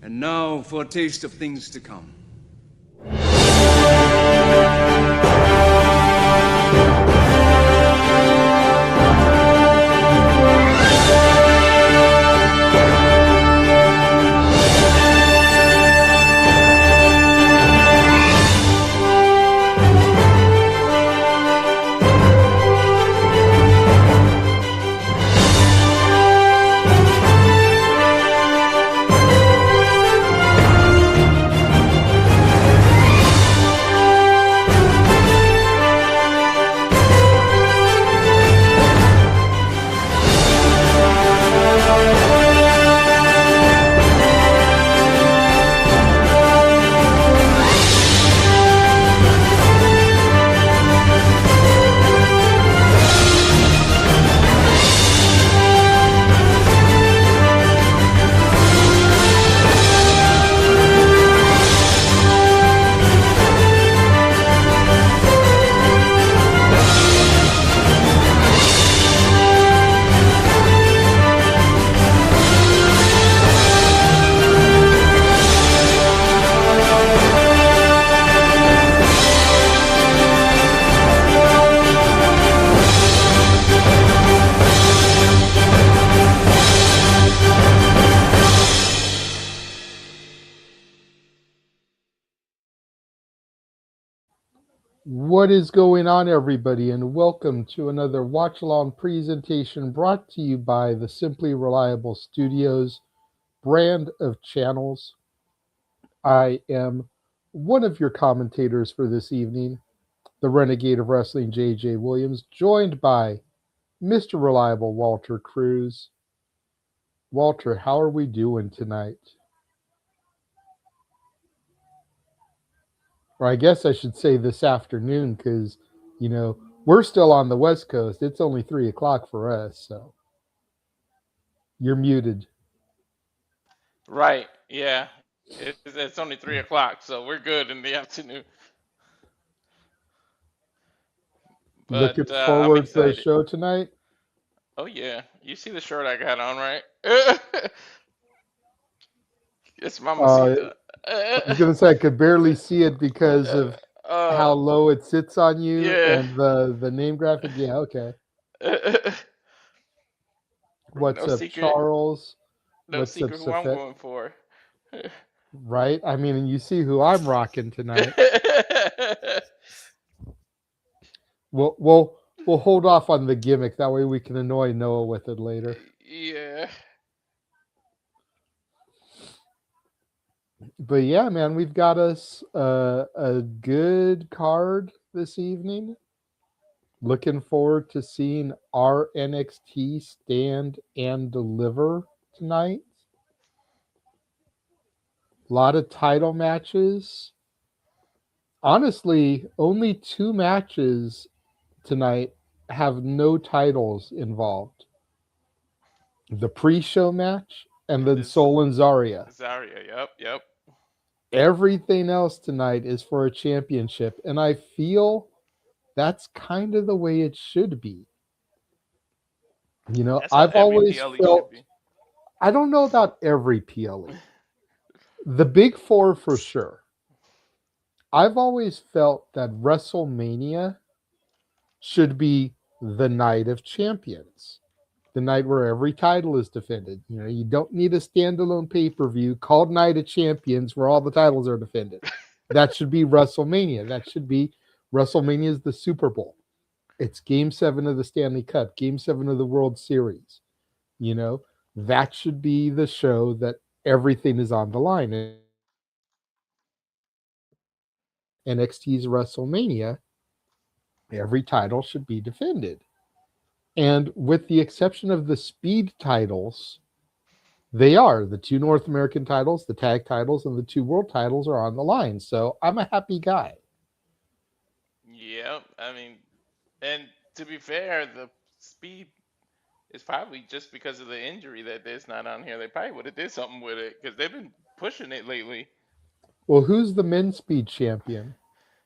And now for a taste of things to come. What is going on, everybody, and welcome to another watch-along presentation brought to you by the Simply Reliable Studios brand of channels. I am one of your commentators for this evening, the Renegade of Wrestling, J.J. Williams, joined by Mr. Reliable Walter Cruz. Walter, how are we doing tonight? Or I guess I should say this afternoon because, we're still on the West Coast. It's only 3 o'clock for us, so you're muted. Right, yeah. It's only 3 o'clock, so we're good in the afternoon. But Looking I'm forward to the excited. show tonight. Oh, yeah. You see the shirt I got on, right? It's Mamacita. I was going to say I could barely see it because of how low it sits on you yeah. and the name graphic. Yeah, okay. What's No up, secret. Charles? No What's secret up, who I'm Safet? going for. Right? I mean, and you see who I'm rocking tonight. We'll hold off on the gimmick. That way we can annoy Noah with it later. Yeah. But yeah, man, we've got us a good card this evening. Looking forward to seeing our NXT stand and deliver tonight. A lot of title matches. Honestly, only 2 matches tonight have no titles involved. The pre-show match and then Sol and Zaria. Zaria, yep. Everything else tonight is for a championship, and I feel that's kind of the way it should be. I've always felt, I don't know about every PLE. The big 4 for sure. I've always felt that WrestleMania should be the night of champions. The night where every title is defended. You don't need a standalone pay-per-view called Night of Champions where all the titles are defended. That should be WrestleMania. That should be WrestleMania is the Super Bowl. It's Game 7 of the Stanley Cup, Game 7 of the World Series. That should be the show that everything is on the line. NXT's WrestleMania, every title should be defended. And with the exception of the speed titles, they are. The 2 North American titles, the tag titles, and the 2 world titles are on the line. So I'm a happy guy. Yep. I mean, and to be fair, the speed is probably just because of the injury that it's not on here. They probably would have did something with it because they've been pushing it lately. Well, who's the men's speed champion?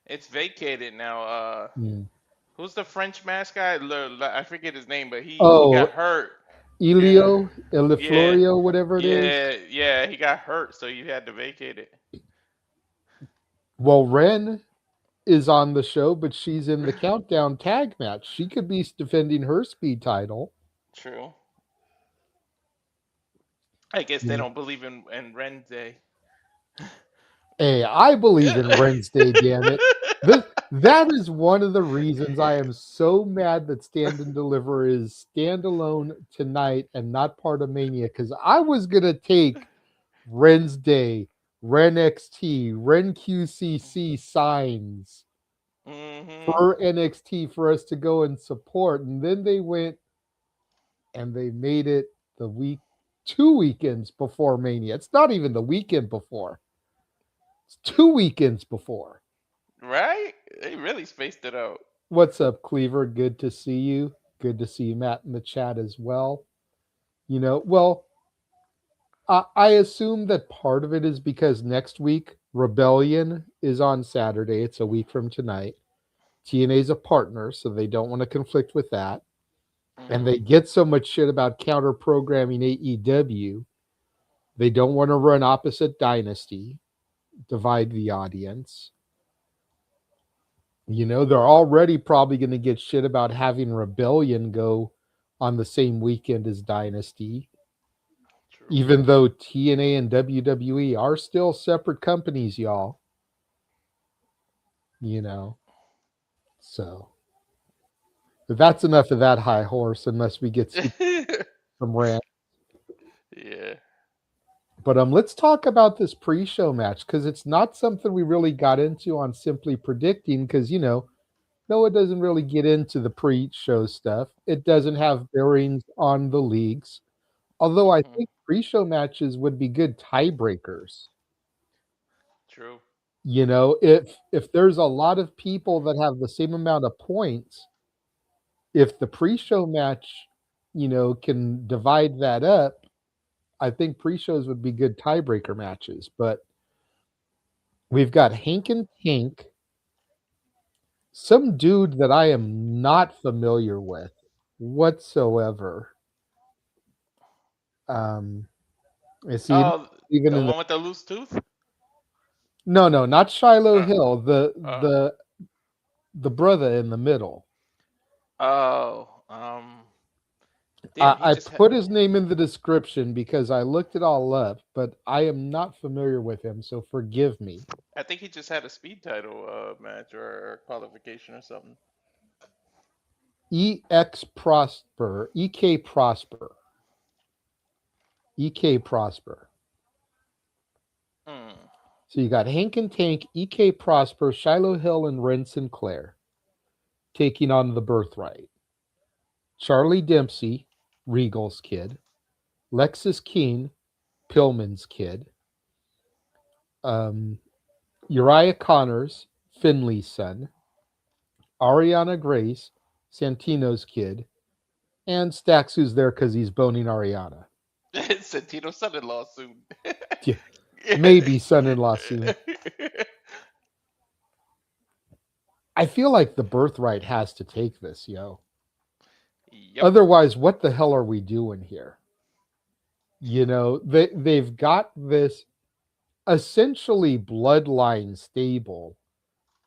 It's vacated now. Who's the French mask guy? I forget his name, but he got hurt. Yeah. Elio, Yeah. Eliflorio, whatever it is. Yeah. He got hurt, so you had to vacate it. Well, Ren is on the show, but she's in the countdown tag match. She could be defending her speed title. True. I guess they Yeah. don't believe in Renze. Hey, I believe in Wednesday, damn it. That is one of the reasons I am so mad that Stand and Deliver is standalone tonight and not part of Mania, because I was gonna take Ren's Day, Ren XT, Ren QCC signs hmm for NXT for us to go and support. And then they went and they made it the week 2 weekends before Mania. It's not even the weekend before. It's 2 weekends before. Right? They really spaced it out. What's up, Cleaver? Good to see you. Good to see you, Matt, in the chat as well. Well, I assume that part of it is because next week Rebellion is on Saturday. It's a week from tonight. TNA is a partner, so they don't want to conflict with that. And hmm they get so much shit about counter programming AEW. They don't want to run opposite Dynasty, divide the audience. They're already probably going to get shit about having Rebellion go on the same weekend as Dynasty, True. even though TNA and WWE are still separate companies, y'all. You know, so but that's enough of that high horse, unless we get some rant. Yeah. But let's talk about this pre-show match, because it's not something we really got into on Simply Predicting, because Noah doesn't really get into the pre-show stuff. It doesn't have bearings on the leagues. Although I hmm think pre-show matches would be good tiebreakers. True. If there's a lot of people that have the same amount of points, if the pre-show match, can divide that up, I think pre-shows would be good tiebreaker matches. But we've got Hank and Tank, some dude that I am not familiar with whatsoever. Um, is he Oh, even the in the? one with the loose tooth? No, not Shiloh Uh, Hill. The uh, the the brother in the middle. oh, I, damn, he I just had. put his name in the description because I looked it all up, but I am not familiar with him, so forgive me. I think he just had a speed title match or qualification or something. EX Prosper, EK Prosper, EK Prosper. Mm. So you got Hank and Tank, EK Prosper, Shiloh Hill, and Ren Sinclair taking on the Birthright. Charlie Dempsey, Regal's kid. Lexis Keene, Pillman's kid. Um, Uriah Connors, Finley's son. Arianna Grace, Santino's kid. And Stax, who's there because he's boning Arianna. Santino's son-in-law soon. Yeah, maybe son-in-law soon. I feel like the Birthright has to take this, yo. Yep. Otherwise, what the hell are we doing here? They've got this essentially bloodline stable.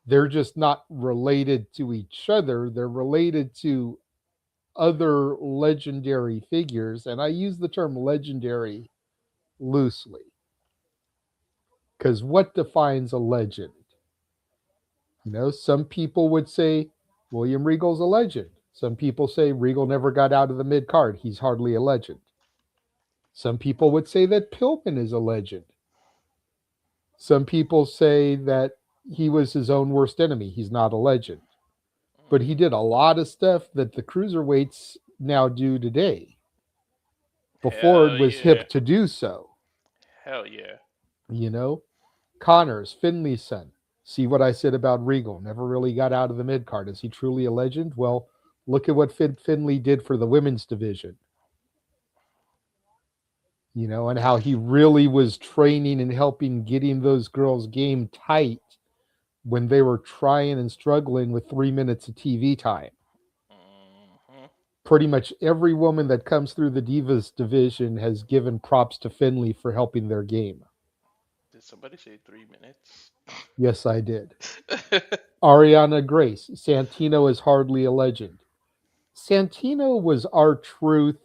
They're just not related to each other. They're related to other legendary figures, and I use the term legendary loosely, because what defines a legend? Some people would say William Regal's a legend. Some people say Regal never got out of the mid card. He's hardly a legend. Some people would say that Pillman is a legend. Some people say that he was his own worst enemy. He's not a legend. But he Mhm. did a lot of stuff that the cruiserweights now do today. Before it Hell was yeah. hip to do so. Hell yeah. You know, Connors, Finley's son. See what I said about Regal? Never really got out of the mid card. Is he truly a legend? Well, look at what Finley did for the women's division. And how he really was training and helping getting those girls' game tight when they were trying and struggling with 3 minutes of TV time. hmm pretty much every woman that comes through the Divas division has given props to Finley for helping their game. Did somebody say 3 minutes? Yes, I did. Arianna Grace. Santino is hardly a legend. Santino was R-Truth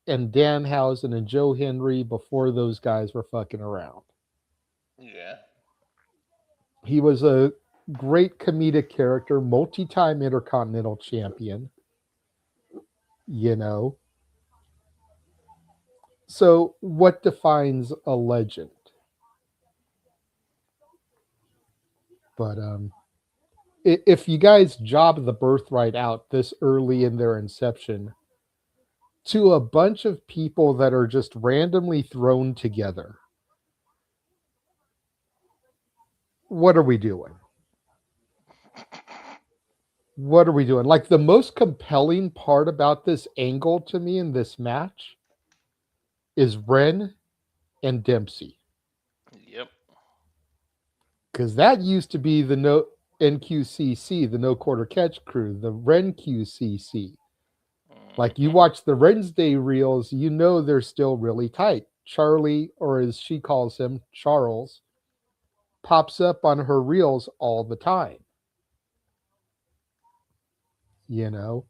and Danhausen and Joe Henry before those guys were fucking around. Yeah. He was a great comedic character, multi-time Intercontinental Champion. You know. So, what defines a legend? But if you guys job the Birthright out this early in their inception to a bunch of people that are just randomly thrown together, what are we doing? What are we doing? Like, the most compelling part about this angle to me in this match is Wresn and Dempsey. Yep. Because that used to be the no NQCC, the no quarter catch crew, the Wresn QCC. Like, you watch the Wednesday reels, you know they're still really tight. Charlie, or as she calls him, Charles, pops up on her reels all the time. You know?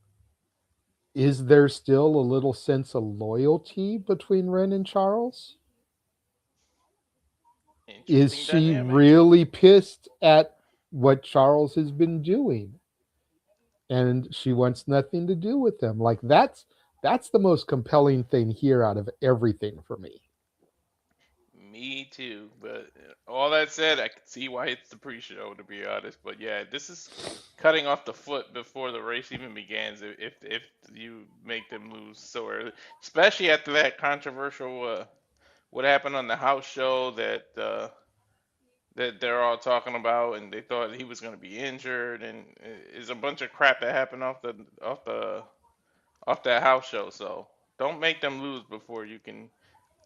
Is there still a little sense of loyalty between Wresn and Charles? Is Interesting she dynamic. really pissed at what Charles has been doing? And she wants nothing to do with him. Like, that's the most compelling thing here out of everything for me. Me too. But all that said, I can see why it's the pre-show, to be honest. But yeah, this is cutting off the foot before the race even begins. If you make them lose so early, especially after that controversial what happened on the house show that they're all talking about, and they thought he was going to be injured, and it's a bunch of crap that happened off that house show. So don't make them lose before you can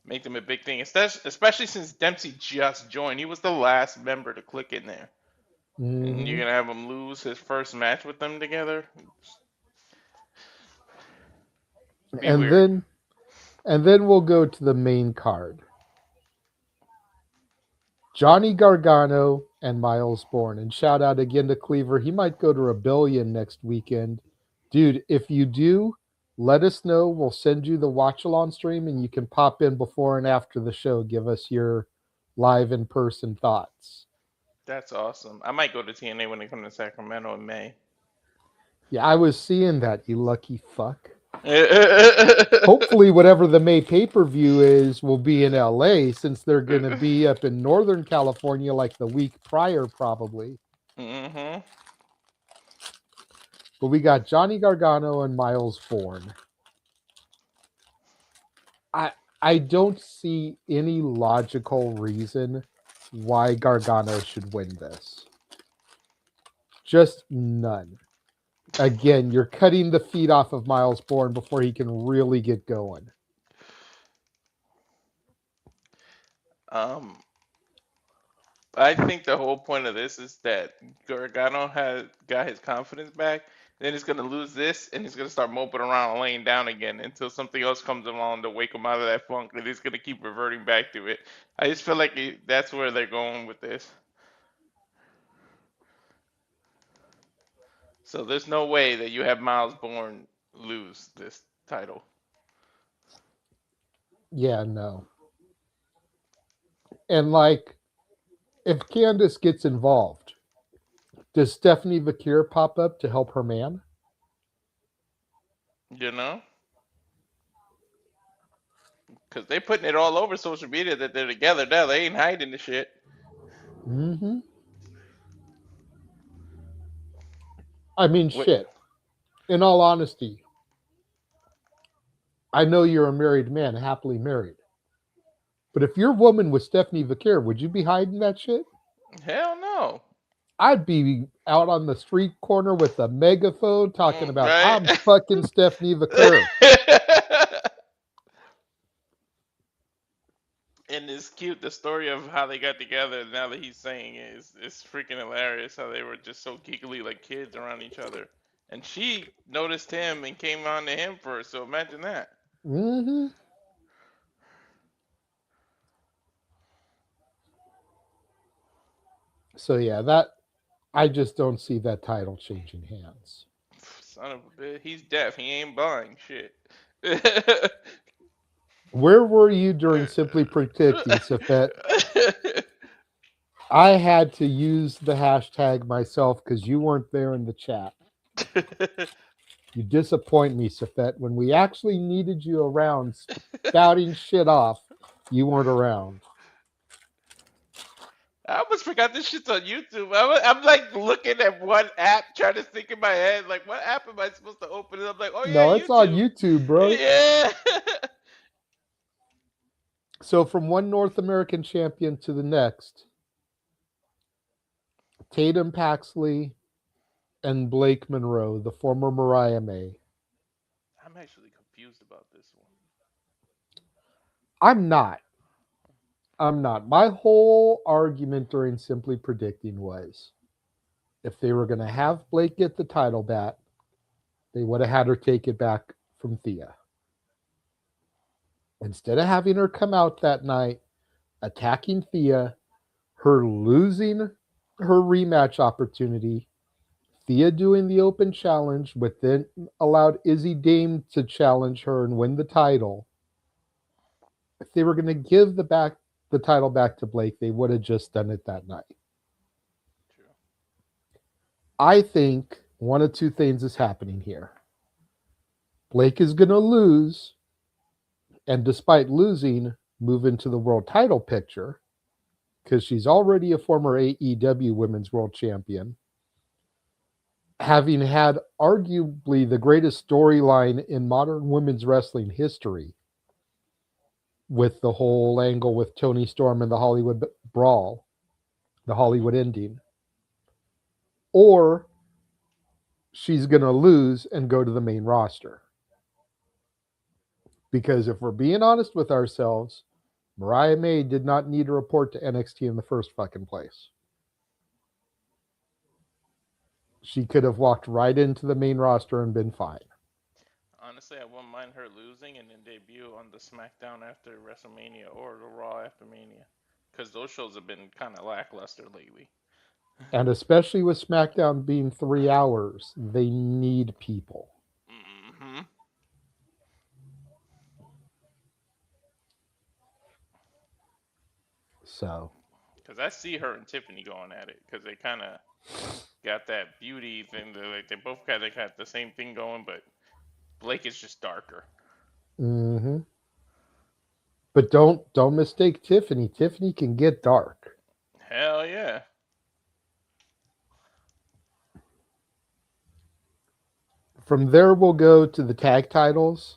make them a big thing, especially since Dempsey just joined. He was the last member to click in there, and you're Mhm. gonna have him lose his first match with them together. Be And weird. then we'll go to the main card. Johnny Gargano and Myles Borne. And shout out again to Cleaver. He might go to Rebellion next weekend. Dude, if you do, let us know. We'll send you the watch along stream and you can pop in before and after the show. Give us your live in person thoughts. That's awesome. I might go to TNA when they come to Sacramento in May. Yeah, I was seeing that, you lucky fuck. Hopefully, whatever the May pay per view is will be in LA since they're going to be up in Northern California like the week prior, probably. Mm-hmm. But we got Johnny Gargano and Myles Borne. I don't see any logical reason why Gargano should win this. Just none. Again, you're cutting the feet off of Myles Borne before he can really get going. Um, I think the whole point of this is that Gargano has got his confidence back. Then he's gonna lose this, and he's gonna start moping around and laying down again until something else comes along to wake him out of that funk, and he's gonna keep reverting back to it. I just feel like that's where they're going with this. So there's no way that you have Myles Borne lose this title. Yeah, no. And like, if Candice gets involved, does Stephanie Vakir pop up to help her man? You know? Because they putting it all over social media that they're together now. They ain't hiding the shit. Mm-hmm. I mean, What? shit. In all honesty, I know you're a married man, happily married. But if your woman was Stephanie Vakir, would you be hiding that shit? Hell no. I'd be out on the street corner with a megaphone talking about, Right? I'm fucking Stephanie Vakir. And it's cute, the story of how they got together now that he's saying it is freaking hilarious how they were just so geekily like kids around each other. And she noticed him and came on to him first. So imagine that. Mm-hmm. So yeah, that I just don't see that title changing hands. Son of a bitch. He's deaf. He ain't blind. Shit. Where were you during Simply Predicting, Safet? I had to use the hashtag myself because you weren't there in the chat. You disappoint me, Safet. When we actually needed you around spouting shit off, you weren't around. I almost forgot this shit's on YouTube. I'm like looking at one app, trying to think in my head, like, what app am I supposed to open? And I'm like, oh yeah, No, it's on YouTube. YouTube, bro. Yeah. So from one North American champion to the next, Tatum Paxley and Blake Monroe, the former Mariah May. I'm actually confused about this one. I'm not. My whole argument during Simply Predicting was if they were going to have Blake get the title back, they would have had her take it back from Thea. Instead of having her come out that night, attacking Thea, her losing her rematch opportunity, Thea doing the open challenge, but then allowed Izzy Dame to challenge her and win the title. If they were going to give the title back to Blake, they would have just done it that night. True. I think one of two things is happening here. Blake is going to lose, and despite losing, move into the world title picture because she's already a former AEW Women's World Champion, having had arguably the greatest storyline in modern women's wrestling history with the whole angle with Toni Storm and the Hollywood Brawl, the Hollywood ending. Or she's going to lose and go to the main roster. Because if we're being honest with ourselves, Mariah May did not need to report to NXT in the first fucking place. She could have walked right into the main roster and been fine. Honestly, I wouldn't mind her losing and then debut on the SmackDown after WrestleMania or the Raw after Mania. Because those shows have been kind of lackluster lately. And especially with SmackDown being 3 hours, they need people. Mm-hmm. So. Because I see her and Tiffany going at it. Because they kind of got that beauty thing. Like they both kind of got the same thing going, but Blake is just darker. Mm-hmm. But don't mistake Tiffany. Tiffany can get dark. Hell yeah. From there, we'll go to the tag titles.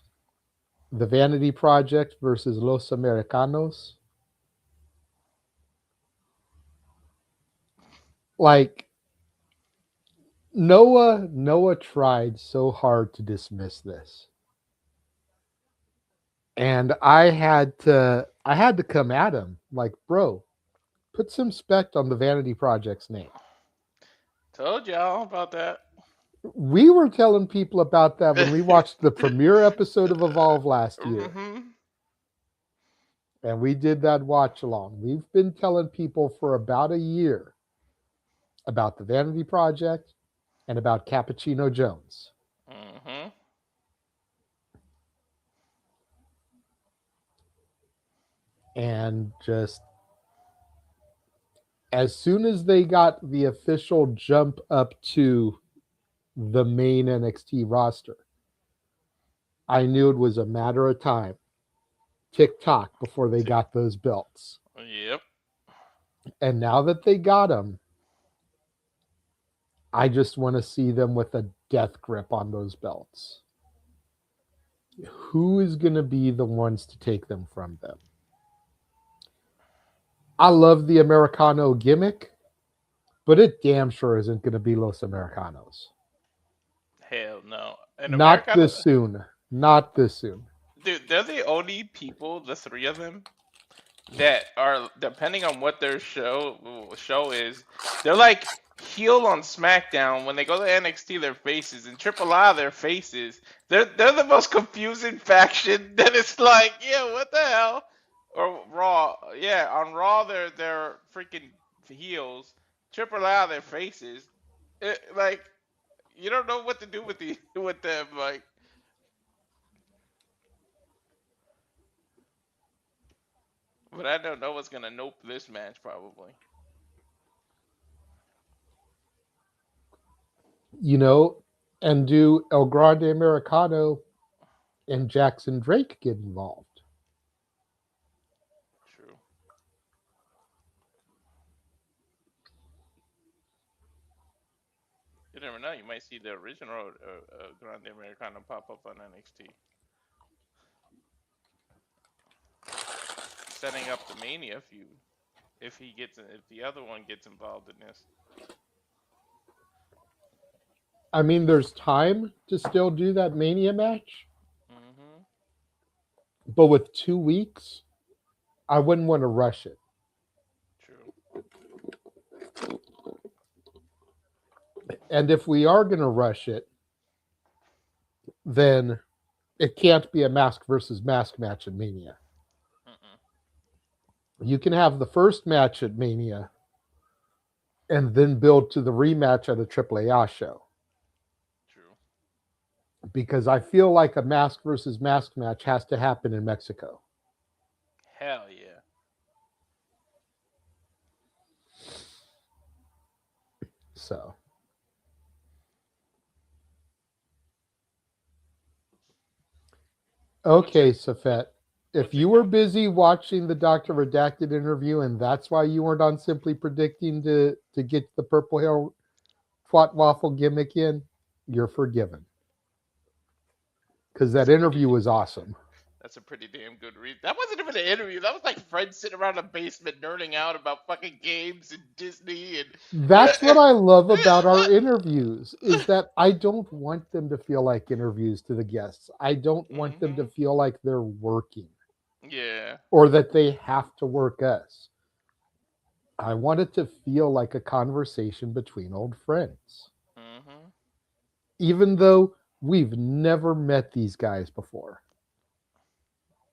The Vanity Project versus Los Americanos. Like, Noah tried so hard to dismiss this. And I had to come at him. Like, bro, put some respect on the Vanity Project's name. Told y'all about that. We were telling people about that when we watched the premiere episode of Evolve last year. Mm-hmm. And we did that watch along. We've been telling people for about a year about the Vanity Project and about Cappuccino Jones. Mm-hmm. And just as soon as they got the official jump up to the main NXT roster, I knew it was a matter of time. Tick-tock before they got those belts. Yep. And now that they got them, I just want to see them with a death grip on those belts. Who is going to be the ones to take them from them? I love the Americano gimmick, but it damn sure isn't going to be Los Americanos. Hell no. And Not this soon. Not this soon. Dude, they're the only people, the three of them, that are, depending on what their show is, they're like heel on SmackDown. When they go to NXT, their faces, and Triple I, their faces. They're the most confusing faction. That it's like, yeah, what the hell? Or Raw, yeah, on Raw they're freaking heels. Triple I, their faces. Like you don't know what to do with with them. Like, but I don't know what's gonna nope this match probably. And do El Grande Americano and Jackson Drake get involved? True. You never know. You might see the original Grande Americano pop up on NXT, setting up the Mania feud. If the other one gets involved in this. I mean, there's time to still do that Mania match, Mm-hmm. but with 2 weeks, I wouldn't want to rush it. True. And if we are going to rush it, then it can't be a mask versus mask match at Mania. You can have the first match at Mania and then build to the rematch at a AAA show. True. Because I feel like a mask versus mask match has to happen in Mexico. Hell yeah. So. Okay, Safet. If you were busy watching the Dr. Redacted interview and that's why you weren't on Simply Predicting to get the purple hair twat waffle gimmick in, you're forgiven. Because that interview was awesome. That's a pretty damn good read. That wasn't even an interview. That was like friends sitting around a basement nerding out about fucking games and Disney and. That's what I love about our interviews, is that I don't want them to feel like interviews to the guests. I don't want them to feel like they're working. Yeah. Or that they have to work us. I want it to feel like a conversation between old friends. Mm-hmm. Even though we've never met these guys before.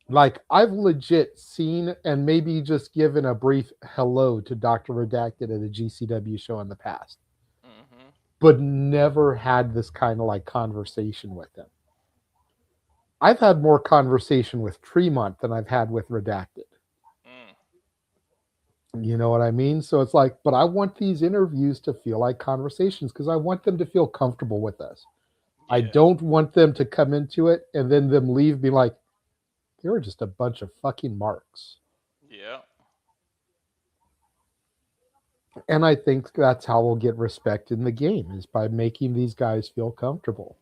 Like, I've legit seen and maybe just given a brief hello to Dr. Redacted at a GCW show in the past. Mm-hmm. But never had this kind of like conversation with them. I've had more conversation with Tremont than I've had with Redacted. You know what I mean? So it's like, but I want these interviews to feel like conversations because I want them to feel comfortable with us. Yeah. I don't want them to come into it and then them leave being like, they were just a bunch of fucking marks. Yeah. And I think that's how we'll get respect in the game, is by making these guys feel comfortable.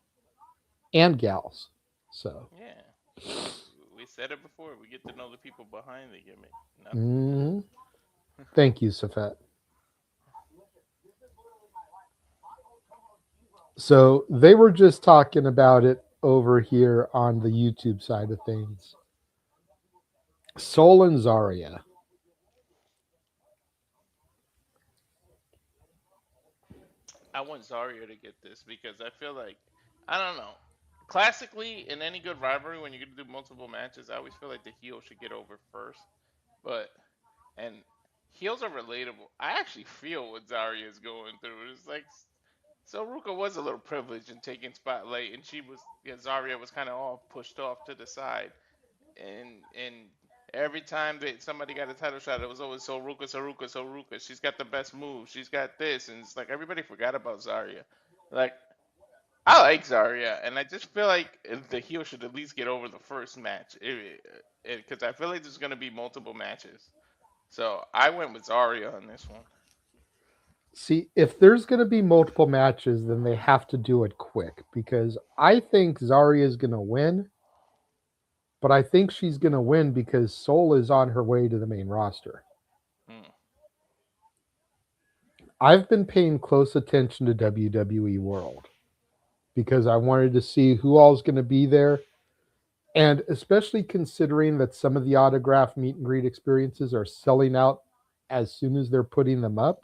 And gals. So. Yeah. We said it before. We get to know the people behind the gimmick. Mm-hmm. Thank you, Safet. So they were just talking about it over here on the YouTube side of things. Sol and Zaria. I want Zaria to get this because I feel like, I don't know. Classically, in any good rivalry, when you're going to do multiple matches, I always feel like the heel should get over first. And heels are relatable. I actually feel what Zaria is going through. It's like, so Ruca was a little privileged in taking spotlight, and Zaria was kind of all pushed off to the side. And every time that somebody got a title shot, it was always so Ruca, so Ruca, so Ruca. She's got the best move. She's got this, and it's like everybody forgot about Zaria. Like, I like Zaria, and I just feel like the heel should at least get over the first match, because I feel like there's gonna be multiple matches. So I went with Zaria on this one. See, if there's going to be multiple matches, then they have to do it quick, because I think Zaria is going to win. But I think she's going to win because Sol is on her way to the main roster. I've been paying close attention to WWE World because I wanted to see who all's going to be there. And especially considering that some of the autograph meet and greet experiences are selling out as soon as they're putting them up.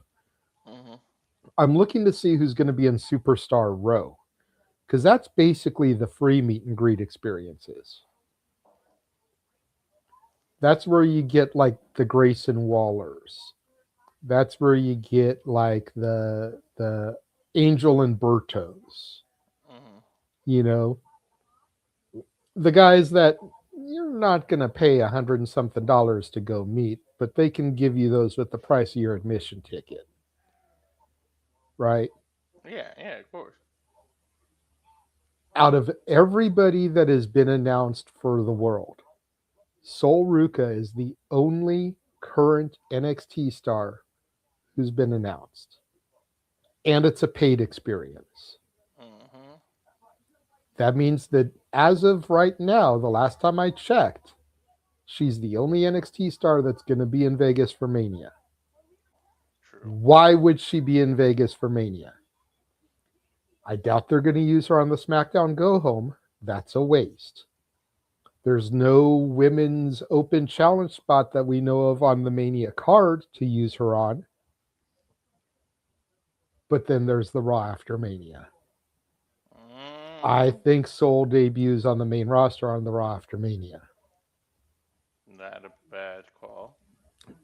I'm looking to see who's going to be in Superstar Row, because that's basically the free meet and greet experiences. That's where you get like the Grayson Wallers. That's where you get like the Angel and Bertos. Mm-hmm. You know, the guys that you're not going to pay $100 and something to go meet, but they can give you those with the price of your admission ticket, right? Yeah, of course. Out of everybody that has been announced for the world, Sol Ruca is the only current NXT star who's been announced. And it's a paid experience. Mm-hmm. That means that as of right now, the last time I checked, she's the only NXT star that's going to be in Vegas for Mania. True. Why would she be in Vegas for Mania? I doubt they're going to use her on the SmackDown Go Home. That's a waste. There's no women's open challenge spot that we know of on the Mania card to use her on. But then there's the Raw after Mania. I think Sol debuts on the main roster on the Raw after Mania. Not a bad call.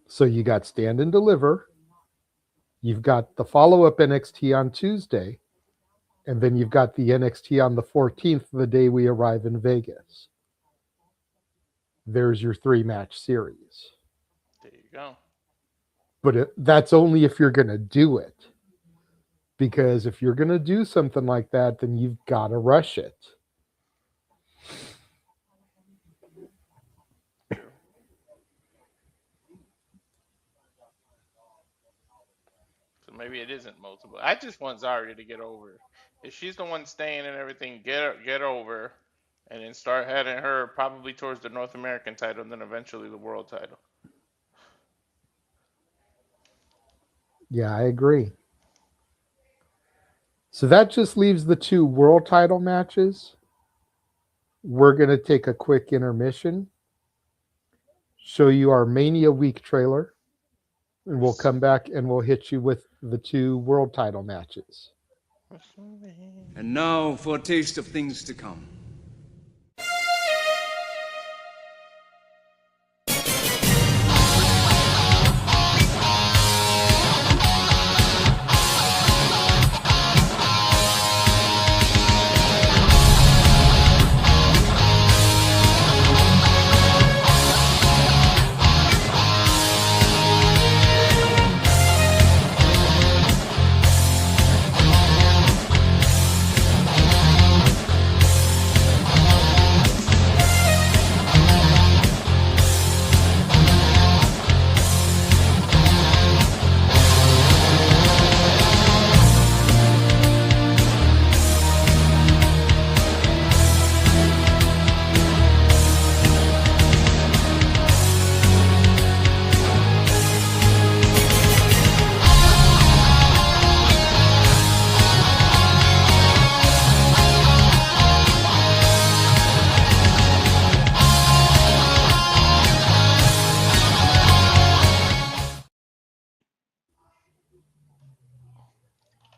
So you got Stand and Deliver. You've got the follow-up NXT on Tuesday. And then you've got the NXT on the 14th, the day we arrive in Vegas. There's your 3-match series. There you go. But that's only if you're going to do it. Because if you're going to do something like that, then you've got to rush it. True. So maybe it isn't multiple. I just want Zaria to get over. If she's the one staying and everything, get over, and then start heading her probably towards the North American title and then eventually the world title. Yeah, I agree. So that just leaves the 2 world title matches. We're going to take a quick intermission, show you our Mania Week trailer, and we'll come back and we'll hit you with the 2 world title matches. And now for a taste of things to come.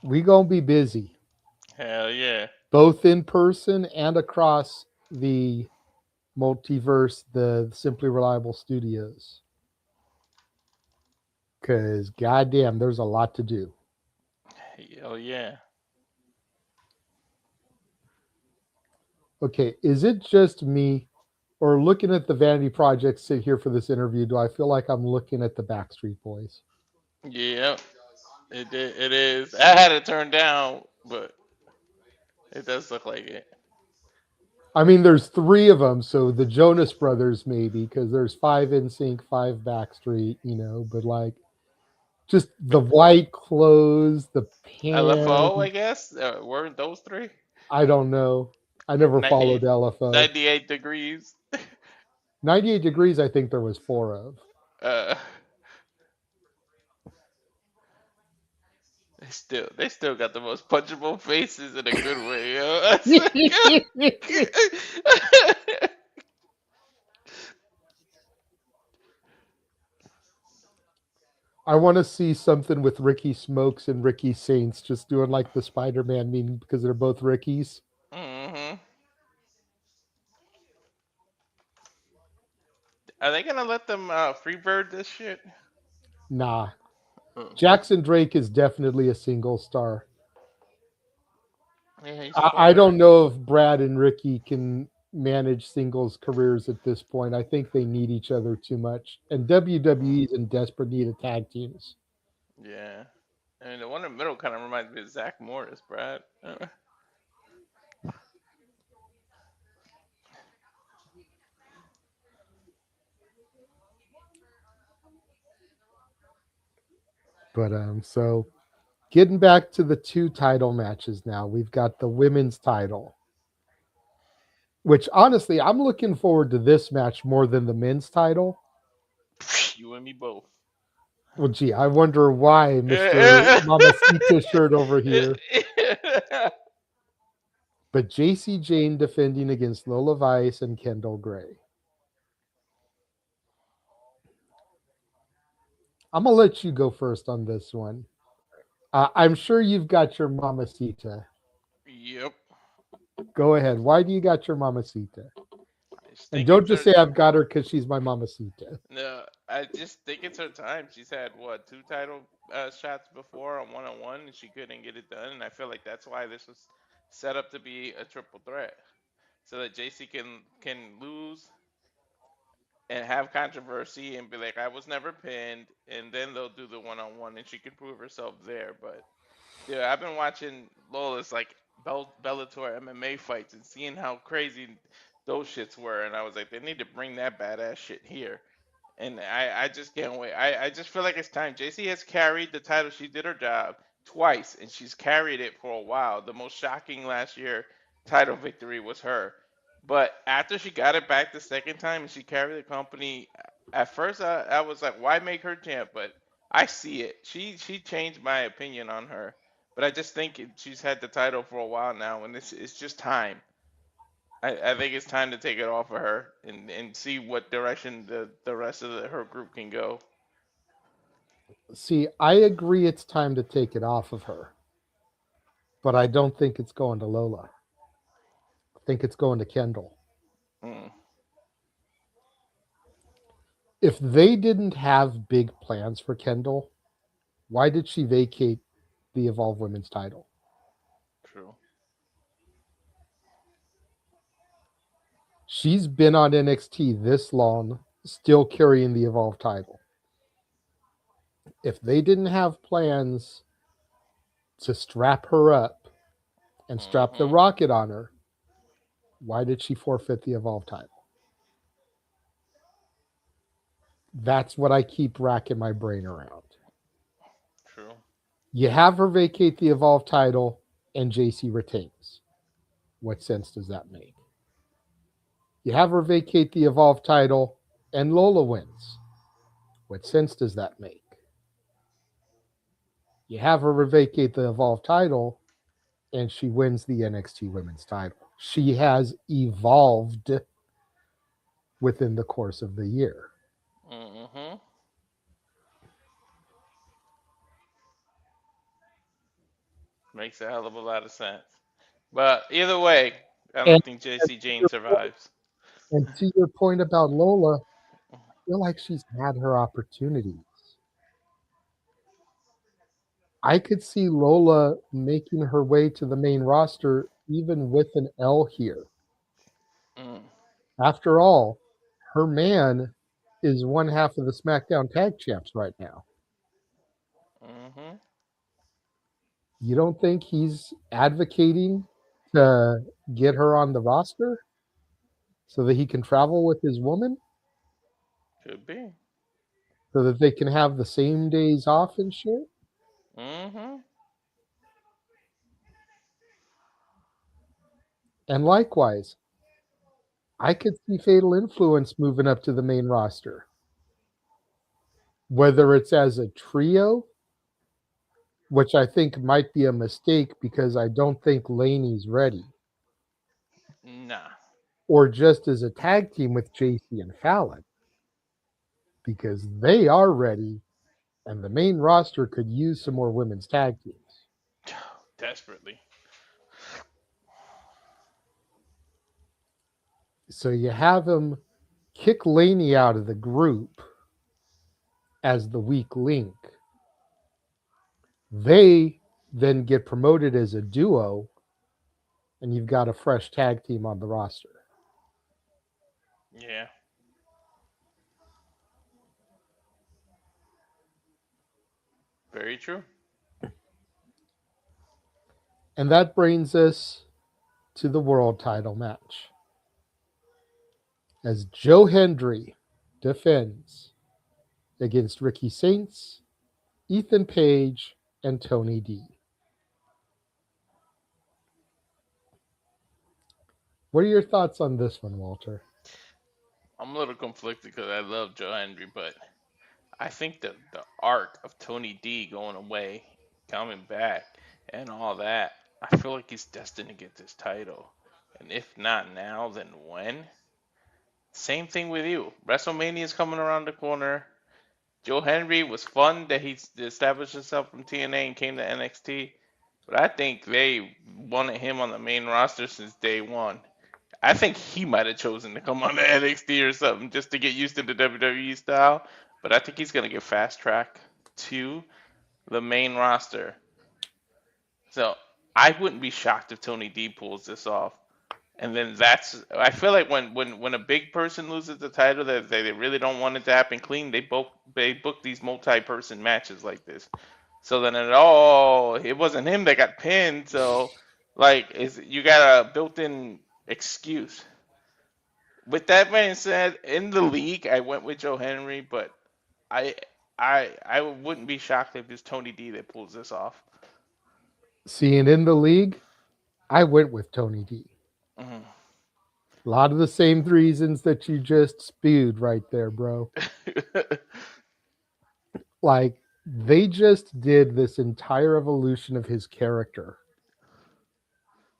We gonna be busy. Hell yeah. Both in person and across the multiverse, the Simply Reliable Studios. Because goddamn, there's a lot to do. Hell yeah. Okay, is it just me, or looking at the Vanity Project sit here for this interview, do I feel like I'm looking at the Backstreet Boys? Yeah. It is. I had it turned down, but it does look like it. I mean, there's 3 of them, so the Jonas Brothers maybe, because there's 5 NSYNC, 5 Backstreet, but like, just the white clothes, the LFO, I pants. guess. Weren't those 3? I don't know. I never 98, followed LFO. 98 degrees. 98 Degrees, I think there was 4 of. They still got the most punchable faces in a good way, yo. I want to see something with Ricky Smokes and Ricky Saints just doing like the Spider-Man meme because they're both Rickies. Mm-hmm. Are they gonna let them freebird this shit? Nah. Mm. Jackson Drake is definitely a single star. Yeah, he's I fun. don't know if Brad and Ricky can manage singles careers at this point. I think they need each other too much. And WWE is in desperate need of tag teams. Yeah. I mean, the one in the middle kind of reminds me of Zach Morris, Brad. But so getting back to the two title matches now, we've got the women's title, which honestly, I'm looking forward to this match more than the men's title. You and me both. Well, gee, I wonder why, Mr. Mamacita shirt over here. But Jacy Jayne defending against Lola Vice and Kendal Gray. I'm going to let you go first on this one. I'm sure you've got your Mamacita. Yep. Go ahead. Why do you got your Mamacita? I just And think don't it's just her. say I've got her because she's my Mamacita. No, I just think it's her time. She's had what, two title shots before on one, and she couldn't get it done. And I feel like that's why this was set up to be a triple threat, so that Jacy can lose and have controversy and be like, I was never pinned, and then they'll do the one, and she can prove herself there. But dude, I've been watching Lola's like Bellator MMA fights and seeing how crazy those shits were, and I was like, they need to bring that badass shit here. And I just can't wait. I just feel like it's time. Jacy has carried the title. She did her job twice, and she's carried it for a while. The most shocking last year title victory was her. But after she got it back the second time and she carried the company, at first I was like, why make her champ? But I see it. She changed my opinion on her. But I just think she's had the title for a while now, and it's just time. I think it's time to take it off of her and see what direction the rest of her group can go. See, I agree it's time to take it off of her, but I don't think it's going to Lola. I think it's going to Kendal. Mm, If they didn't have big plans for Kendal, why did she vacate the Evolve Women's title? true. She's been on NXT this long, still carrying the Evolve title. If they didn't have plans to strap her up and strap the Hmm. rocket on her, why did she forfeit the Evolve title? That's what I keep racking my brain around. True. You have her vacate the Evolve title and Jacy retains. What sense does that make? You have her vacate the Evolve title and Lola wins. What sense does that make? You have her vacate the Evolve title and she wins the NXT Women's title. She has evolved within the course of the year. Hmm. Makes a hell of a lot of sense. But either way, I And, don't think Jacy Jayne survives. and to your point about Lola, I feel like she's had her opportunities. I could see Lola making her way to the main roster even with an L here. Mm, After all, her man is one half of the SmackDown Tag Champs right now. hmm. You don't think he's advocating to get her on the roster so that he can travel with his woman, Could be. so that they can have the same days off and shit? Hmm. And likewise, I could see Fatal Influence moving up to the main roster, whether it's as a trio, which I think might be a mistake because I don't think Laney's ready, Nah. or just as a tag team with JC and Fallon because they are ready And the main roster could use some more women's tag teams. Desperately. So you have him kick Laney out of the group as the weak link. They then get promoted as a duo, and you've got a fresh tag team on the roster. Yeah. Very true. And that brings us to the world title match, as Joe Hendry defends against Ricky Saints, Ethan Page, and Tony D. What are your thoughts on this one, Walter? I'm a little conflicted because I love Joe Hendry, but I think that the arc of Tony D going away, coming back, and all that, I feel like he's destined to get this title. And if not now, then when? Same thing with you. WrestleMania is coming around the corner. Joe Hendry was fun that he established himself from TNA and came to NXT, but I think they wanted him on the main roster since day one. I think he might have chosen to come on to NXT or something just to get used to the WWE style, but I think he's going to get fast track to the main roster. So I wouldn't be shocked if Tony D pulls this off. And then I feel like when a big person loses the title that they really don't want it to happen clean, they book these multi-person matches like this. So then it wasn't him that got pinned, so like you got a built-in excuse. With that being said, in the league I went with Joe Henry, but I I wouldn't be shocked if it's Tony D that pulls this off. Seeing in the league, I went with Tony D. Mhm. A lot of the same reasons that you just spewed right there, bro. Like, they just did this entire evolution of his character.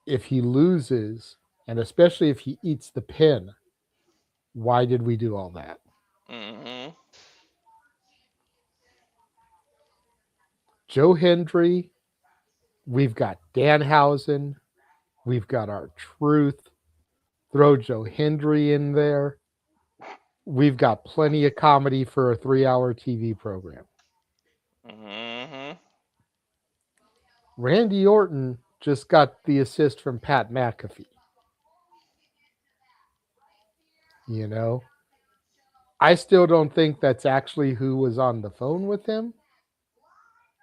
If he loses, and especially if he eats the pin, why did we do all that? Mhm. Joe Hendry, we've got Danhausen, we've got R-Truth. Throw Joe Hendry in there. We've got plenty of comedy for a 3-hour TV program. Mhm. Randy Orton just got the assist from Pat McAfee. You know, I still don't think that's actually who was on the phone with him.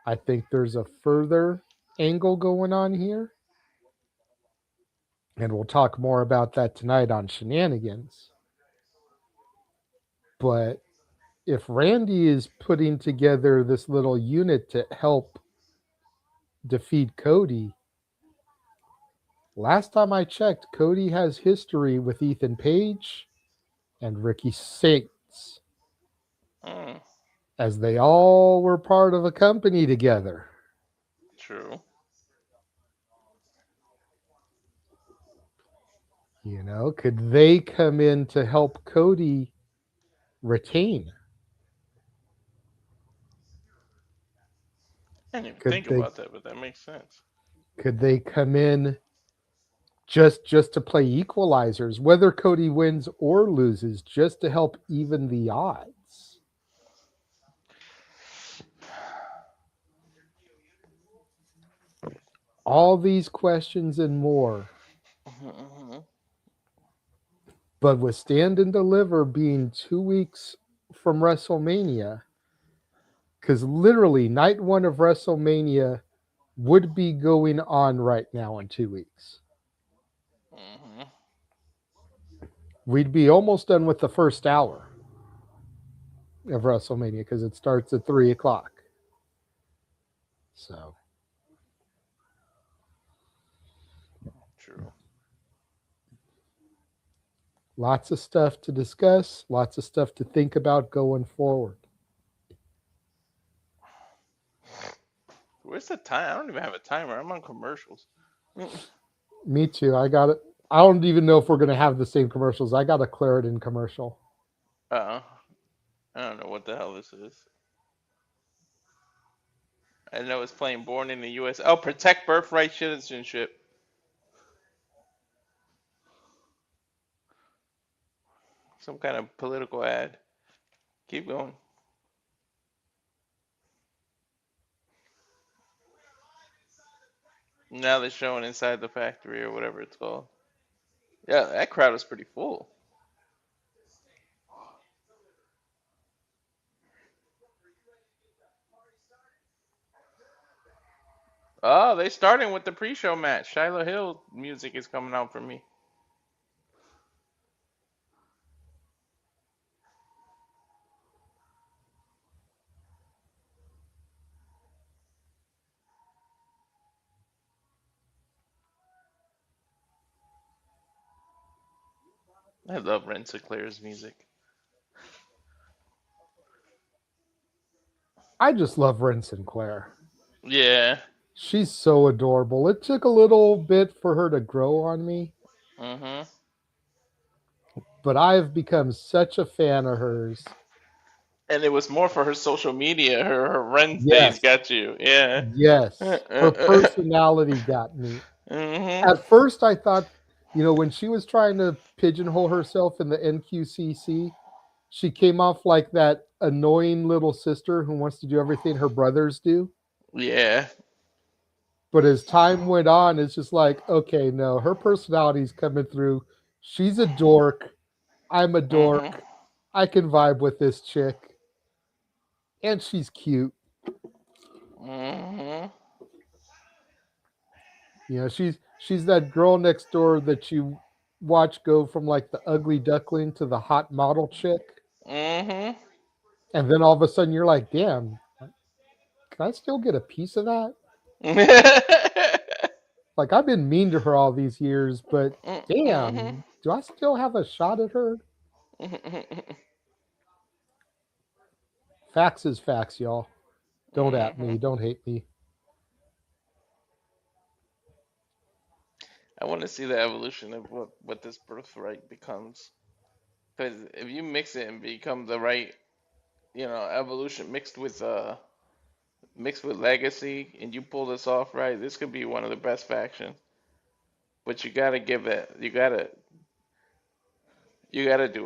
I think there's a further angle going on here. And we'll talk more about that tonight on Shenanigans. But if Randy is putting together this little unit to help defeat Cody, last time I checked, Cody has history with Ethan Page and Ricky Saints, Mm. as they all were part of a company together. True. You know, could they come in to help Cody retain? I didn't even Could think they about that, but that makes sense. could they come in just to play equalizers, whether Cody wins or loses, just to help even the odds? All these questions and more. Mhm. But with Stand and Deliver being 2 weeks from WrestleMania, because literally night one of WrestleMania would be going on right now in 2 weeks. Mhm. We'd be almost done with the first hour of WrestleMania because it starts at 3 o'clock. So, True. lots of stuff to discuss, lots of stuff to think about going forward. Where's the time? I don't even have a timer. I'm on commercials. Me too. I got it. I don't even know if we're going to have the same commercials. I got a Claritin commercial. I don't know what the hell this is. I know it's playing Born in the U.S. Oh, protect birthright citizenship. Some kind of political ad. Keep going. Now they're showing inside the factory or whatever it's called. Yeah, that crowd is pretty full. Oh, they starting with the pre-show match. Shiloh Hill music is coming out for me. I love Ren Sinclair's music. I just love Ren Sinclair. Yeah. She's so adorable. It took a little bit for her to grow on me, Mhm. but I've become such a fan of hers. And it was more for her social media. Her Wednesdays Yes, got you. Yeah. yes. Her personality got me. Mhm. At first, I thought, when she was trying to pigeonhole herself in the NQCC, she came off like that annoying little sister who wants to do everything her brothers do. Yeah. But as time went on, it's just like, okay, no, her personality's coming through. She's a dork. I'm a Mhm. dork. I can vibe with this chick. And she's cute. Mhm. She's that girl next door that you watch go from like the ugly duckling to the hot model chick. Mhm. And then all of a sudden you're like, damn, can I still get a piece of that? Like I've been mean to her all these years, but Mhm. damn, do I still have a shot at her? Facts is facts, y'all. Don't at me. Mhm. Don't hate me. I want to see the evolution of what this birthright becomes. Because if you mix it and become the right, evolution mixed with legacy, and you pull this off right, this could be one of the best factions. But you gotta do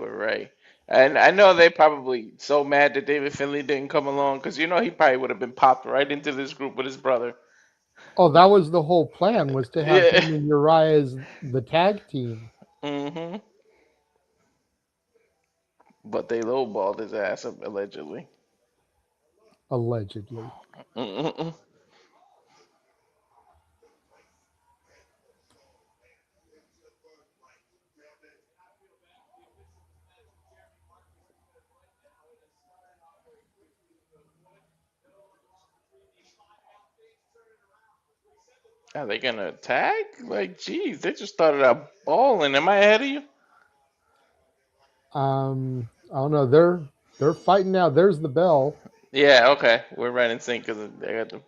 it right. And I know they probably so mad that David Finley didn't come along because he probably would have been popped right into this group with his brother. Oh, that was the whole plan, was to have Yeah. him and Uriah as the tag team. Mhm. But they lowballed his ass allegedly. Allegedly. Mhm. Are they gonna attack? Like, geez, they just started out balling. Am I ahead of you? I don't know. They're fighting now. There's the bell. Yeah. Okay. We're right in sync because they got them.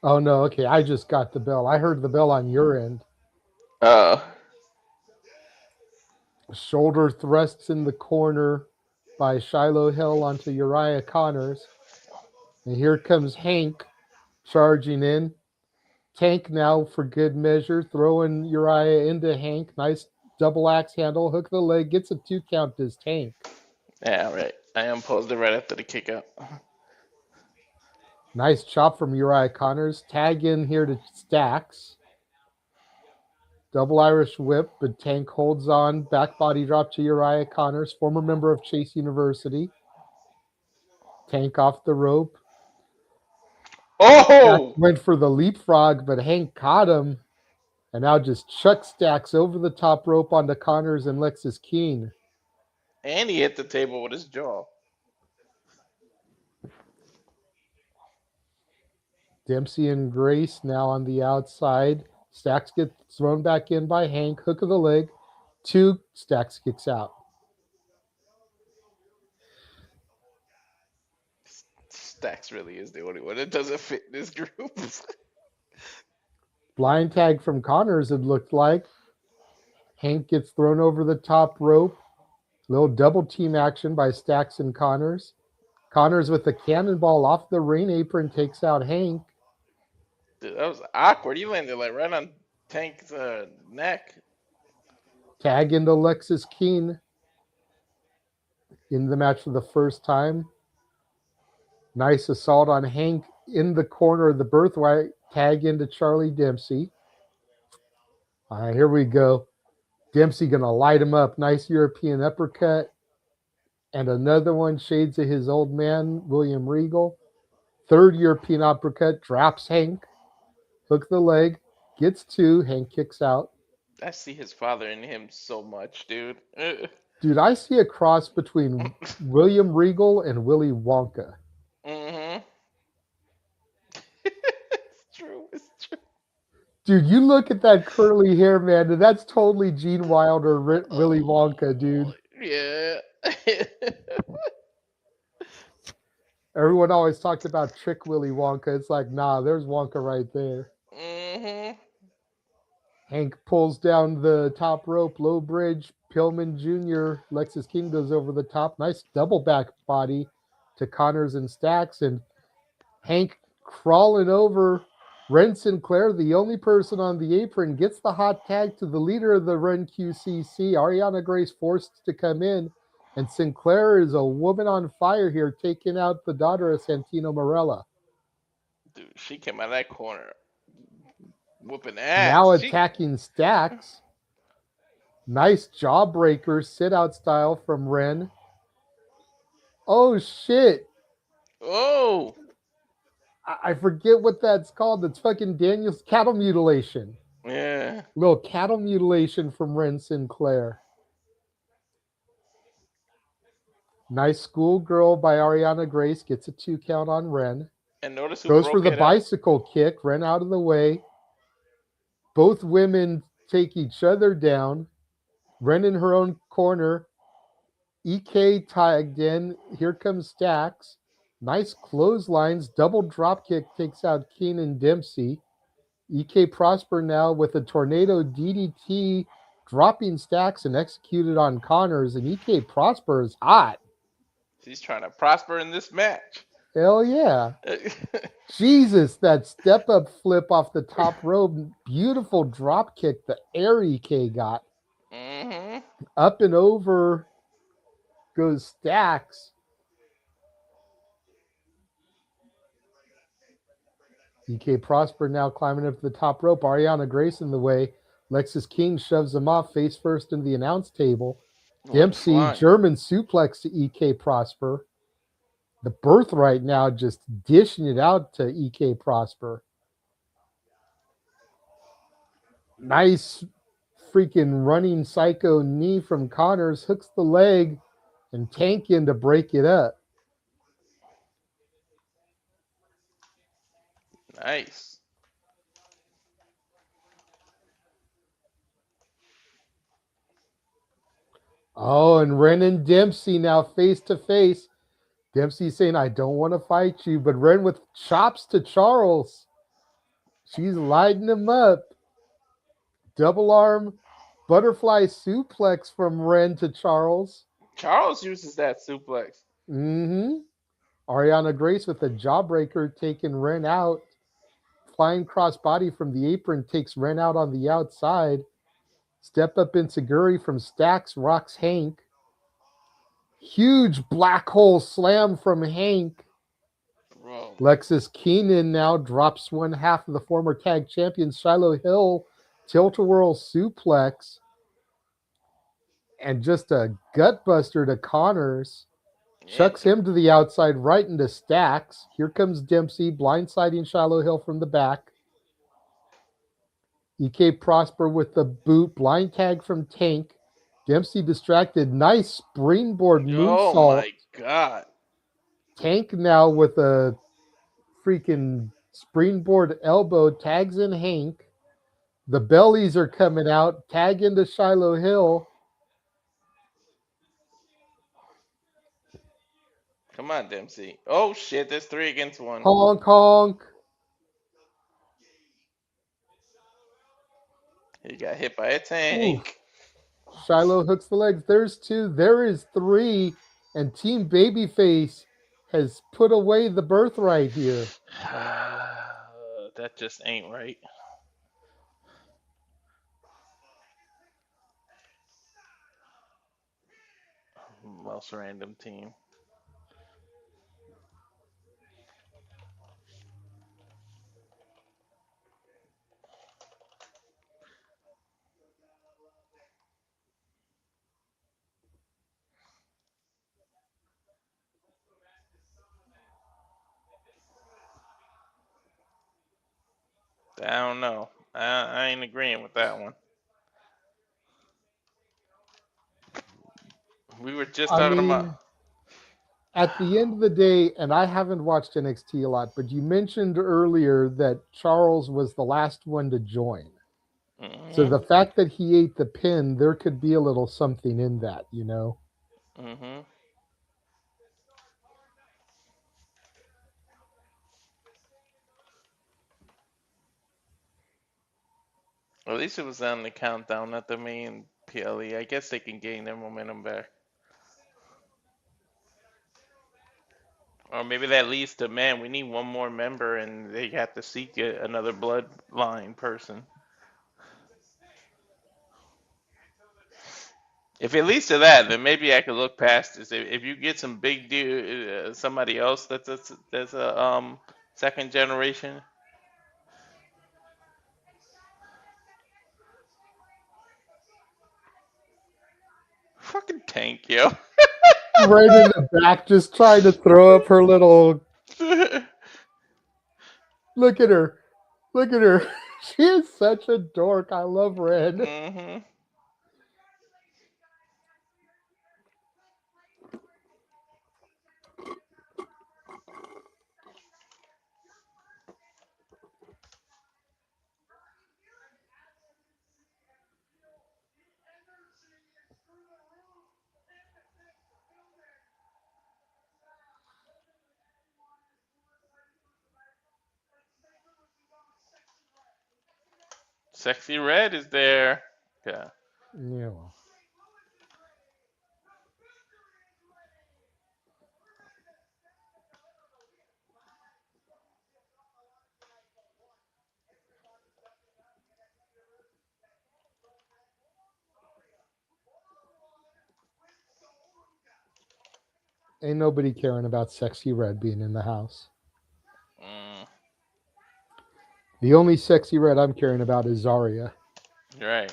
Oh no, okay. I just got the bell. I heard the bell on your end. Uh. Shoulder thrusts in the corner by Shiloh Hill onto Uriah Connors. And here comes Hank charging in. Tank now for good measure, throwing Uriah into Hank. Nice double axe handle, hook the leg, gets a 2 count as Tank. Yeah. Right. I unposed it right after the kick out. Nice chop from Uriah Connors. Tag in here to Stacks. Double Irish whip, but Tank holds on. Back body drop to Uriah Connors, former member of Chase University. Tank off the rope. Stacks Oh! went for the leapfrog, but Hank caught him. And now just chuck Stacks over the top rope onto Connors and Lexis Keen. And he hit the table with his jaw. Dempsey and Grace now on the outside. Stacks gets thrown back in by Hank. Hook of the leg. 2, Stacks kicks out. Stacks really is the only one that doesn't fit in this group. Blind tag from Connors, it looked like. Hank gets thrown over the top rope. Little double team action by Stacks and Connors. Connors with the cannonball off the ring apron takes out Hank. Dude, that was awkward. You landed like right on Tank's neck. Tag into Lexis Keen in the match for the first time. Nice assault on Hank in the corner of the Birthright. Tag into Charlie Dempsey. All right, here we go. Dempsey going to light him up. Nice European uppercut. And another one, shades of his old man, William Regal. Third European uppercut, drops Hank. Hook the leg. Gets two. Hank kicks out. I see his father in him so much, dude. Dude, I see a cross between William Regal and Willy Wonka. Mm-hmm. It's true. It's true. Dude, you look at that curly hair, man, and that's totally Gene Wilder, Willy Wonka, dude. Yeah. Everyone always talked about Trick Willy Wonka. It's like, nah, there's Wonka right there. Mm-hmm. Hank pulls down the top rope, low bridge. Pillman Jr., Lexis King goes over the top. Nice double back body to Connors and Stacks. And Hank crawling over. Ren Sinclair, the only person on the apron, gets the hot tag to the leader of the Ren QCC. Arianna Grace forced to come in. And Sinclair is a woman on fire here, taking out the daughter of Santino Marella. Dude, she came out of that corner whooping ass. Now attacking Stacks. Nice jawbreaker, sit-out style from Ren. Oh, shit. Oh. I forget what that's called. It's fucking Daniel's cattle mutilation. Yeah. Little cattle mutilation from Ren Sinclair. Nice schoolgirl by Arianna Grace. Gets a 2 count on Ren. And notice who goes for the broke it bicycle kick. Ren out of the way. Both women take each other down. Ren in her own corner. EK tagged in. Here comes Stacks. Nice clotheslines. Double drop kick takes out Keenan Dempsey. EK Prosper now with a tornado DDT, dropping Stacks and executed on Connors. And EK Prosper is hot. She's trying to prosper in this match. Hell yeah. Jesus, that step-up flip off the top rope. Beautiful drop kick the air EK got. Mm-hmm. Up and over goes Stacks. EK Prosper now climbing up the top rope. Arianna Grace in the way. Lexis King shoves him off face first into the announce table. Dempsey, German suplex to EK Prosper. The Birthright now just dishing it out to EK Prosper. Nice freaking running psycho knee from Connors. Hooks the leg and Tank in to break it up. Nice. Oh, and Ren and Dempsey now face to face. Dempsey saying, I don't want to fight you, but Ren with chops to Charles. She's lighting him up. Double arm butterfly suplex from Ren to Charles. Charles uses that suplex. Mm-hmm. Arianna Grace with a jawbreaker taking Ren out. Flying crossbody from the apron takes Ren out on the outside. Step up Inseguri from Stacks rocks Hank. Huge black hole slam from Hank. Bro. Lexis Keenan now drops one half of the former tag champion Shiloh Hill tilt-a-whirl suplex. And just a gutbuster to Connors. Chucks him to the outside right into Stacks. Here comes Dempsey blindsiding Shiloh Hill from the back. EK Prosper with the boot. Blind tag from Tank. Dempsey distracted. Nice springboard moonsault. Oh my God. Tank now with a freaking springboard elbow. Tags in Hank. The bellies are coming out. Tag into Shiloh Hill. Come on, Dempsey. Oh shit, there's 3 against 1. Honk, honk. He got hit by a tank. Ooh. Shiloh hooks the legs. There's 2. There is 3. And Team Babyface has put away the birthright here. That just ain't right. Most random team. I don't know. I ain't agreeing with that one. We were just talking about. At the end of the day, and I haven't watched NXT a lot, but you mentioned earlier that Charles was the last one to join. Mm-hmm. So the fact that he ate the pin, there could be a little something in that, you know? Mm-hmm. At least it was on the countdown, not the main PLE. I guess they can gain their momentum back. Or maybe that leads to, man, we need one more member and they have to seek another bloodline person. If it leads to that, then maybe I could look past this. If you get some big dude, somebody else that's a second generation. Fucking tank, yo. Right in the back, just trying to throw up her little. Look at her. Look at her. She is such a dork. I love Red. Mm-hmm. Sexy Red is there. Yeah. Yeah. Ain't nobody caring about Sexy Red being in the house. The only Sexy Red I'm caring about is Zaria. Right.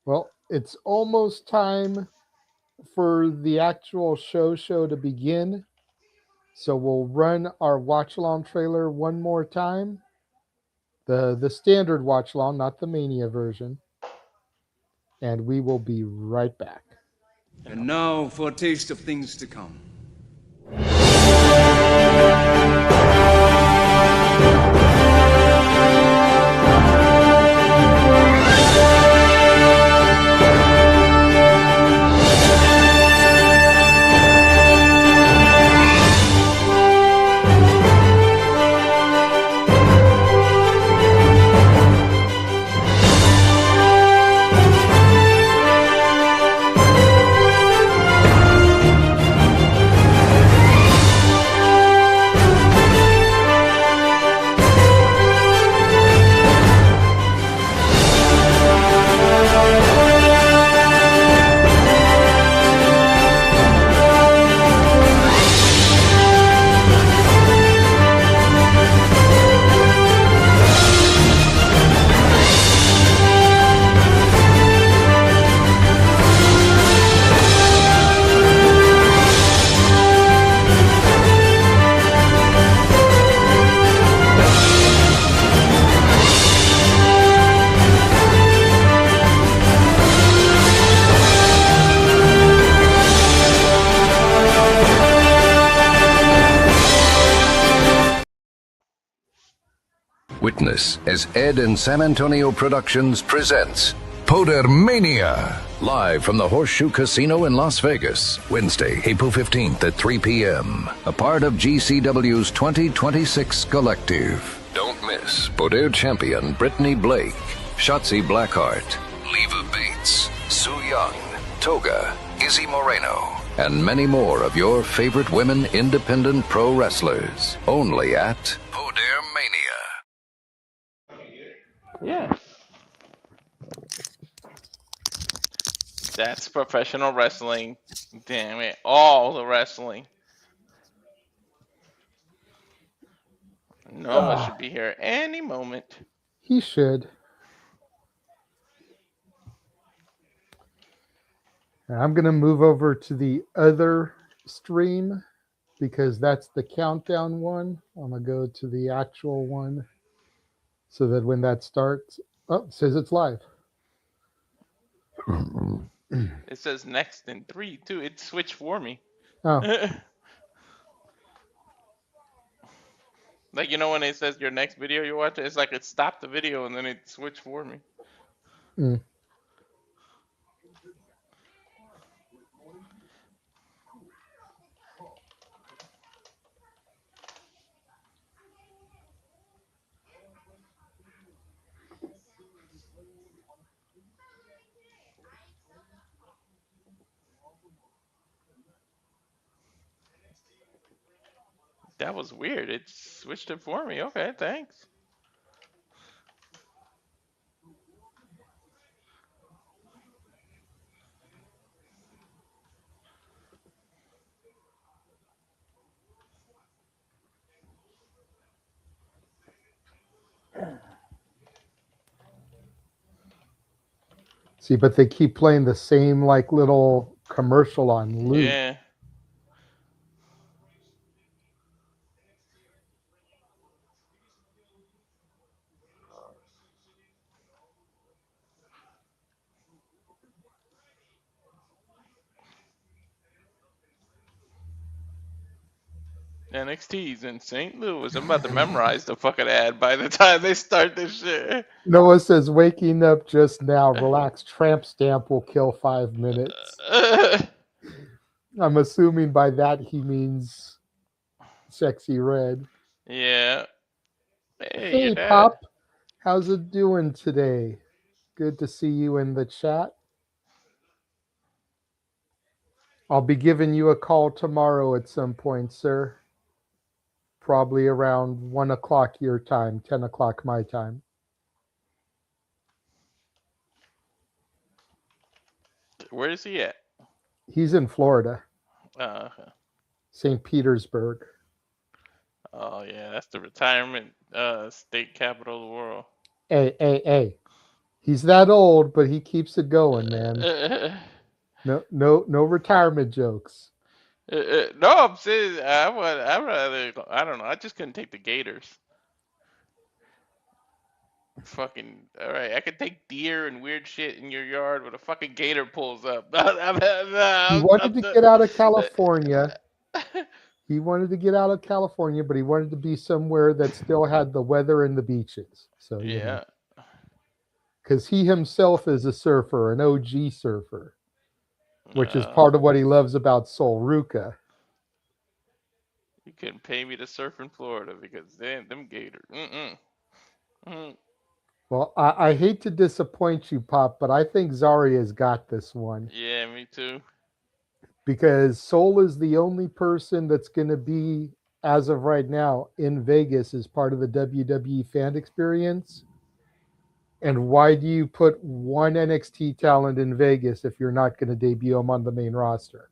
Well, it's almost time for the actual show to begin. So we'll run our watch along trailer one more time. The standard watch along, not the Mania version. And we will be right back. And now for a taste of things to come. Witness as Ed and San Antonio Productions presents Podermania, live from the Horseshoe Casino in Las Vegas, Wednesday, April 15th at 3 p.m. A part of GCW's 2026 collective. Don't miss Poder champion Brittany Blake, Shotzi Blackheart, Leva Bates, Sue Young, Toga, Izzy Moreno, and many more of your favorite women independent pro wrestlers. Only at Podermania. Yeah. That's professional wrestling. Damn it. All the wrestling. Noah should be here any moment. He should. I'm going to move over to the other stream because that's the countdown one. I'm going to go to the actual one so that when that starts, it says it's live. It says next in 3, 2. It switched for me. Oh. Like, you know when it says your next video you watch, it's like it stopped the video and then it switched for me. Mm. That was weird. It switched it for me. Okay, thanks. See, but they keep playing the same like little commercial on loop. Yeah. NXT's in St. Louis. I'm about to memorize the fucking ad by the time they start this shit. Noah says, waking up just now. Relax. Tramp stamp will kill 5 minutes. I'm assuming by that he means Sexy Red. Yeah. Hey Pop. How's it doing today? Good to see you in the chat. I'll be giving you a call tomorrow at some point, sir. Probably around 1 o'clock your time, 10 o'clock my time. Where is he at? He's in Florida. Okay. St. Petersburg. Oh, yeah. That's the retirement state capital of the world. Hey. He's that old, but he keeps it going, man. No retirement jokes. No, I'm saying I rather, I don't know. I just couldn't take the Gators. Fucking, all right. I could take deer and weird shit in your yard, but a fucking gator pulls up. He wanted to get out of California. He wanted to get out of California, but he wanted to be somewhere that still had the weather and the beaches. So yeah. Because he himself is a surfer, an OG surfer, which is part of what he loves about Soul Ruca. You couldn't pay me to surf in Florida because them gators. Well, I hate to disappoint you, Pop, but I think Zaria's got this one. Yeah, me too. Because Soul is the only person that's going to be, as of right now, in Vegas as part of the WWE fan experience. And why do you put one NXT talent in Vegas if you're not going to debut him on the main roster?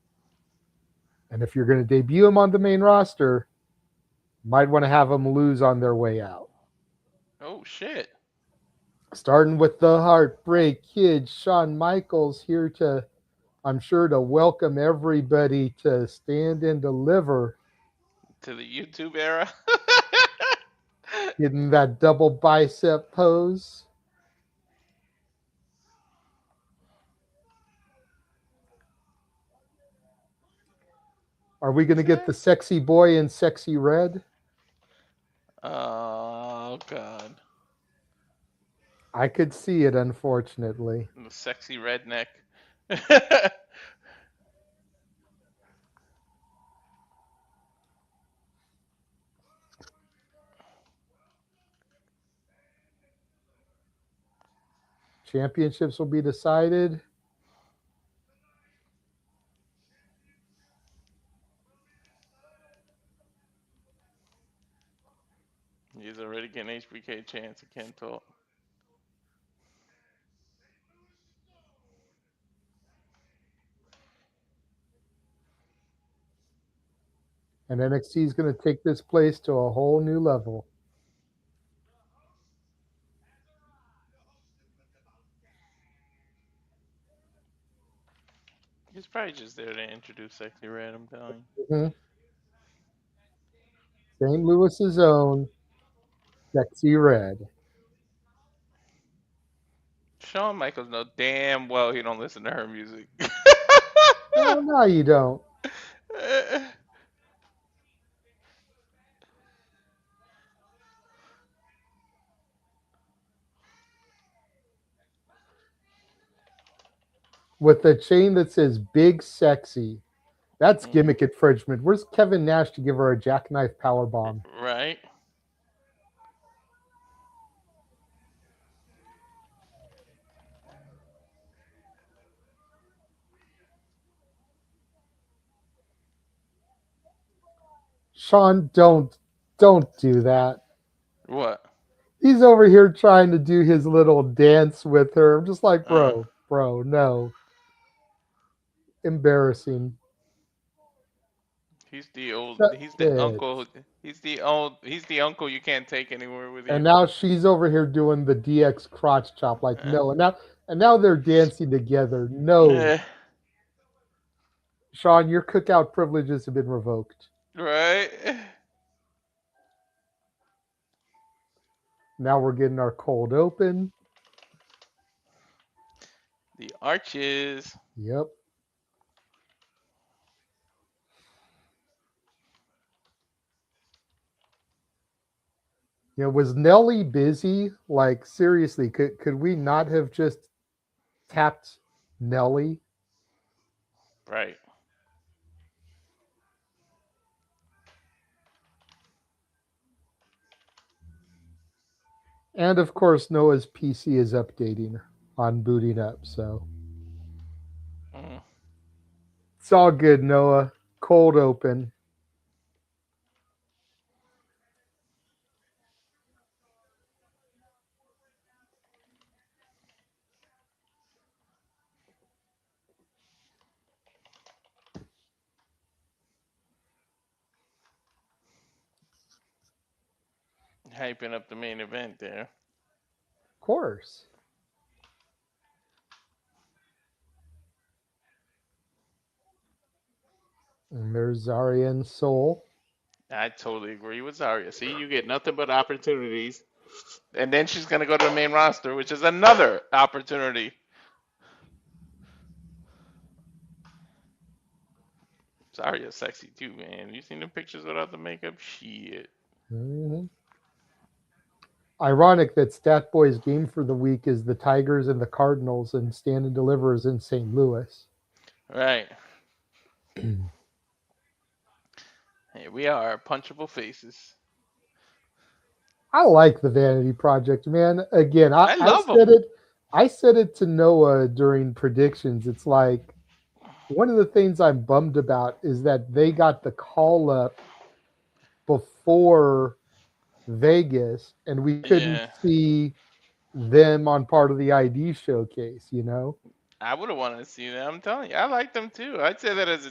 And if you're going to debut him on the main roster, might want to have them lose on their way out. Oh, shit. Starting with the Heartbreak Kid, Shawn Michaels here to, I'm sure, to welcome everybody to Stand and Deliver. To the YouTube era. Getting that double bicep pose. Are we going to get the sexy boy and sexy red? Oh God. I could see it, unfortunately. The sexy redneck. Championships will be decided. He's already getting HBK chance. I can't talk. And NXT is going to take this place to a whole new level. He's probably just there to introduce Sexy Red, I'm telling you. Mm-hmm. St. Louis's own Sexy Red. Shawn Michaels know damn well he don't listen to her music. Oh, no, you don't. With the chain that says Big Sexy. That's gimmick infringement. Where's Kevin Nash to give her a jackknife powerbomb? Right. Sean, don't do that. What? He's over here trying to do his little dance with her. I'm just like, bro, no. Embarrassing. He's the old. Shut He's the it. uncle. He's the old. He's the uncle you can't take anywhere with you. And now she's over here doing the DX crotch chop. Like, no. And now they're dancing together. No. Sean, your cookout privileges have been revoked. Right. Now we're getting our cold open. The Arches. Yep. Was Nelly busy? Like, seriously, could we not have just tapped Nelly? Right. And of course, Noah's PC is updating on booting up, so it's all good, Noah. Cold open. Hyping up the main event there. Of course. And there's Zaria and Soul. I totally agree with Zaria. See, you get nothing but opportunities. And then she's going to go to the main roster, which is another opportunity. Zaria's sexy too, man. You seen the pictures without the makeup? Shit. Mm-hmm. Ironic that Stat Boy's game for the week is the Tigers and the Cardinals, and Stand and Deliver is in St. Louis. Right. Hey, we are punchable faces. I like the Vanity Project, man. Again, I love said them. it. I said it to Noah during predictions. It's like one of the things I'm bummed about is that they got the call up before Vegas, and we couldn't see them on part of the ID showcase. I would have wanted to see them. I'm telling you, I like them too. I'd say that as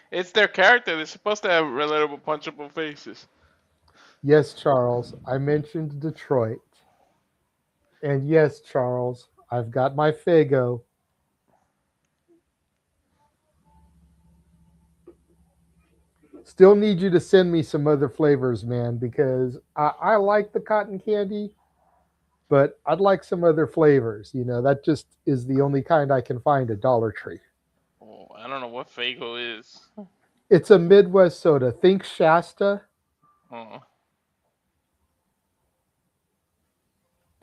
it's their character. They're supposed to have relatable, punchable faces. Yes, Charles. I mentioned Detroit. And yes, Charles, I've got my Fago. Still need you to send me some other flavors, man, because I like the cotton candy, but I'd like some other flavors. That just is the only kind I can find at Dollar Tree. Oh, I don't know what Fago is. It's a Midwest soda. Think Shasta. Oh.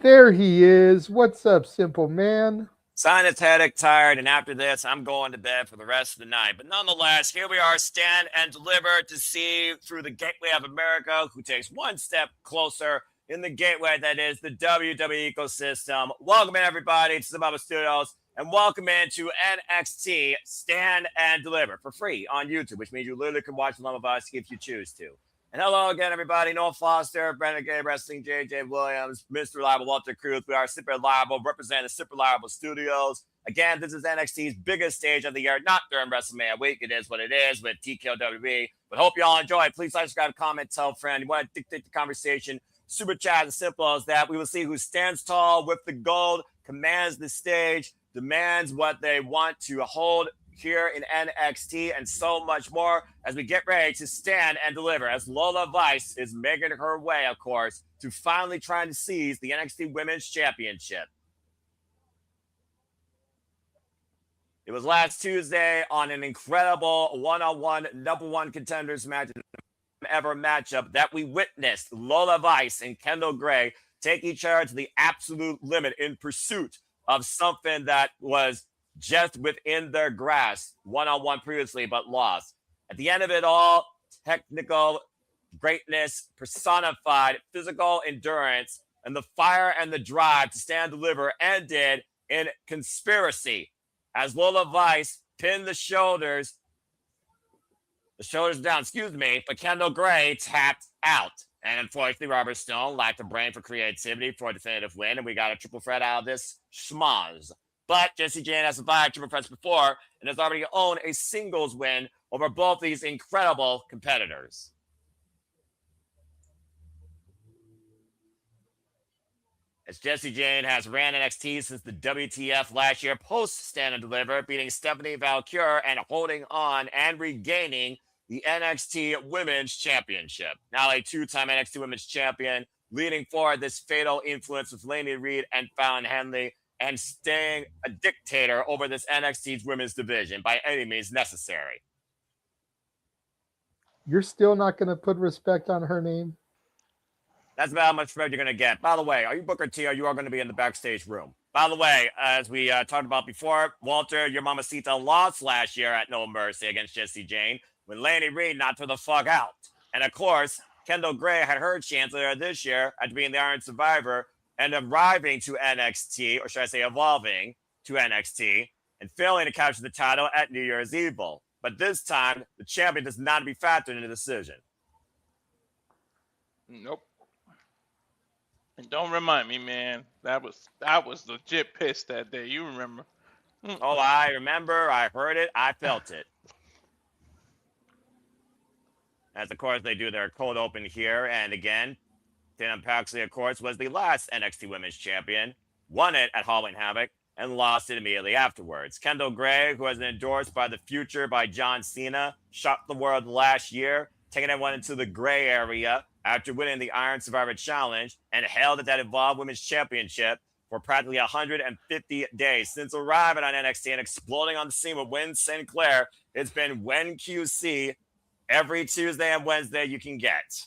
There he is. What's up, simple man? Sinus headache, tired, and after this, I'm going to bed for the rest of the night. But nonetheless, here we are, stand and deliver to see through the gateway of America, who takes one step closer in the gateway that is the WWE ecosystem. Welcome in, everybody, to Sababa Studios, and welcome into NXT Stand and Deliver for free on YouTube, which means you literally can watch one of us if you choose to. And hello again, everybody. Noah Foster, Renegade of Wrestling, JJ Williams, Mr. Reliable, Walter Cruz. We are Super Reliable, representing the Super Reliable Studios. Again, this is NXT's biggest stage of the year, not during WrestleMania week. It is what it is with TKOWB. But hope you all enjoy. Please like, subscribe, comment, tell a friend. You want to dictate the conversation. Super chat, as simple as that. We will see who stands tall with the gold, commands the stage, demands what they want to hold here in NXT, and so much more as we get ready to stand and deliver as Lola Vice is making her way, of course, to finally trying to seize the NXT Women's Championship. It was last Tuesday on an incredible one-on-one number one contenders match ever matchup that we witnessed Lola Vice and Kendal Gray take each other to the absolute limit in pursuit of something that was just within their grasp, one-on-one previously, but lost. At the end of it all, technical greatness personified, physical endurance, and the fire and the drive to stand and deliver ended in conspiracy as Lola Vice pinned the shoulders down, but Kendal Gray tapped out. And unfortunately, Robert Stone lacked the brain for creativity for a definitive win, and we got a triple threat out of this schmoz. But Jacy Jayne has survived triple threats before and has already owned a singles win over both these incredible competitors. As Jacy Jayne has ran NXT since the WTF last year post Stand and Deliver, beating Stephanie Valkyrie and holding on and regaining the NXT Women's Championship. Now a two-time NXT Women's Champion, leading forward this fatal influence with Lainey Reed and Fallon Henley, and staying a dictator over this NXT's women's division by any means necessary. You're still not going to put respect on her name? That's about how much respect you're going to get. By the way, are you Booker T or you are going to be in the backstage room? By the way, as we talked about before, Walter, your mamacita lost last year at No Mercy against Jacy Jayne when Lainey Reed knocked her the fuck out. And of course, Kendal Gray had her chance later this year after being the Iron Survivor and arriving to NXT, or should I say evolving to NXT, and failing to capture the title at New Year's Evil. But this time, the champion does not be factored in the decision. Nope. And don't remind me, man. I was legit pissed that day. You remember? Oh, I remember. I heard it. I felt it. As, of course, they do their cold open here. And again, Tatum Paxley, of course, was the last NXT Women's Champion, won it at Halloween Havoc, and lost it immediately afterwards. Kendal Gray, who was endorsed by the future by John Cena, shocked the world last year, taking everyone into the gray area after winning the Iron Survivor Challenge and held at that Evolve Women's Championship for practically 150 days. Since arriving on NXT and exploding on the scene with Win Sinclair, it's been Win QC every Tuesday and Wednesday you can get.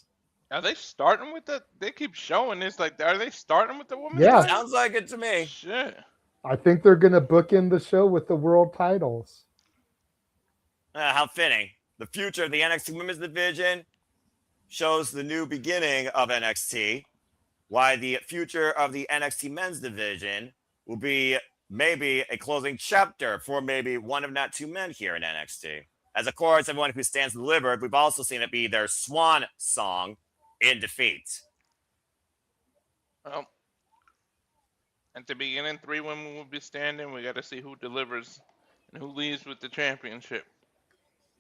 Are they starting with the? They keep showing this. Like, are they starting with the women? Yeah. Sounds like it to me. Shit. I think they're going to book in the show with the world titles. How fitting. The future of the NXT Women's Division shows the new beginning of NXT, while the future of the NXT Men's Division will be maybe a closing chapter for maybe one of not two men here in NXT. As, of course, everyone who stands delivered, we've also seen it be their swan song in defeat. Well, at the beginning, 3 women will be standing. We got to see who delivers and who leaves with the championship.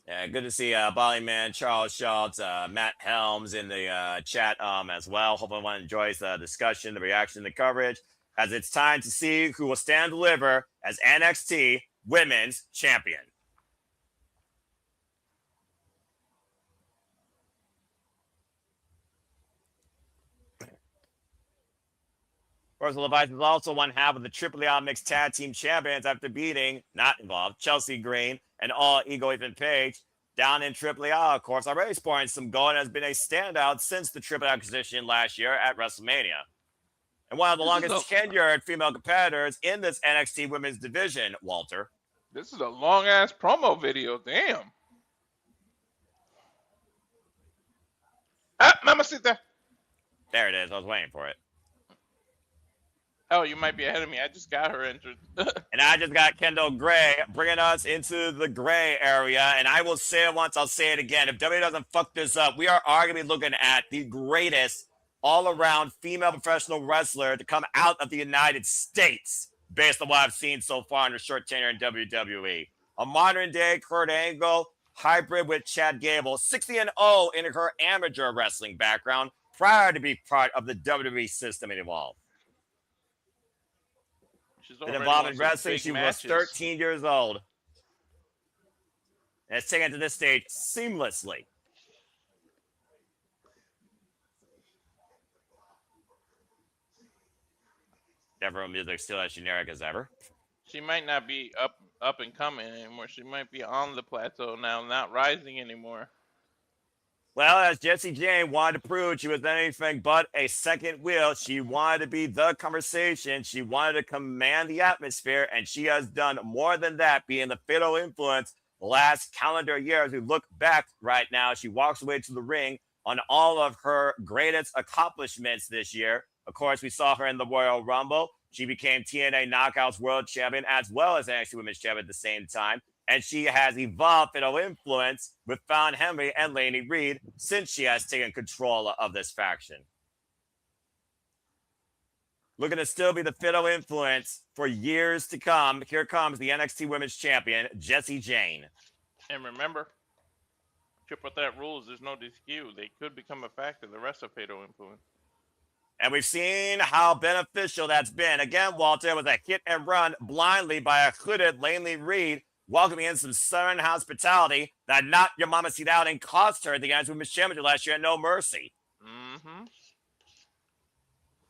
Yeah, good to see Bollyman, Charles Schultz, Matt Helms in the chat as well. Hope everyone enjoys the discussion, the reaction, the coverage, as it's time to see who will stand deliver as NXT Women's Champion. Of course, Levice is also one half of the Triple A Mixed Tag Team Champions after beating, not involved, Chelsea Green and All Ego Ethan Page down in Triple A. Of course, already scoring some gold and has been a standout since the Triple A acquisition last year at WrestleMania. and one of the longest tenured female competitors in this NXT women's division, Walter. This is a long-ass promo video. Damn. Ah, mamacita. There it is. I was waiting for it. Oh, you might be ahead of me. I just got her entered. And I just got Kendal Gray bringing us into the gray area. And I will say it once, I'll say it again. If WWE doesn't fuck this up, we are arguably looking at the greatest all-around female professional wrestler to come out of the United States, based on what I've seen so far in her short tenure in WWE. A modern-day Kurt Angle hybrid with Chad Gable, 60-0 in her amateur wrestling background prior to be part of the WWE system and Evolve. Been involved in wrestling. She was 13 years old. And it's taken to this stage seamlessly. Never music still as generic as ever. She might not be up and coming anymore. She might be on the plateau now, not rising anymore. Well, as Jacy Jayne wanted to prove she was anything but a second wheel, she wanted to be the conversation. She wanted to command the atmosphere, and she has done more than that, being the fatal influence the last calendar year. As we look back right now, she walks away to the ring on all of her greatest accomplishments this year. Of course, we saw her in the Royal Rumble. She became TNA Knockouts World Champion as well as NXT Women's Champion at the same time. And she has evolved fatal influence with Fallon Henley and Laney Reed since she has taken control of this faction. Looking to still be the fatal influence for years to come. Here comes the NXT Women's Champion, Jacy Jayne. And remember, triple threat rules, there's no DQ. They could become a factor, the rest of fatal influence. And we've seen how beneficial that's been. Again, Walter, with a hit and run blindly by a hooded Laney Reed, welcoming in some Southern hospitality that knocked your mama seat out and cost her the NXT Women's Championship last year at No Mercy. Mm-hmm.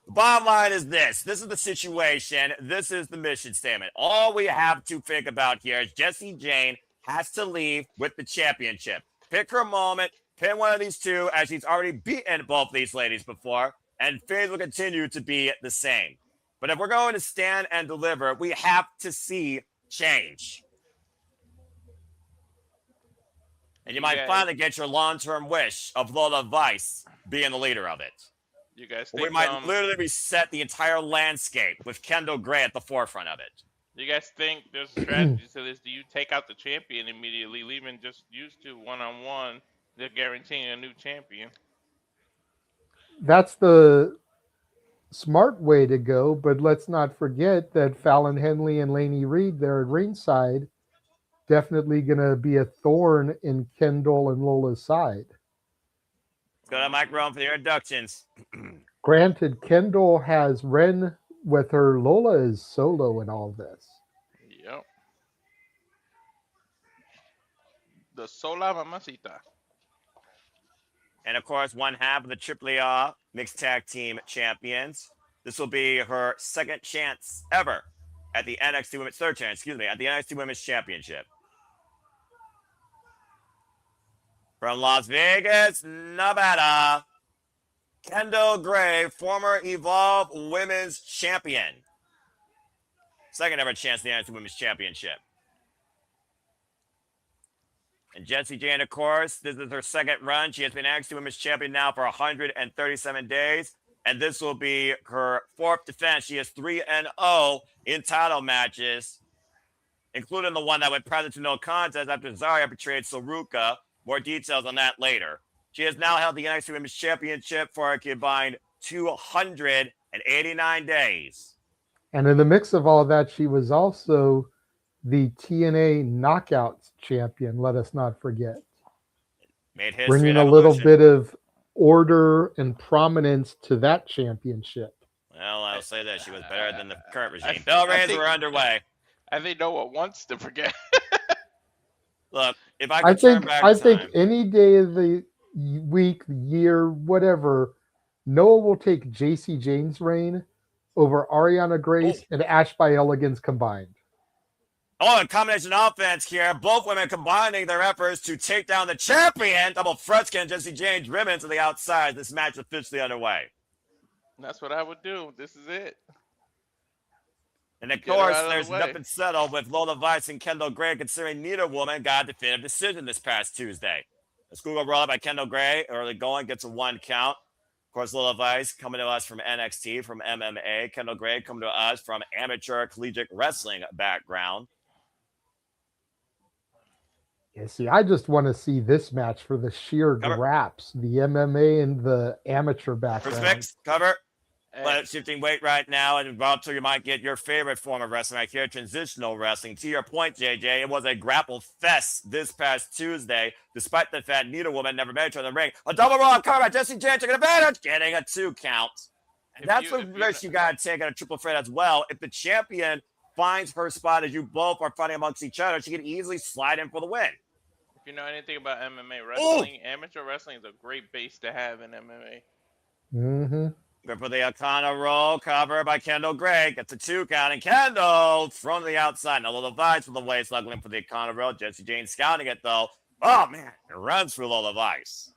The bottom line is this. This is the situation. This is the mission statement. All we have to think about here is Jacy Jayne has to leave with the championship. Pick her moment. Pin one of these two, as she's already beaten both these ladies before, and things will continue to be the same. But if we're going to stand and deliver, we have to see change. And you might finally get your long-term wish of Lola Vice being the leader of it. You guys think we might literally reset the entire landscape with Kendal Gray at the forefront of it. You guys think there's a strategy to this? Do you take out the champion immediately, leaving just used to one-on-one, they're guaranteeing a new champion? That's the smart way to go, but let's not forget that Fallon Henley and Laney Reed there at ringside definitely going to be a thorn in Kendal and Lola's side. Let's go to Mike Rome for the introductions. Granted, Kendal has Wresn with her. Lola is solo in all this. Yep. The Sola Mamacita. And, of course, one half of the AAA Mixed Tag Team Champions. This will be her second chance ever at the NXT Women's, third chance, excuse me, at the NXT Women's Championship. From Las Vegas, Nevada, Kendal Gray, former Evolve Women's Champion. Second ever chance at the NXT Women's Championship. And Jacy Jayne, of course, this is her second run. She has been NXT Women's Champion now for 137 days. And this will be her fourth defense. She is 3-0 in title matches, including the one that went present to no contest after Zaria betrayed Ruca. More details on that later. She has now held the NXT Women's Championship for a combined 289 days. And in the mix of all that, she was also the TNA Knockouts champion, let us not forget. Made history, bringing a little bit of order and prominence to that championship. Well, I'll say that she was better than the current regime. Bell Reigns were underway. I think no one wants to forget. Look, if I think any day of the week, year, whatever, Noah will take Jacy Jayne's reign over Arianna Grace and Ash by Elegance combined. Oh, a combination offense here. Both women combining their efforts to take down the champion. Double front skin, Jacy Jayne driven to the outside. This match officially underway. That's what I would do. This is it. And of Get her course, out of the there's way. nothing settled with Lola Vice and Kendal Gray, considering neither woman got a definitive decision this past Tuesday. The school roll by Kendal Gray, early going, gets a 1 count. Of course, Lola Vice coming to us from NXT, from MMA. Kendal Gray coming to us from amateur collegiate wrestling background. Yeah, see, I just want to see this match for the sheer graps, the MMA and the amateur background. First mix, cover. Hey, Shifting weight right now, and Bob, you might get your favorite form of wrestling right here, transitional wrestling. To your point, JJ, it was a grapple fest this past Tuesday, despite the fact neither woman never made it to the ring. A double roll cover by Jacy Jayne taking advantage, getting a 2 count. And that's the risk you got to take on a triple threat as well. If the champion finds her spot as you both are fighting amongst each other, she can easily slide in for the win. if you know anything about MMA wrestling, amateur wrestling is a great base to have in MMA. Mm-hmm. Good for the Arcana roll, cover by Kendal Gray. Gets a 2 count, and Kendal from the outside. Now Lola Vice from the way, snuggling for the Arcana roll. Jacy Jayne scouting it, though. Oh, man. It runs through Lola Vice.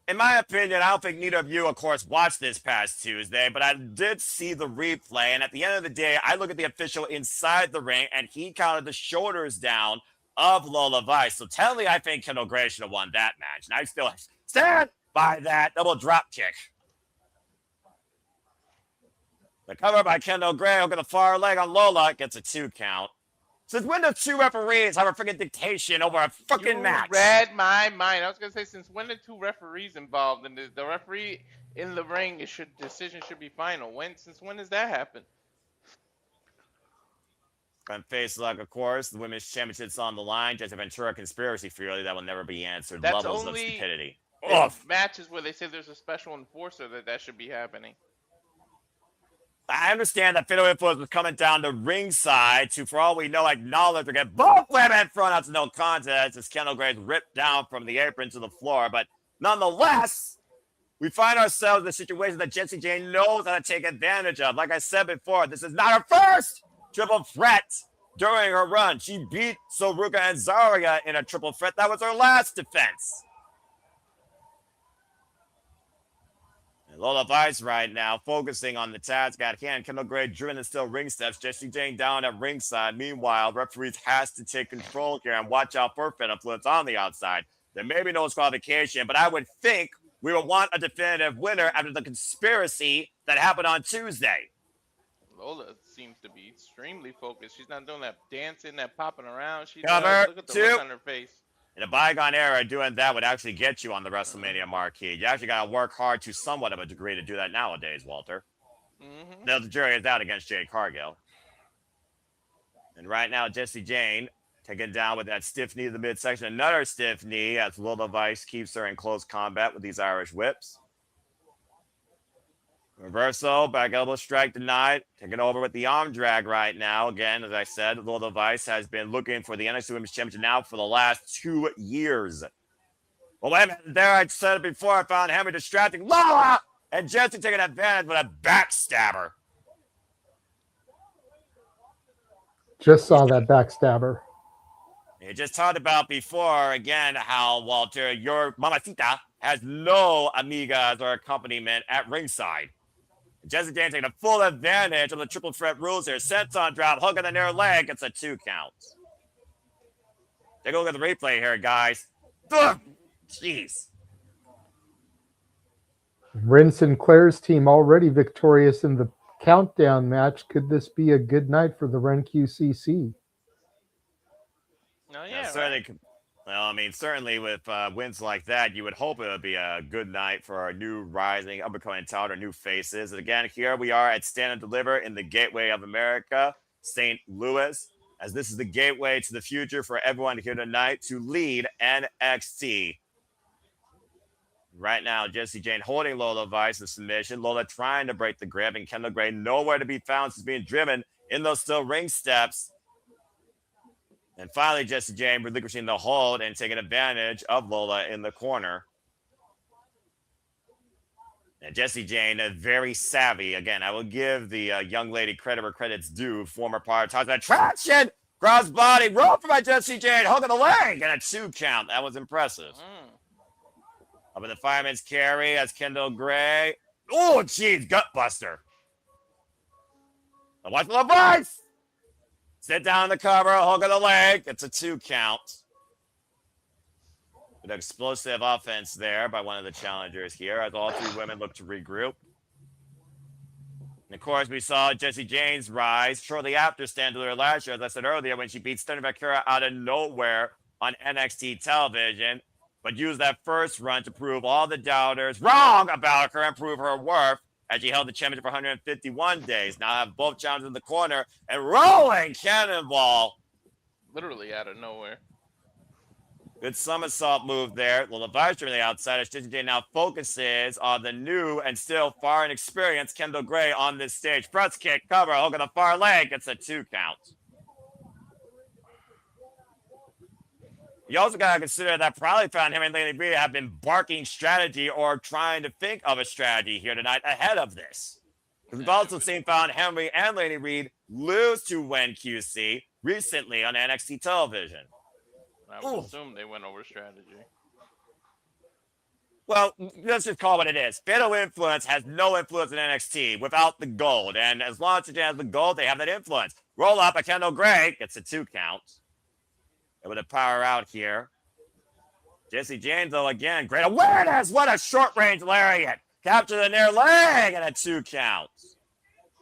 In my opinion, I don't think neither of you, of course, watched this past Tuesday, but I did see the replay, and at the end of the day, I look at the official inside the ring, and he counted the shoulders down of Lola Vice. So technically, I think Kendal Gray should have won that match, and I still stand by that double drop kick. The cover by Kendal Gray, look at the far leg on Lola, gets a 2 count. Since when do 2 referees have a freaking dictation over a freaking match? You read my mind. I was gonna say, since when are 2 referees involved, and the referee in the ring decision should be final? Since when does that happen? And face luck, of course, the women's championship's on the line. Just a Ventura conspiracy theory that will never be answered. That's Levels only of stupidity. in matches where they say there's a special enforcer that should be happening. I understand that Fatal Influence was coming down to ringside to, for all we know, acknowledge or get both women thrown out to no contest as Kendal Gray's ripped down from the apron to the floor. But nonetheless, we find ourselves in a situation that Jacy Jayne knows how to take advantage of. Like I said before, this is not her first triple threat during her run. She beat Ruca and Zaria in a triple threat. That was her last defense. Lola Vice right now focusing on the task at hand. Kendal Gray driven and still ring steps. Jacy Jayne down at ringside. Meanwhile, referees has to take control here and watch out for Fatal Influence on the outside. There may be no disqualification, but I would think we would want a definitive winner after the conspiracy that happened on Tuesday. Lola seems to be extremely focused. She's not doing that dancing, that popping around. She's Cover, look at the 2. look on her face. In a bygone era, doing that would actually get you on the WrestleMania marquee. You actually got to work hard to somewhat of a degree to do that nowadays, Walter. Mm-hmm. Now the jury is out against Jade Cargill. And right now, Jacy Jayne taken down with that stiff knee to the midsection. Another stiff knee as Lola Vice keeps her in close combat with these Irish whips. Reversal, back elbow strike denied. Taking over with the arm drag right now. Again, as I said, Lola Vice has been looking for the NXT Women's Championship now for the last 2 years. Well, wait a minute. There, I said it before. I found Henry distracting Lola, and Jacy taking advantage with a backstabber. Just saw that backstabber. You just talked about before, again, how, Walter, your mamacita has no amigas or accompaniment at ringside. Jacy Jayne taking a full advantage of the triple threat rules here. Senton drop, hook on the near leg. It's a 2 count. Take a look at the replay here, guys. Ugh, jeez. Ren Sinclair's team already victorious in the countdown match. Could this be a good night for the Ren QCC? Oh, yeah, certainly. right. Well, I mean, certainly with wins like that, you would hope it would be a good night for our new rising, up-and-coming talent, our new faces. And again, here we are at Stand and Deliver in the Gateway of America, St. Louis, as this is the gateway to the future for everyone here tonight to lead NXT. Right now, Jacy Jayne holding Lola Vice in submission. Lola trying to break the grip, and Kendal Gray nowhere to be found. She's being driven in those still ring steps. And finally, Jacy Jayne relinquishing the hold and taking advantage of Lola in the corner. And Jacy Jayne, very savvy. Again, I will give the young lady credit where credit's due. Former part of attraction. Cross body. Roll for my Jacy Jayne. Hook of the leg. And a 2 count. That was impressive. Up in the fireman's carry as Kendal Gray. Oh, jeez, gutbuster. Now watch for the vice. Sit down in the cover, hook of the leg. It's a 2 count. An explosive offense there by one of the challengers here as all 3 women look to regroup. And of course, we saw Jayne's rise shortly after Stand Deliver last year, as I said earlier, when she beat Stunner Vakura out of nowhere on NXT television, but used that first run to prove all the doubters wrong about her and prove her worth as she held the championship for 151 days. Now have both challengers in the corner and rolling cannonball. Literally out of nowhere. Good somersault move there. Lola Vice from the outside as Jayne now focuses on the new and still far inexperienced Kendal Gray on this stage. Front kick, cover, hook on the far leg. It's a 2 count. You also got to consider that probably found him and Lady Reed have been barking strategy or trying to think of a strategy here tonight ahead of this. Because we've also seen found Henry and Lady Reed lose to Wen QC recently on NXT television. I would assume they went over strategy. Well, let's just call it what it is. Fatal Influence has no influence in NXT without the gold. And as long as it has the gold, they have that influence. Roll up a Kendal Gray. Gets a 2 count. Able to power out here. Jayne, though, again, great awareness. What a short-range lariat. Capture the near leg and a 2 count.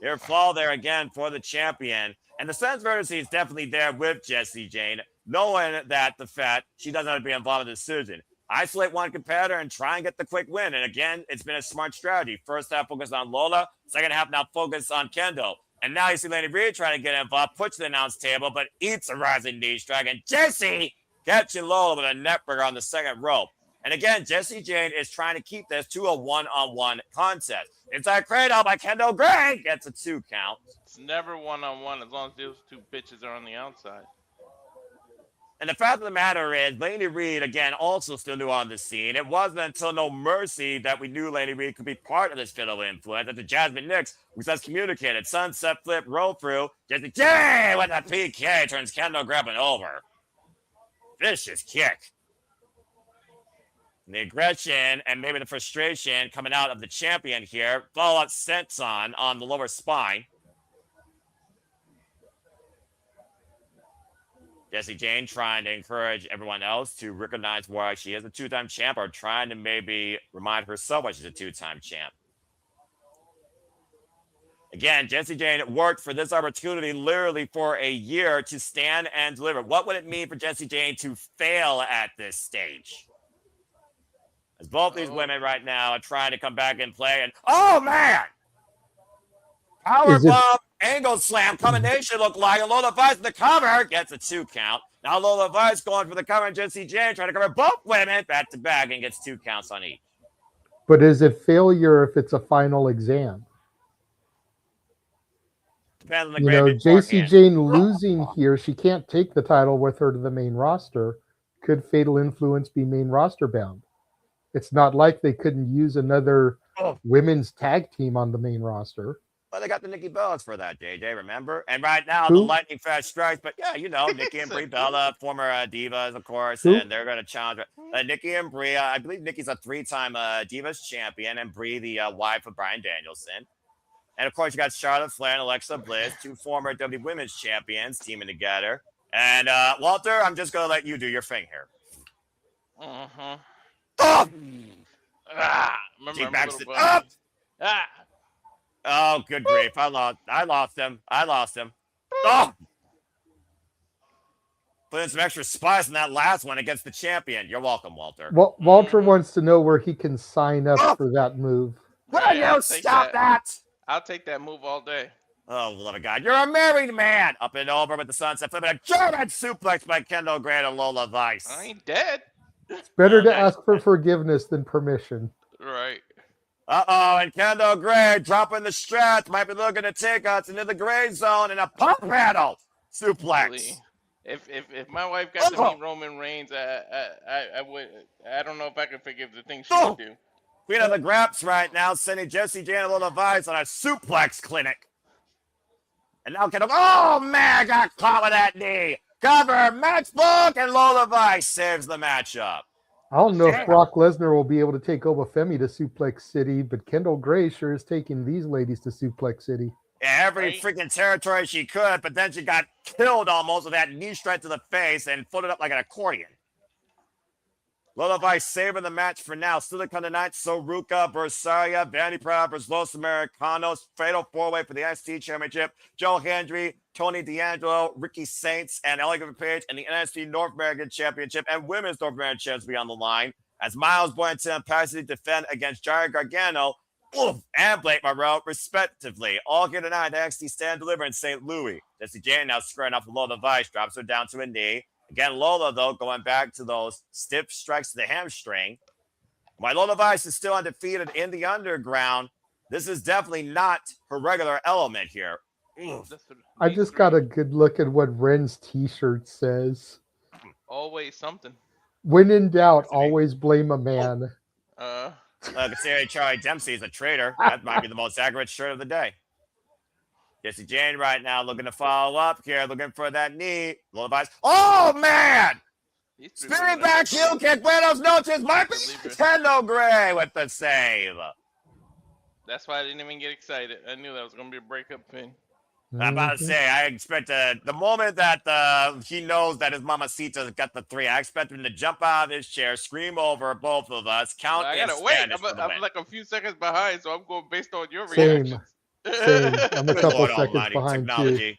Here fall there again for the champion. And the sense of urgency is definitely there with Jayne, knowing that the fact she doesn't have to be involved in the decision. Isolate one competitor and try and get the quick win. And again, it's been a smart strategy. First half focus on Lola. Second half now focus on Kendal. And now you see Lady Reed trying to get involved, push the announce table, but eats a rising knee strike. And Jacy catching Lola with a neckbreaker on the second rope. And again, Jayne is trying to keep this to a one-on-one contest. Inside cradle by Kendal Gray gets a 2 count. It's never one-on-one as long as those 2 bitches are on the outside. And the fact of the matter is, Lady Reed, again, also still new on the scene. It wasn't until No Mercy that we knew Lady Reed could be part of this Fatal Influence. After Jasmine Nix, who has communicated, sunset flip, roll through. Jayne with a PK turns Kendal grabbing over. Vicious kick. And the aggression and maybe the frustration coming out of the champion here. Follow-up senton on the lower spine. Jayne trying to encourage everyone else to recognize why she is a 2-time champ or trying to maybe remind herself why she's a 2-time champ. Again, Jayne worked for this opportunity literally for a year to stand and deliver. What would it mean for Jayne to fail at this stage? As both these women right now are trying to come back and play. And, oh, man! Powerbomb, angle slam, combination look like. And Lola Vice the cover gets a 2 count. Now Lola Vice going for the cover. And Jayne trying to cover both women back to back and gets 2 counts on each. But is it failure if it's a final exam? Depends on the you grade know, beforehand. Jayne losing here, she can't take the title with her to the main roster. Could Fatal Influence be main roster bound? It's not like they couldn't use another women's tag team on the main roster. Well, they got the Nikki Bellas for that, JJ, remember? And right now, Who? the lightning fast strikes. But yeah, you know, Nikki and Brie Bella, former Divas, of course, Who? and they're going to challenge Nikki and Brie. I believe Nikki's a 3-time Divas champion, and Brie, the wife of Bryan Danielson. And of course, you got Charlotte Flair and Alexa Bliss, 2 former WWE Women's champions, teaming together. And Walter, I'm just going to let you do your thing here. Uh-huh. Oh! Remember, She I'm a backs little it buddy. up. Ah! Oh, good grief. I lost him. Oh! Put in some extra spice in that last one against the champion. You're welcome, Walter. Well, Walter wants to know where he can sign up for that move. Will Right, you I'll take stop that? I'll take that move all day. Oh, love of God. You're a married man. Up and over with the sunset flip and a German suplex by Kendal Gray and Lola Vice. I ain't dead. It's better to Okay. ask for forgiveness than permission. Right. Uh-oh, and Kendal Gray dropping the strats. Might be looking to take us into the gray zone and a pump handle suplex. Really. If my wife got to meet Roman Reigns, I would. I don't know if I can forgive the things she would do. Queen of the Graps right now sending Jayne and Lola Vice on a suplex clinic. And now Kendal, oh man, got caught with that knee. Cover, match book, and Lola Vice saves the matchup. I don't know if Damn. Brock Lesnar will be able to take Obafemi to Suplex City, but Kendall Gray sure is taking these ladies to Suplex City. Yeah, every Right. freaking territory she could, but then she got killed almost with that knee straight to the face and folded up like an accordion. Lola Vice saving the match for now. Still to come tonight, so Ruca versus Zaria, Vanity versus Los Americanos, fatal four-way for the NXT Championship. Joe Hendry, Tony D'Angelo, Ricky Saints, and Elegant Page, and the NXT North American Championship and Women's North American Championship will be on the line. As Myles, Borne, and Paxley defend against Uriah, Gargano, and Blake Monroe, respectively. All here tonight, NXT Stand Deliver in St. Louis. Jayne now squaring off with Lola Vice, drops her down to a knee. Again, Lola, though, going back to those stiff strikes to the hamstring. While Lola Vice is still undefeated in the underground, this is definitely not her regular element here. I just got a good look at what Ren's t-shirt says. Always something. When in doubt, always blame a man. Considering Charlie Dempsey is a traitor, that might be the most accurate shirt of the day. Jacy Jayne right now looking to follow up here, looking for that knee. Lola Vice. Oh, man! Spinning back heel kick. Buenos noches. Might be Kendal Gray with the save. That's why I didn't even get excited. I knew that was going to be a breakup pin. I'm about to say, I expect the moment that he knows that his mamacita's got the 3, I expect him to jump out of his chair, scream over both of us, count I in gotta wait. Spanish for the I'm win. like a few seconds behind, so I'm going based on your Same. reactions. Same. I'm a Good couple Lord seconds Almighty, behind too. technology.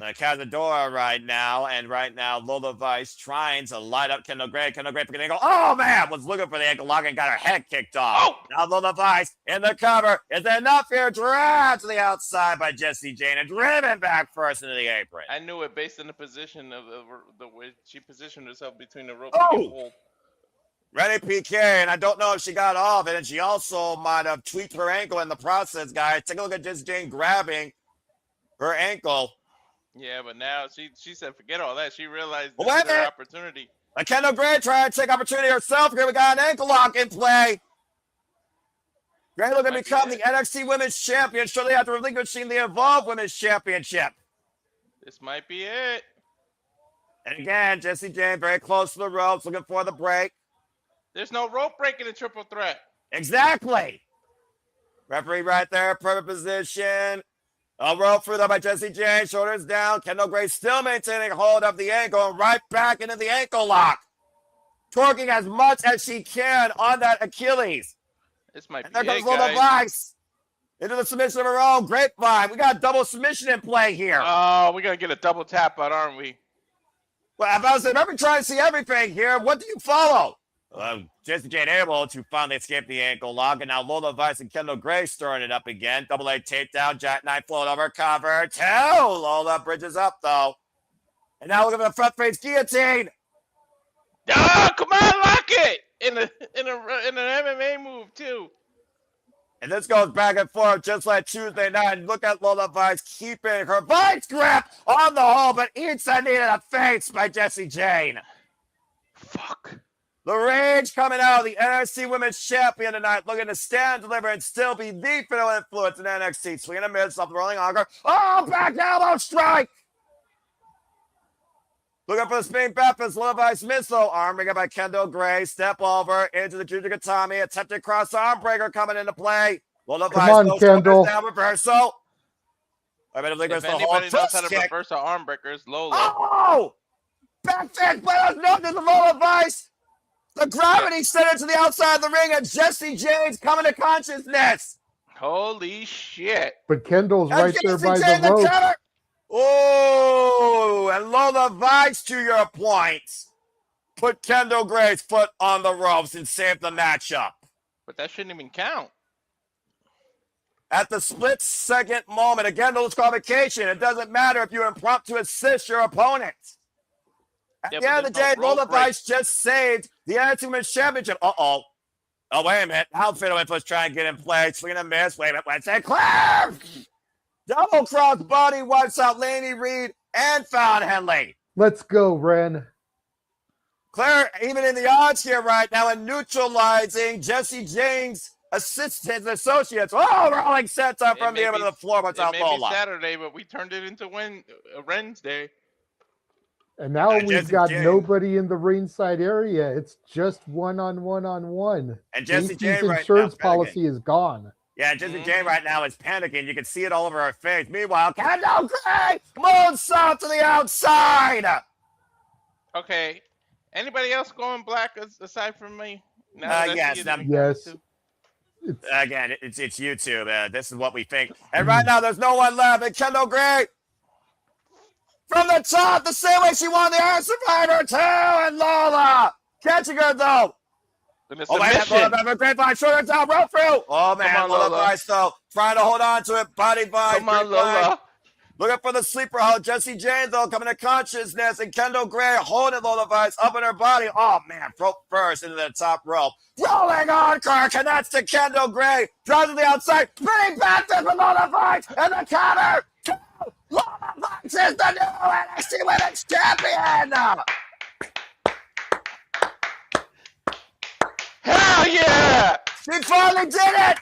Cazadora right now, and right now Lola Vice trying to light up Kendal Gray. Kendal Gray picking an ankle. Oh man, was looking for the ankle lock and got her head kicked off. Oh! Now Lola Vice in the cover. Is there enough here? Dragged to the outside by Jacy Jayne and driven back first into the apron. I knew it based on the position of the way she positioned herself between the rope Oh! and the pole. Ready PK, and I don't know if she got off it, and she also might have tweaked her ankle in the process, guys. Take a look at Jacy Jayne grabbing her ankle. Yeah, but now she said forget all that. She realized Well, this wait is a her minute. opportunity. Kendal Gray trying to take opportunity herself. Here we got an ankle lock in play. Gray looking to Might be become the it. NXT Women's Champion shortly after relinquishing the Evolve Women's Championship. This might be it. And again, Jacy Jayne very close to the ropes, looking for the break. There's no rope break in a triple threat. Exactly. Referee right there, perfect position. A rope through there by Jacy Jayne, shoulders down. Kendal Gray still maintaining hold of the ankle and right back into the ankle lock. Torquing as much as she can on that Achilles. This might And be there it, goes Lola guys. Vice into the submission of her own. Grapevine. We got a double submission in play here. Oh, we're gonna get a double tap out, aren't we? Well, if I was ever trying to see everything here, what do you follow? Jacy Jayne able to finally escape the ankle lock, and now Lola Vice and Kendal Gray stirring it up again. Double A takedown, jackknife float over, cover. 2. Lola bridges up though, and now looking for the front face guillotine. Oh, come on, lock it in an MMA move too. And this goes back and forth just like Tuesday night. Look at Lola Vice keeping her vice grip on the hole, but eats a knee to the face by Jacy Jayne. Fuck. The Rage coming out of the NXT Women's Champion tonight, looking to stand, deliver, and still be the fatal influence in NXT. Swinging a miss off the rolling auger. Oh, back elbow strike! Looking for the spinning Bepis, Lola Vice missile. Arm breaker by Kendal Gray. Step over into the Jujigatami. Attempted cross arm breaker coming into play. Lola Come Vice on, goes Kendal. down reversal. I mean, If anybody knows how to reverse an arm breaker, it's Lola. Oh! Back fist, but no, there's Lola Vice. The gravity sent it to the outside of the ring, and Jacy Jayne's coming to consciousness. Holy shit. But Kendall's And right there Jacy by Jayne the rope. cover. Oh, and Lola Vice, to your point, put Kendal Gray's foot on the ropes and saved the matchup. But that shouldn't even count. At the split-second moment, again, no disqualification. It doesn't matter if you impromptu assist your opponent. At Yeah, the end of the but there's day, no rope Lola break. Vice just saved the NXT Women's Championship. Uh-oh. Oh, wait a minute. Now Fatal Influence trying to get in play. Swing and a miss. Wait a minute. Sinclair! Double cross body wipes out Laney Reed and Fallon Henley. Let's go, Ren. Claire, even in the odds here right now, and neutralizing Jacy Jayne's assistants and associates. Oh, rolling sets up from the end of the floor It without may be Lola. Saturday, but we turned it into Wednesday. And now we've Jacy got Jayne. nobody in the ringside area. It's just one-on-one-on-one. And Jacy Jacy's Jayne right insurance now, policy is gone. Yeah, Jacy Jayne right now is panicking. You can see it all over her face. Meanwhile, Kendal Gray moonsault to the outside. Okay. Anybody else going black aside from me? Yes. Yes. Again, it's you two. This is what we think. And right now, there's no one left. And Kendal Gray from the top, the same way she won the Iron Survivor too. And Lola catching her though. Oh man, Lola, great fight, shorter down, rope through. Oh man, Lola Vice though, trying to hold on to it. Body vibe. Come on, Lola. Looking for the sleeper hold. Jacy Jayne though coming to consciousness, and Kendal Gray holding Lola Vice up in her body. Oh man, rope first into the top rope. Rolling on, Kirk connects to Kendal Gray, drives to the outside, spinning back to Lola Vice, and the counter. Lola Vice is the new NXT Women's Champion. Hell yeah! She finally did it!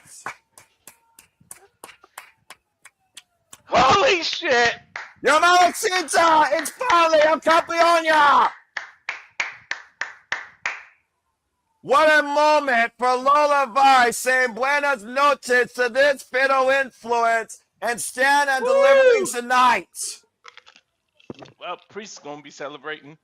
Holy shit! Your Mamacita, it's finally a Campionia! What a moment for Lola Vice saying buenas noches to this fatal influence and stand and delivering tonight. Well, Priest's gonna be celebrating.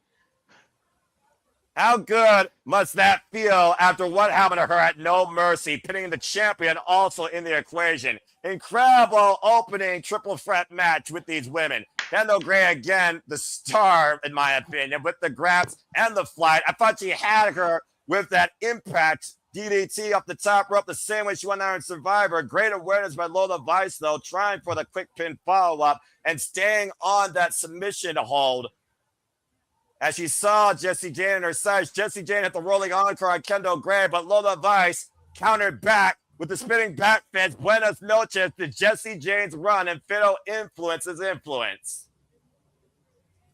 How good must that feel after what happened to her at No Mercy, pitting the champion also in the equation? Incredible opening triple threat match with these women. Kendal Gray again, the star in my opinion, with the grabs and the flight. I thought she had her with that impact DDT up the top rope, the same way she won Iron Survivor. Great awareness by Lola Vice though, trying for the quick pin follow-up and staying on that submission hold. As she saw Jacy Jayne in her sights, Jacy Jayne hit the rolling encore on Kendal Gray, but Lola Vice countered back with the spinning back fist. Buenas noches to Jacy Jayne's run and fatal influence's influence.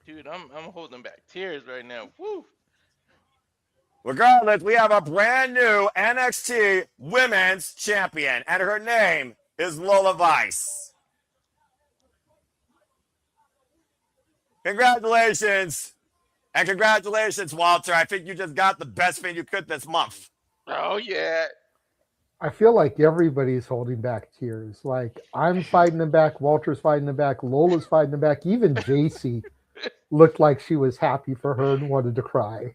Dude, I'm holding back tears right now. Woo! Regardless, we have a brand new NXT Women's Champion, and her name is Lola Vice. Congratulations. And congratulations, Walter. I think you just got the best thing you could this month. Oh, yeah. I feel like everybody's holding back tears. Like, I'm fighting them back. Walter's fighting them back. Lola's fighting them back. Even Jacy looked like she was happy for her and wanted to cry.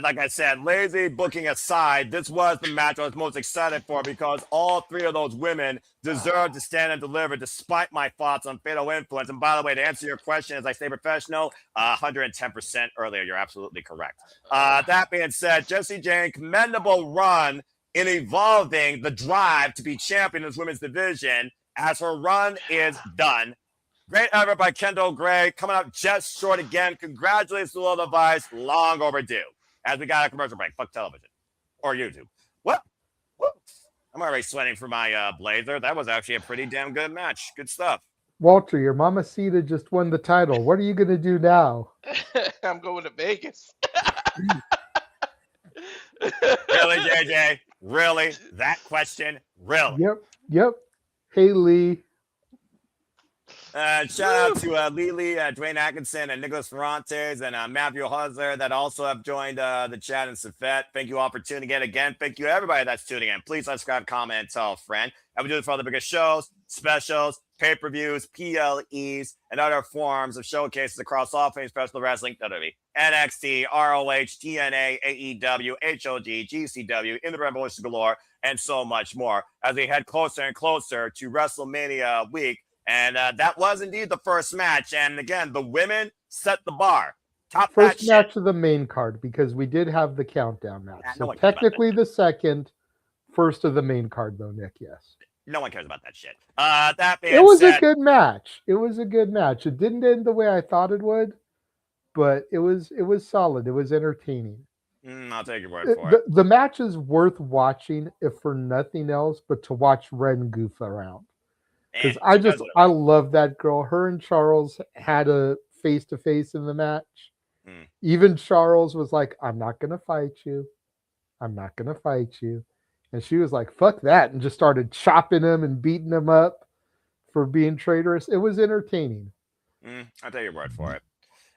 Like I said, lazy booking aside, this was the match I was most excited for because all three of those women deserve to stand and deliver despite my thoughts on fatal influence. And by the way, to answer your question, as I stay professional, 110% earlier. You're absolutely correct. That being said, Jacy Jayne, commendable run in evolving the drive to be champion in this women's division as her run is done. Great effort by Kendal Gray, coming up just short again. Congratulations to Lola Vice, long overdue. As we got a commercial break, fuck television or YouTube. Well, I'm already sweating for my blazer. That was actually a pretty damn good match. Good stuff. Walter, your Mamacita just won the title. What are you going to do now? I'm going to Vegas. Really, JJ? Really? That question? Really? Yep. Hey, Lee. Shout out to Lily, Dwayne Atkinson, and Nicholas Ferrantes, and Matthew Huzzer that also have joined the chat, and Safet. Thank you all for tuning in again. Thank you everybody that's tuning in. Please subscribe, comment, and tell a friend. And we do this for all the biggest shows, specials, pay-per-views, PLEs, and other forms of showcases across all things professional wrestling, WWE, NXT, ROH, TNA, AEW, HOG, GCW, Independent Bullshit Galore, and so much more as we head closer and closer to WrestleMania week. And that was indeed the first match. And again, the women set the bar. First match of the main card because we did have the countdown match. So technically the second, first of the main card though, Nick, yes. No one cares about that shit. That being It was said, a good match. It was a good match. It didn't end the way I thought it would, but it was solid. It was entertaining. I'll take your word for it. The match is worth watching, if for nothing else, but to watch Wresn goof around. Because I love that girl. Her and Charles had a face-to-face in the match. Even Charles was like, I'm not going to fight you. I'm not going to fight you. And she was like, fuck that. And just started chopping him and beating him up for being traitorous. It was entertaining. I'll take your word for it.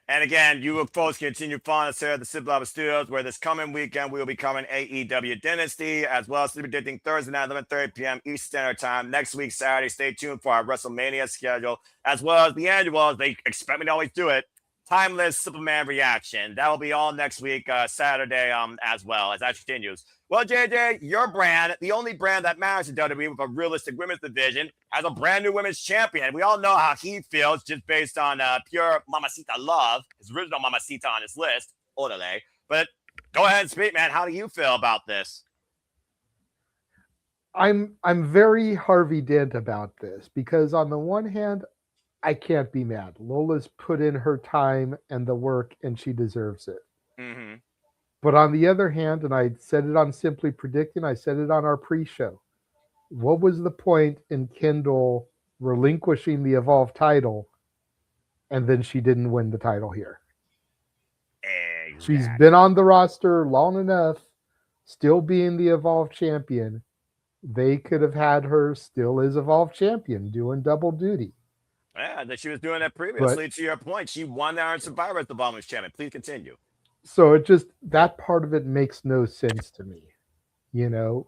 And again, you folks continue following us here at the Sip Lava Studios, where this coming weekend we will be covering AEW Dynasty, as well as predicting Thursday night, 11:30 p.m. Eastern Standard Time. Next week, Saturday, stay tuned for our WrestleMania schedule, as well as the annual, as they expect me to always do it, Timeless Superman reaction. That will be all next week, Saturday, as well, as that continues. Well, JJ, your brand, the only brand that matters in WWE with a realistic women's division, has a brand new women's champion. We all know how he feels just based on pure Mamacita love, his original Mamacita on his list, orderly. But go ahead and speak, man. How do you feel about this? I'm very Harvey Dent about this because on the one hand, I can't be mad. Lola's put in her time and the work, and she deserves it. Mm-hmm. But on the other hand, and I said it on Simply Predicting, I said it on our pre-show, what was the point in Kendal relinquishing the Evolve title and then she didn't win the title here? Exactly. She's been on the roster long enough, still being the Evolve champion. They could have had her still as Evolve champion, doing double duty. Yeah, that she was doing that previously. To your point, she won the Iron Survivor as the Women's champion. Please continue. So it just, that part of it makes no sense to me. You know,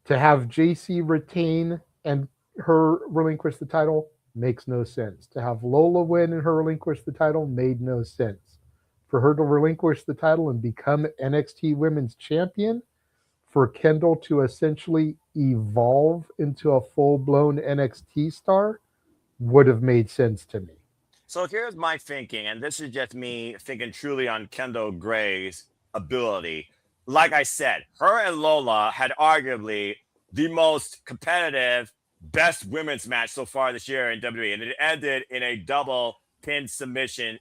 to have Jacy retain and her relinquish the title makes no sense. To have Lola win and her relinquish the title made no sense. For her to relinquish the title and become NXT Women's Champion, for Kendal to essentially evolve into a full-blown NXT star, would have made sense to me. So here's my thinking, and this is just me thinking truly on Kendal Gray's ability. Like I said, her and Lola had arguably the most competitive, best women's match so far this year in WWE, and it ended in a double pin submission.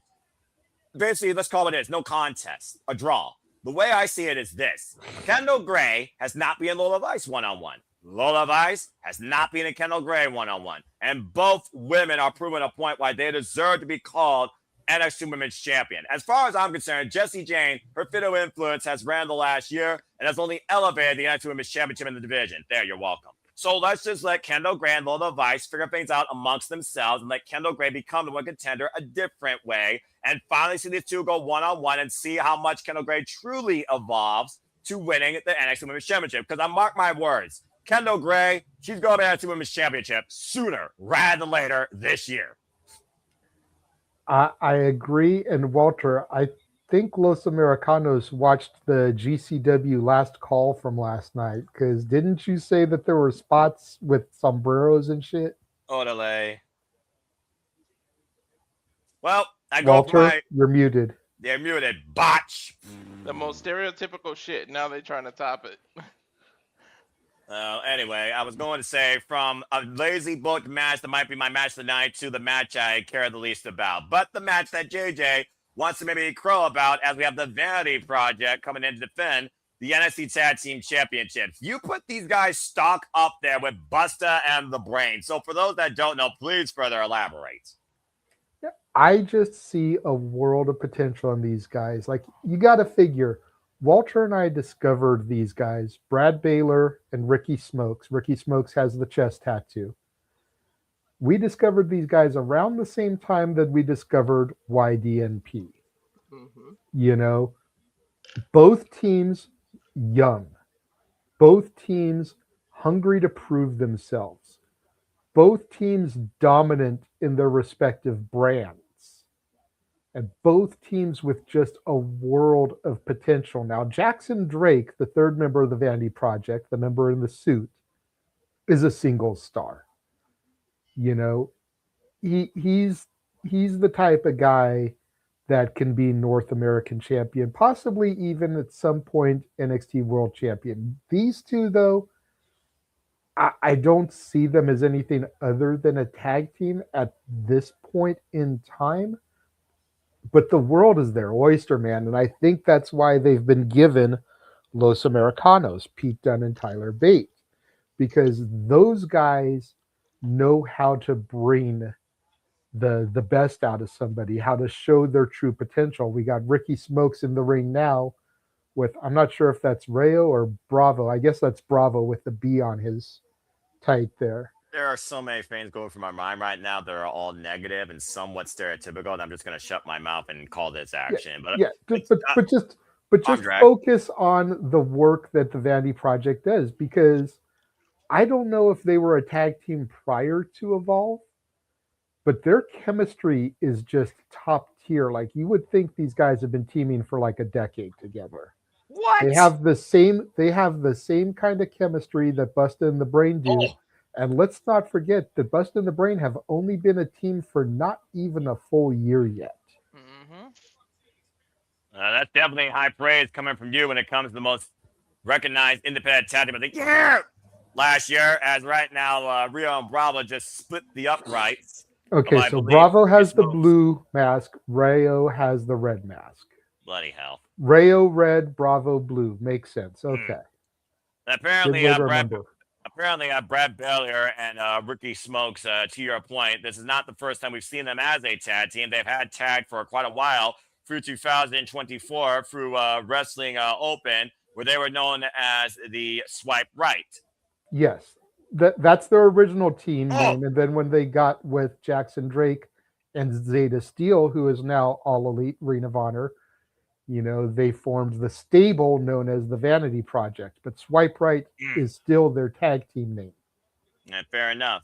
Basically, let's call it this, no contest, a draw. The way I see it is this. Kendal Gray has not been Lola Vice one-on-one. Lola Vice has not been a Kendal Gray one-on-one. And both women are proving a point why they deserve to be called NXT Women's Champion. As far as I'm concerned, Jayne, her fit of influence has ran the last year and has only elevated the NXT Women's Championship in the division. There, you're welcome. So let's just let Kendal Gray and Lola Vice figure things out amongst themselves and let Kendal Gray become the one contender a different way and finally see these two go one-on-one and see how much Kendal Gray truly evolves to winning the NXT Women's Championship. Because I mark my words, Kendal Gray, she's going to the NXT Women's Championship sooner rather than later this year. I agree. And Walter, I think Los Americanos watched the GCW last call from last night, because didn't you say that there were spots with sombreros and shit? Orale. Well, I Walter, go for you're muted. They're muted. Botch. The most stereotypical shit. Now they're trying to top it. Anyway, I was going to say from a lazy booked match that might be my match of the night to the match I care the least about. But the match that JJ wants to maybe crow about, as we have the Vanity Project coming in to defend the NXT Tag Team Championships. You put these guys stock up there with Busta and the Brain. So for those that don't know, please further elaborate. I just see a world of potential in these guys. Like, you got to figure, Walter and I discovered these guys, Brad Baylor and Ricky Smokes. Ricky Smokes has the chest tattoo. We discovered these guys around the same time that we discovered YDNP. Mm-hmm. You know, both teams young, both teams hungry to prove themselves, both teams dominant in their respective brands, and both teams with just a world of potential. Now, Jackson Drake, the third member of the Vanity Project, the member in the suit, is a singles star. You know, he's the type of guy that can be North American champion, possibly even at some point NXT World Champion. These two, though, I don't see them as anything other than a tag team at this point in time. But the world is their oyster, man, and I think that's why they've been given Los Americanos, Pete Dunne and Tyler Bate, because those guys know how to bring the best out of somebody, how to show their true potential. We got Ricky Smokes in the ring now with, I'm not sure if that's Reyo or Bravo. I guess that's Bravo with the B on his tight there. There are so many things going through my mind right now that are all negative and somewhat stereotypical, and I'm just going to shut my mouth and call this action. But Yeah, but arm just drag. focus on the work that the Vanity Project does, because I don't know if they were a tag team prior to Evolve, but their chemistry is just top tier. Like, you would think these guys have been teaming for like a decade together. What? They have the same kind of chemistry that Busta and the Brain do. Oh, And let's not forget that Busta and the Brain have only been a team for not even a full year yet. Mm-hmm. That's definitely high praise coming from you when it comes to the most recognized independent tag team of the year last year. As right now, Reyo and Bravo just split the uprights. Okay, I so believe Bravo has the Smokes. blue mask, Reyo has the red mask. Bloody hell. Reyo red, Bravo blue. Makes sense. Okay. And apparently, Good way to remember. Brad Baylor and Ricky Smokes, to your point, this is not the first time we've seen them as a tag team. They've had tag for quite a while through 2024 through Wrestling Open, where they were known as the Swipe Right. Yes. That's their original team name. And then when they got with Jackson Drake and Zeta Steel, who is now All Elite Ring of Honor, they formed the stable known as the Vanity Project. But Swipe Right is still their tag team name. And fair enough.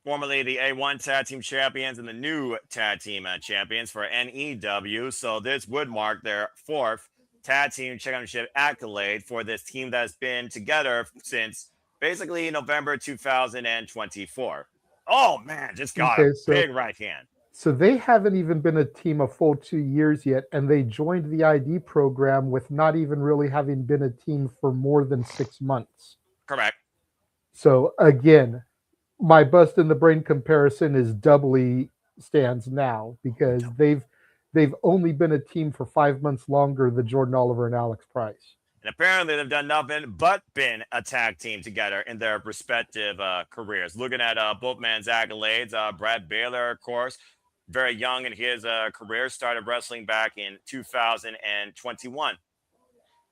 Formerly the A1 Tag Team Champions and the new Tag Team Champions for NEW. So this would mark their fourth Tag Team Championship accolade for this team that's been together since basically November 2024. Oh, man, just got a big right hand. So they haven't even been a team a full 2 years yet, and they joined the ID program with not even really having been a team for more than 6 months. Correct. So again, my Bust in the Brain comparison is doubly stands now, because they've only been a team for 5 months longer than Jordan Oliver and Alex Price. And apparently they've done nothing but been a tag team together in their respective careers. Looking at both men's accolades, Brad Baylor, of course, very young in his career, started wrestling back in 2021.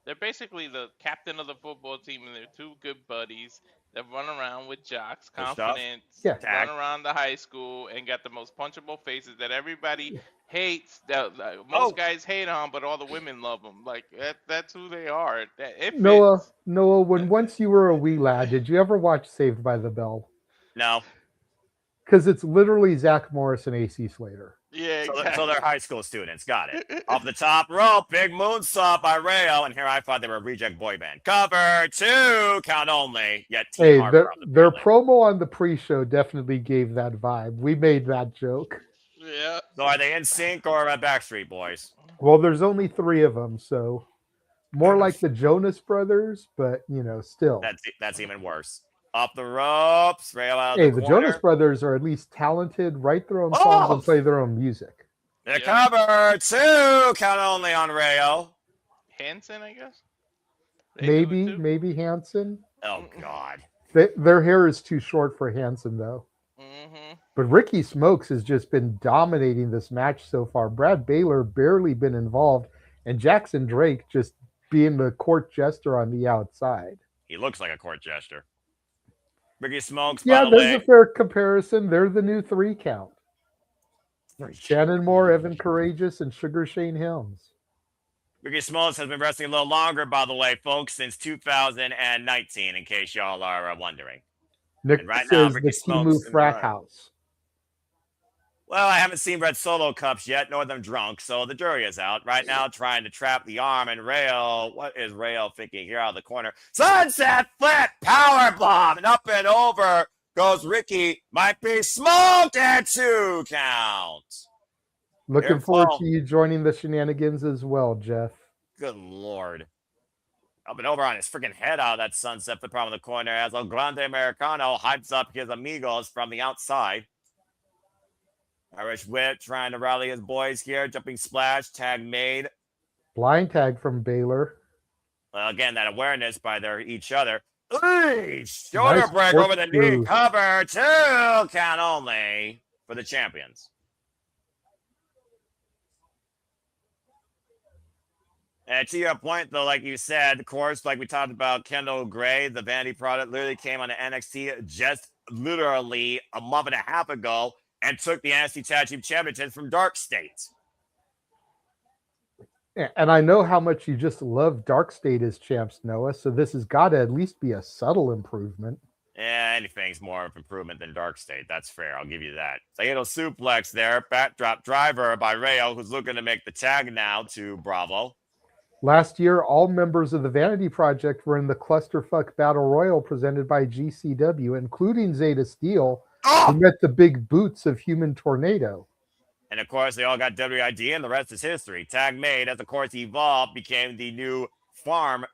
They're basically the captain of the football team, and they're two good buddies that run around with jocks, confident, run around the high school, and got the most punchable faces that everybody hates. That most guys hate on, but all the women love them. Like that's who they are. Noah, when once you were a wee lad, did you ever watch Saved by the Bell? No. Because it's literally Zach Morris and AC Slater. Yeah, exactly. So they're high school students. Got it. Off the top rope, big moonsault by Reyo, and here I thought they were a reject boy band. Cover 2, count only. Yet Team their promo on the pre-show definitely gave that vibe. We made that joke. Yeah. So are they in sync or Backstreet Boys? Well, there's only 3 of them, so more like the Jonas Brothers, but still. That's even worse. Up the ropes, Reyo out of the corner. The Jonas Brothers are at least talented, write their own songs, and play their own music. The cover 2, count only on Reyo. Hanson, I guess. Maybe Hanson. Oh God. Their hair is too short for Hanson, though. Mm-hmm. But Ricky Smokes has just been dominating this match so far. Brad Baylor barely been involved, and Jackson Drake just being the court jester on the outside. He looks like a court jester. Ricky Smokes, there's a fair comparison. They're the new 3 count. Shannon Moore, Evan Courageous, and Sugar Shane Helms. Ricky Smokes has been wrestling a little longer, by the way, folks, since 2019, in case y'all are wondering. Nick right says now, Ricky the Smokes Timu frat house. Well, I haven't seen Red Solo Cups yet, nor them drunk, so the jury is out. Right now, trying to trap the arm, and Reyo, what is Reyo thinking here out of the corner? Sunset flip, power bomb, and up and over goes Ricky. Might be smoked at 2 counts. Looking forward to you joining the shenanigans as well, Jeff. Good Lord. Up and over on his freaking head out of that sunset flip around the corner as El Grande Americano hypes up his amigos from the outside. Irish Whip trying to rally his boys here. Jumping splash, tag made. Blind tag from Baylor. Well, again, that awareness by each other. Shoulder break over the knee. Cover 2, count only for the champions. And to your point, though, like you said, of course, like we talked about Kendal Gray, the Vanity product literally came on to NXT just literally a month and a half ago and took the NXT Tag Team Championship from Dark State. And I know how much you just love Dark State as champs, Noah, so this has got to at least be a subtle improvement. Yeah, anything's more of improvement than Dark State. That's fair. I'll give you that. Fatal suplex there. Backdrop driver by Reyo, who's looking to make the tag now to Bravo. Last year, all members of the Vanity Project were in the Clusterfuck Battle Royal presented by GCW, including Zeta Steel, who met the big boots of Human Tornado. And, of course, they all got WID, and the rest is history. Tag made, as, of course, Evolve became the new farm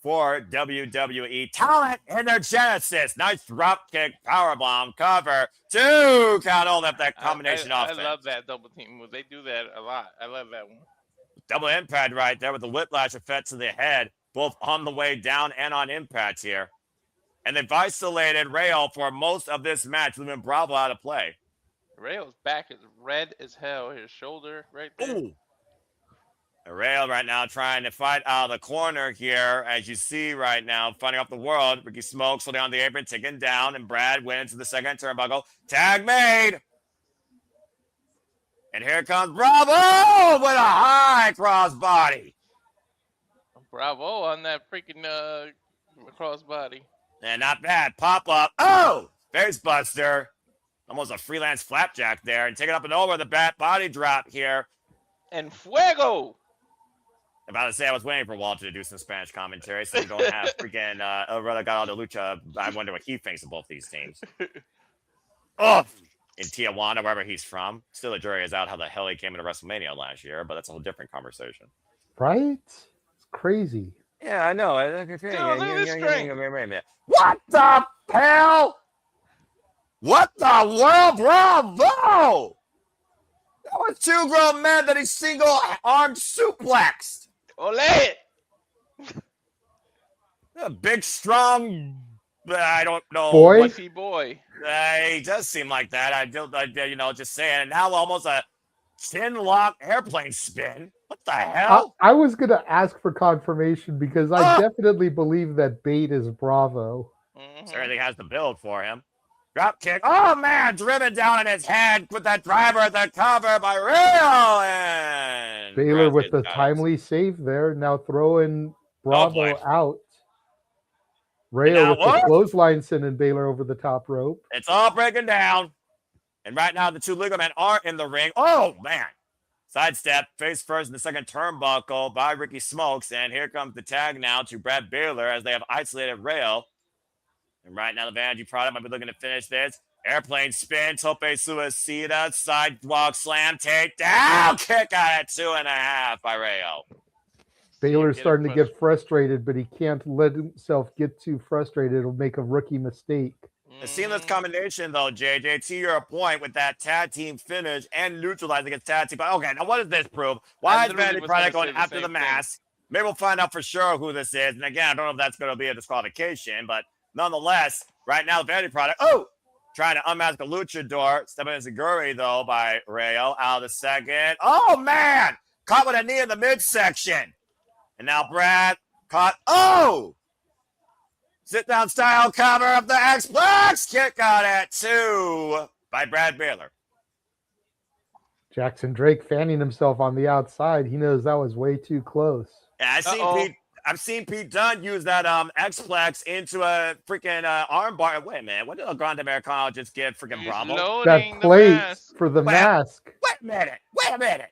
for WWE talent in their genesis. Nice dropkick, powerbomb, cover, 2 count only up that combination offense. I love that double team move. They do that a lot. I love that one. Double impact right there with the whiplash effect to the head, both on the way down and on impact here. And they've isolated Reyo for most of this match, leaving Bravo out of play. Rayo's back is red as hell. His shoulder right there. Ooh. Reyo right now trying to fight out of the corner here, as you see right now, fighting off the world. Ricky Smokes holding on the apron, taken down, and Brad wins to the second turnbuckle. Tag made. And here comes Bravo with a high crossbody. Bravo on that freaking crossbody. And not bad. Pop up. Oh! Face buster. Almost a freelance flapjack there. And taking up and over the bat body drop here. And fuego. About to say, I was waiting for Walter to do some Spanish commentary, so we don't have freaking Relegado de Lucha. I wonder what he thinks of both these teams. Oh! In Tijuana, wherever he's from. Still, the jury is out how the hell he came into WrestleMania last year, but that's a whole different conversation. Right? It's crazy. Yeah, I know. Dude, what the hell? What the world? Bravo! That was 2 grown men that he single-armed suplexed. Ole! A big, strong, I don't know. Boy? Boy. He does seem like that. I just saying. And now almost a chin-lock airplane spin. What the hell? I was going to ask for confirmation because I definitely believe that Bait is Bravo. Certainly has the build for him. Drop kick. Oh, man. Driven down on his head with that driver at the cover by Reyo. And Baylor with the timely save there. Now throwing Bravo out. Reyo with the clothesline sending Baylor over the top rope. It's all breaking down. And right now, the 2 legal men are in the ring. Oh, man. Sidestep, face first in the second turnbuckle by Ricky Smokes. And here comes the tag now to Brad Baylor as they have isolated Reyo. And right now, the Vanity product might be looking to finish this. Airplane spin, tope suicida, sidewalk slam, takedown, kick out at 2.5 by Reyo. Baylor's starting to get frustrated, but he can't let himself get too frustrated. It'll make a rookie mistake. A seamless combination, though, JJ, to your point, with that tag team finish and neutralizing its tag team. Okay, now what does this prove? Why is Vanity Product going after the mask? Maybe we'll find out for sure who this is. And again, I don't know if that's going to be a disqualification, but nonetheless, right now, the Vanity Product, trying to unmask a luchador. Stepping in Zaguri, though, by Reyo. Out of the second. Oh, man! Caught with a knee in the midsection. And now Brad caught. Oh! Sit-down style cover of the X-Plex. Kick out at 2 by Brad Baylor. Jackson Drake fanning himself on the outside. He knows that was way too close. Yeah, I've seen Pete Dunne use that X-Plex into a freaking armbar. Wait a minute. What did El Grande Americano just give freaking Bravo? That plate for the mask. Wait a minute.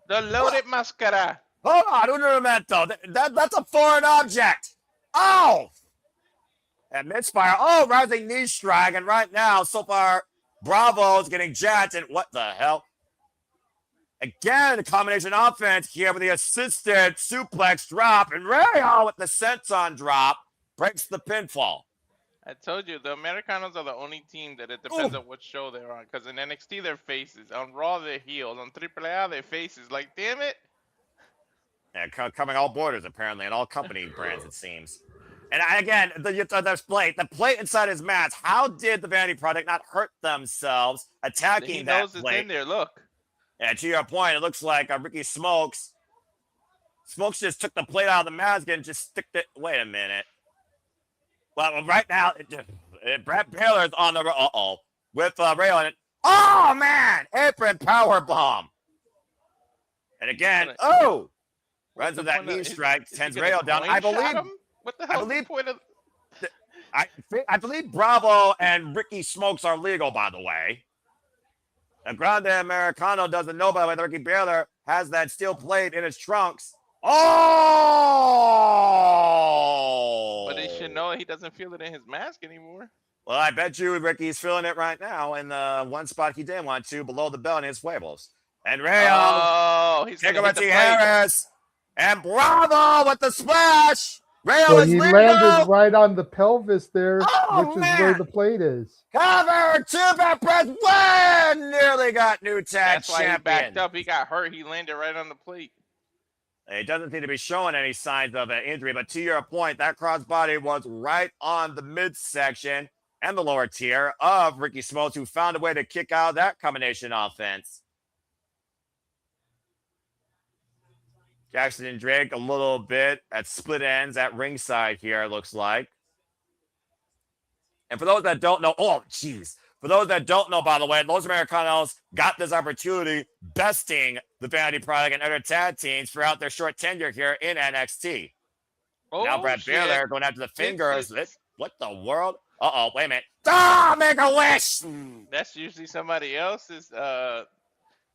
The loaded mascara. Hold on, un momento. That's a foreign object. Oh! And misfire. Oh, rising knee strike. And right now, so far, Bravo's getting jacked. And what the hell? Again, a combination offense here with the assisted suplex drop. And Reyo with the senton drop breaks the pinfall. I told you, the Americanos are the only team that it depends on what show they're on. Because in NXT, they're faces. On Raw, they're heels. On AAA, they're faces. Like, damn it. Yeah, coming all borders, apparently, and all company brands, it seems. And again, the plate inside his mask. How did the Vanity Product not hurt themselves attacking that plate? He knows it's in there, look. Yeah, to your point, it looks like Ricky Smokes Smokes just took the plate out of the mask and just sticked it. Wait a minute. Well, right now, Brad Baylor's on the with Reyo on it. Oh man, apron power bomb. And again, runs with that knee strike, sends Reyo down. I believe. What the hell? The point of? I believe Bravo and Ricky Smokes are legal, by the way. And Grande Americano doesn't know, by the way, that Ricky Baylor has that steel plate in his trunks. Oh! But they should know he doesn't feel it in his mask anymore. Well, I bet you Ricky's feeling it right now in the one spot he didn't want to, below the belt in his huevos. And Reyo, he's take over to Harris, and Bravo with the splash. Reyo so is he legal. landed right on the pelvis there, which is where the plate is. Cover, two-back press, win! Nearly got new tag champion. That's why he backed up. He got hurt. He landed right on the plate. It doesn't seem to be showing any signs of an injury, but to your point, that crossbody was right on the midsection and the lower tier of Ricky Smokes, who found a way to kick out that combination offense. Jackson and Drake a little bit at split ends at ringside here, it looks like. And for those that don't know, for those that don't know, by the way, Los Americanos got this opportunity besting the Vanity Product and other tag teams throughout their short tenure here in NXT. Now Brad Baylor going after the fingers. What the world? Wait a minute. Make a wish! That's usually somebody else's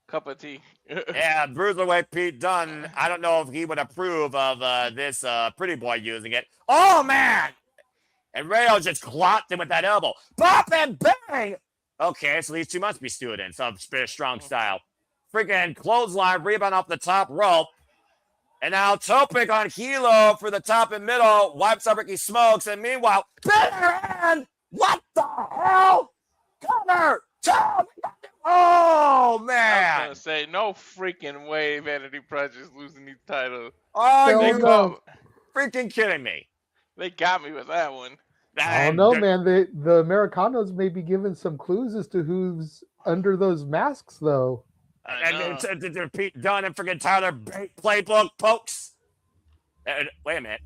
cup of tea. Yeah, Bruiserweight Pete Dunne. I don't know if he would approve of this pretty boy using it. Oh, man! And Reyo just clocked him with that elbow. Pop and bang! Okay, so these two must be students of Spirit Strong style. Freaking clothesline, rebound off the top rope. And now Topic on Hilo for the top and middle. Wipes up Ricky Smokes. And meanwhile, bitter hand! What the hell? Cover! Oh, man! I was going to say, no freaking way Vanity Project is losing these titles. Oh, you freaking kidding me. They got me with that one. I don't know, man. The Americanos may be giving some clues as to who's under those masks, though. And Pete Dunne and freaking Tyler Playbook pokes. Wait a minute.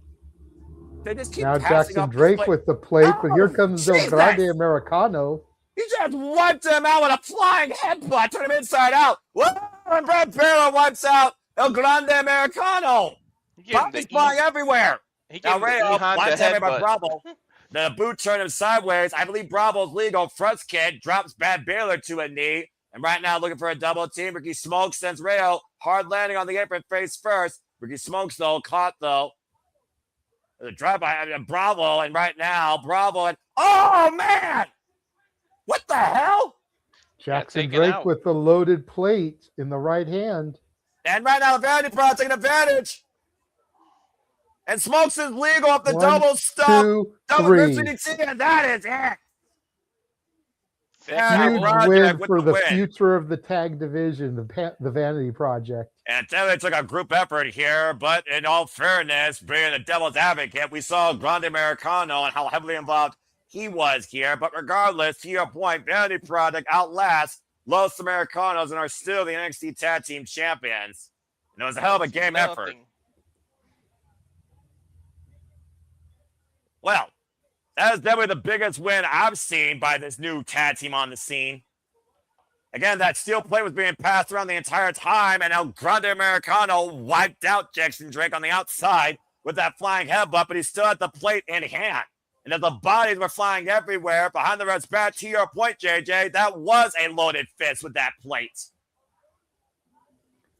They just keep now Jackson Drake with the plate, but here comes El Grande Americano. He just wiped him out with a flying headbutt, turned him inside out. Whoa! And Brad Baylor wipes out El Grande Americano. He's flying everywhere. Now Reyo wipes him by Bravo. The boot turned him sideways. I believe Bravo's legal. Front kick drops Brad Baylor to a knee. And right now looking for a double team. Ricky Smokes sends Reyo. Hard landing on the apron face first. Ricky Smokes, though, caught, though. The drive-by, Bravo, and right now, Bravo, and oh, man! What the hell? Jackson Drake with the loaded plate in the right hand. And right now, the Vanity Pro taking advantage. And Smokes is legal up the double stump. Double CDT, and that is it. Huge win for the future of the tag division, the Vanity Project. And they took a group effort here, but in all fairness, being the devil's advocate, we saw Grande Americano and how heavily involved he was here. But regardless, to your point, Vanity Project outlasts Los Americanos and are still the NXT Tag Team Champions. And it was a hell of a game effort. Well, that is definitely the biggest win I've seen by this new tag team on the scene. Again, that steel plate was being passed around the entire time, and El Grande Americano wiped out Jackson Drake on the outside with that flying headbutt, but he still had the plate in hand. And as the bodies were flying everywhere, behind the ref's back, to your point, JJ, that was a loaded fist with that plate.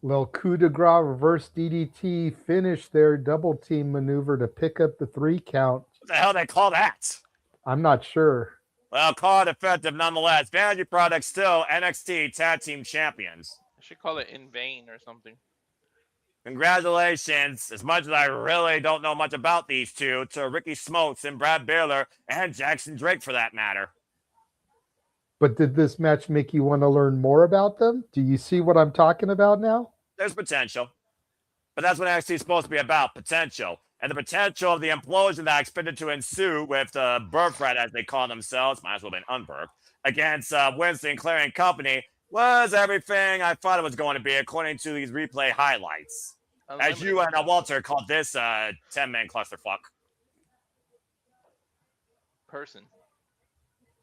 Little coup de grace reverse DDT finished their double team maneuver to pick up the 3 count. What the hell they call that? I'm not sure. Well, call it effective nonetheless. Vanity Product still NXT Tag Team Champions. I should call it in vain or something. Congratulations, as much as I really don't know much about these two, to Ricky Smokes and Brad Baylor and Jackson Drake for that matter. But did this match make you want to learn more about them? Do you see what I'm talking about now? There's potential. But that's what NXT is supposed to be about, potential. And the potential of the implosion that I expected to ensue with the Birthright, as they call themselves, might as well have been unbirthed, against Winston, Sinclair and company, was everything I thought it was going to be according to these replay highlights. As you and Walter called this 10-man clusterfuck. Person.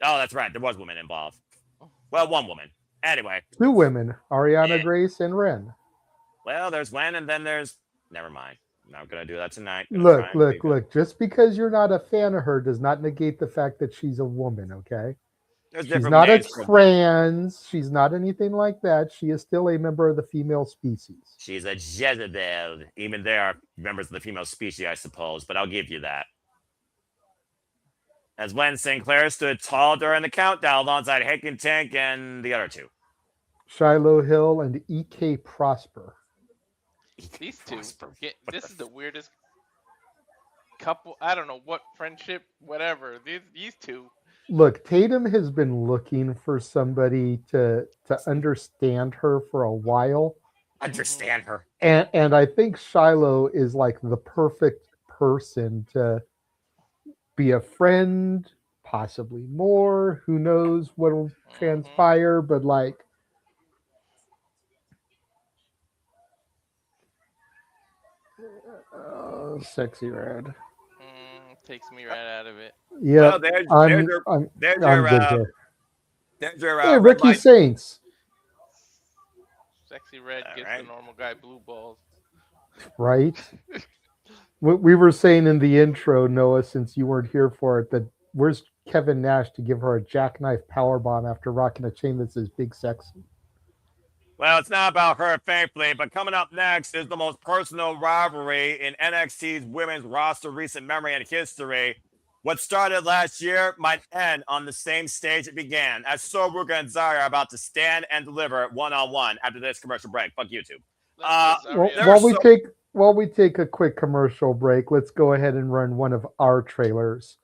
Oh, that's right. There was women involved. Well, one woman. Anyway. 2 women, Arianna, Grace, and Wresn. Well, there's Wren, and then there's... Never mind. I'm not going to do that tonight. Look. Just because you're not a fan of her does not negate the fact that she's a woman, okay? She's not a trans. She's not anything like that. She is still a member of the female species. She's a Jezebel. Even they are members of the female species, I suppose, but I'll give you that. As when Sinclair stood tall during the countdown alongside Hank and Tank and the other 2. Shiloh Hill and E.K. Prosper. These 2. This is the weirdest couple. I don't know what friendship, whatever. These 2. Look, Tatum has been looking for somebody to understand her for a while. Understand her. And I think Shiloh is like the perfect person to be a friend, possibly more. Who knows what'll transpire, but like sexy red. Takes me right out of it. Yeah, well, there's your hey, Ricky Saints. Sexy red gives the normal guy blue balls. Right. We were saying in the intro, Noah, since you weren't here for it, that where's Kevin Nash to give her a jackknife powerbomb after rocking a chain that says Big Sexy? Well, it's not about her, thankfully, but coming up next is the most personal rivalry in NXT's women's roster recent memory and history. What started last year might end on the same stage it began, as Ruca and Zaria are about to stand and deliver one-on-one after this commercial break. Fuck YouTube. While we take a quick commercial break, let's go ahead and run one of our trailers.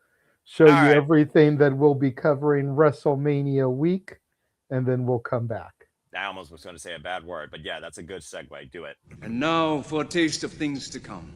Show you everything that we'll be covering WrestleMania week, and then we'll come back. I almost was going to say a bad word, but yeah, that's a good segue. Do it. And now for a taste of things to come.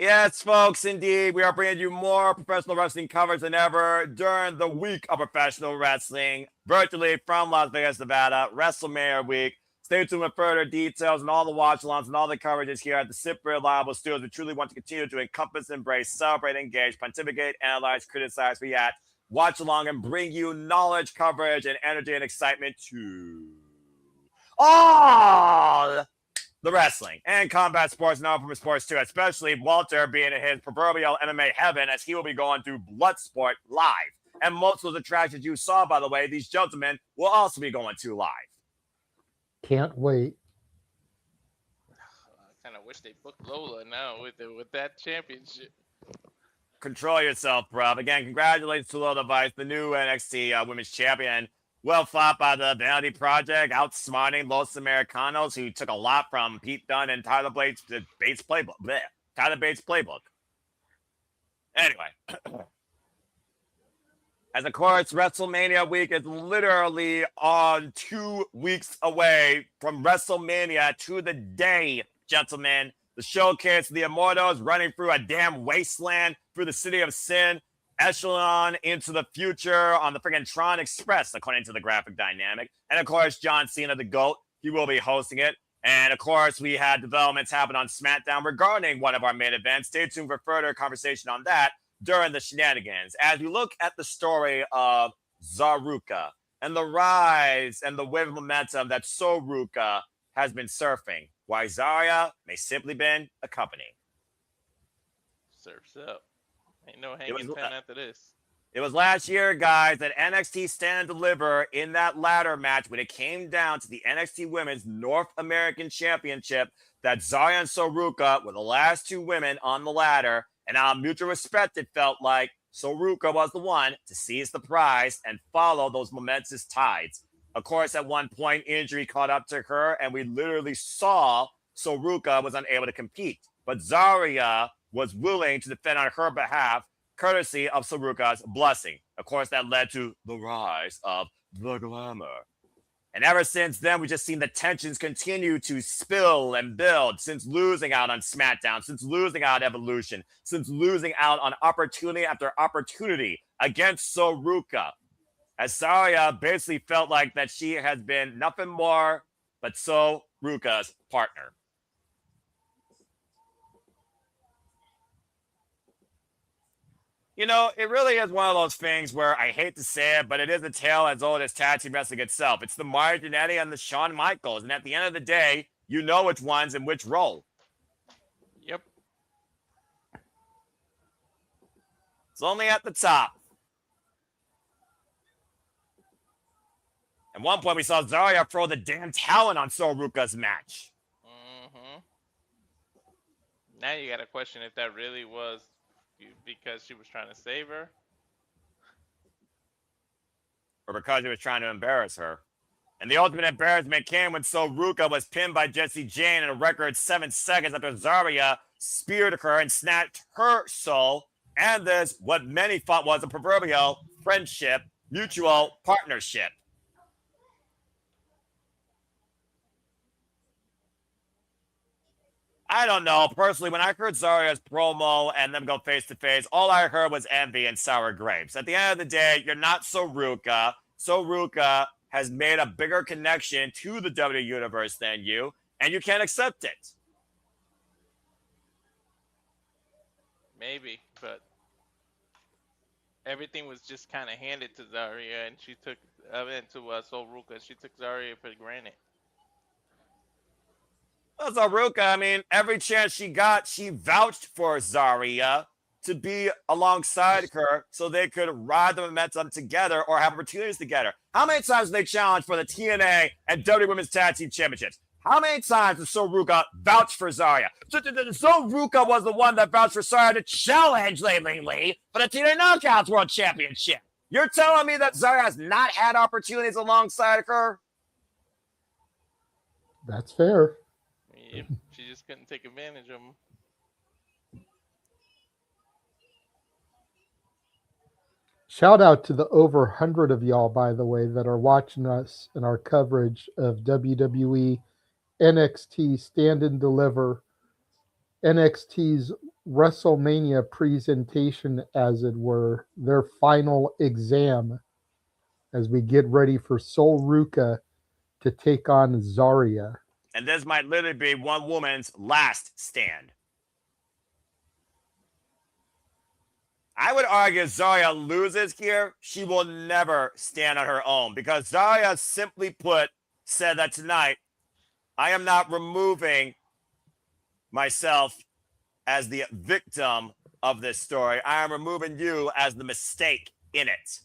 Yes, folks, indeed. We are bringing you more professional wrestling coverage than ever during the week of professional wrestling, virtually from Las Vegas, Nevada, WrestleMania week. Stay tuned with further details and all the watch-alongs and all the coverages here at the SIP Reliable Studios. We truly want to continue to encompass, embrace, celebrate, engage, pontificate, analyze, criticize, react, watch along, and bring you knowledge, coverage, and energy and excitement to all the wrestling and combat sports and all from sports too, especially Walter being in his proverbial MMA heaven, as he will be going through Bloodsport live. And most of the attractions you saw, by the way, these gentlemen will also be going to live. Can't wait. I kind of wish they booked Lola now with that championship. Control yourself, bruv. Again, congratulations to Lola Vice, the new NXT Women's Champion. Well fought by the Vanity Project, outsmarting Los Americanos, who took a lot from Pete Dunne and Tyler Bates' playbook. Blech. Tyler Bates' playbook. Anyway. As of course, WrestleMania week is literally on 2 weeks away from WrestleMania to the day, gentlemen. The showcase of the Immortals running through a damn wasteland through the city of sin, echelon into the future on the friggin' Tron Express, according to the graphic dynamic. And of course, John Cena, the GOAT, he will be hosting it. And of course, we had developments happen on SmackDown regarding one of our main events. Stay tuned for further conversation on that. during the shenanigans. As we look at the story of Zaruka and the rise and the wave of momentum that Ruca has been surfing, why Zaria may simply been accompanying. Surfs up. Ain't no hanging 10 after this. It was last year, guys, that NXT Stand and Deliver in that ladder match when it came down to the NXT Women's North American Championship that Zaria and Ruca were the last two women on the ladder, and out of mutual respect, it felt like Ruca was the one to seize the prize and follow those momentous tides. Of course, at one point, injury caught up to her, and we literally saw Ruca was unable to compete. But Zaria was willing to defend on her behalf, courtesy of Ruca's blessing. Of course, that led to the rise of the glamour. And ever since then, we've just seen the tensions continue to spill and build since losing out on SmackDown, since losing out Evolution, since losing out on opportunity after opportunity against Ruca. As Zaria basically felt like that she has been nothing more but Ruca's partner. You know, it really is one of those things where I hate to say it, but it is a tale as old as tag team wrestling itself. It's the Mario Jannetty and the Shawn Michaels. And at the end of the day, you know which one's in which role. Yep. It's only at the top. At one point, we saw Zaria throw the damn talent on Ruca's match. Mm-hmm. Now you got to question if that really was because she was trying to save her. Or because he was trying to embarrass her. And the ultimate embarrassment came when Ruca was pinned by Jayne in a record 7 seconds after Zaria speared her and snatched her soul. And this, what many thought was a proverbial friendship, mutual partnership. I don't know. Personally, when I heard Zaria's promo and them go face-to-face, all I heard was envy and sour grapes. At the end of the day, you're not Ruca. Ruca has made a bigger connection to the WWE Universe than you, and you can't accept it. Maybe, but everything was just kind of handed to Zaria, and she took Ruca. She took Zaria for granted. Well, Ruca, I mean, every chance she got, she vouched for Zaria to be alongside her so they could ride the momentum together or have opportunities together. How many times did they challenge for the TNA and WWE Women's Tag Team Championships? How many times did Ruca vouch for Zaria? Ruca was the one that vouched for Zaria to challenge Lee for the TNA Knockouts World Championship. You're telling me that Zaria has not had opportunities alongside her? That's fair. Yep, she just couldn't take advantage of them. Shout out to the over 100 of y'all, by the way, that are watching us in our coverage of WWE NXT Stand and Deliver, NXT's WrestleMania presentation, as it were, their final exam as we get ready for Ruca to take on Zaria. And this might literally be one woman's last stand. I would argue if Zaria loses here, she will never stand on her own because Zaria, simply put, said that tonight, I am not removing myself as the victim of this story. I am removing you as the mistake in it.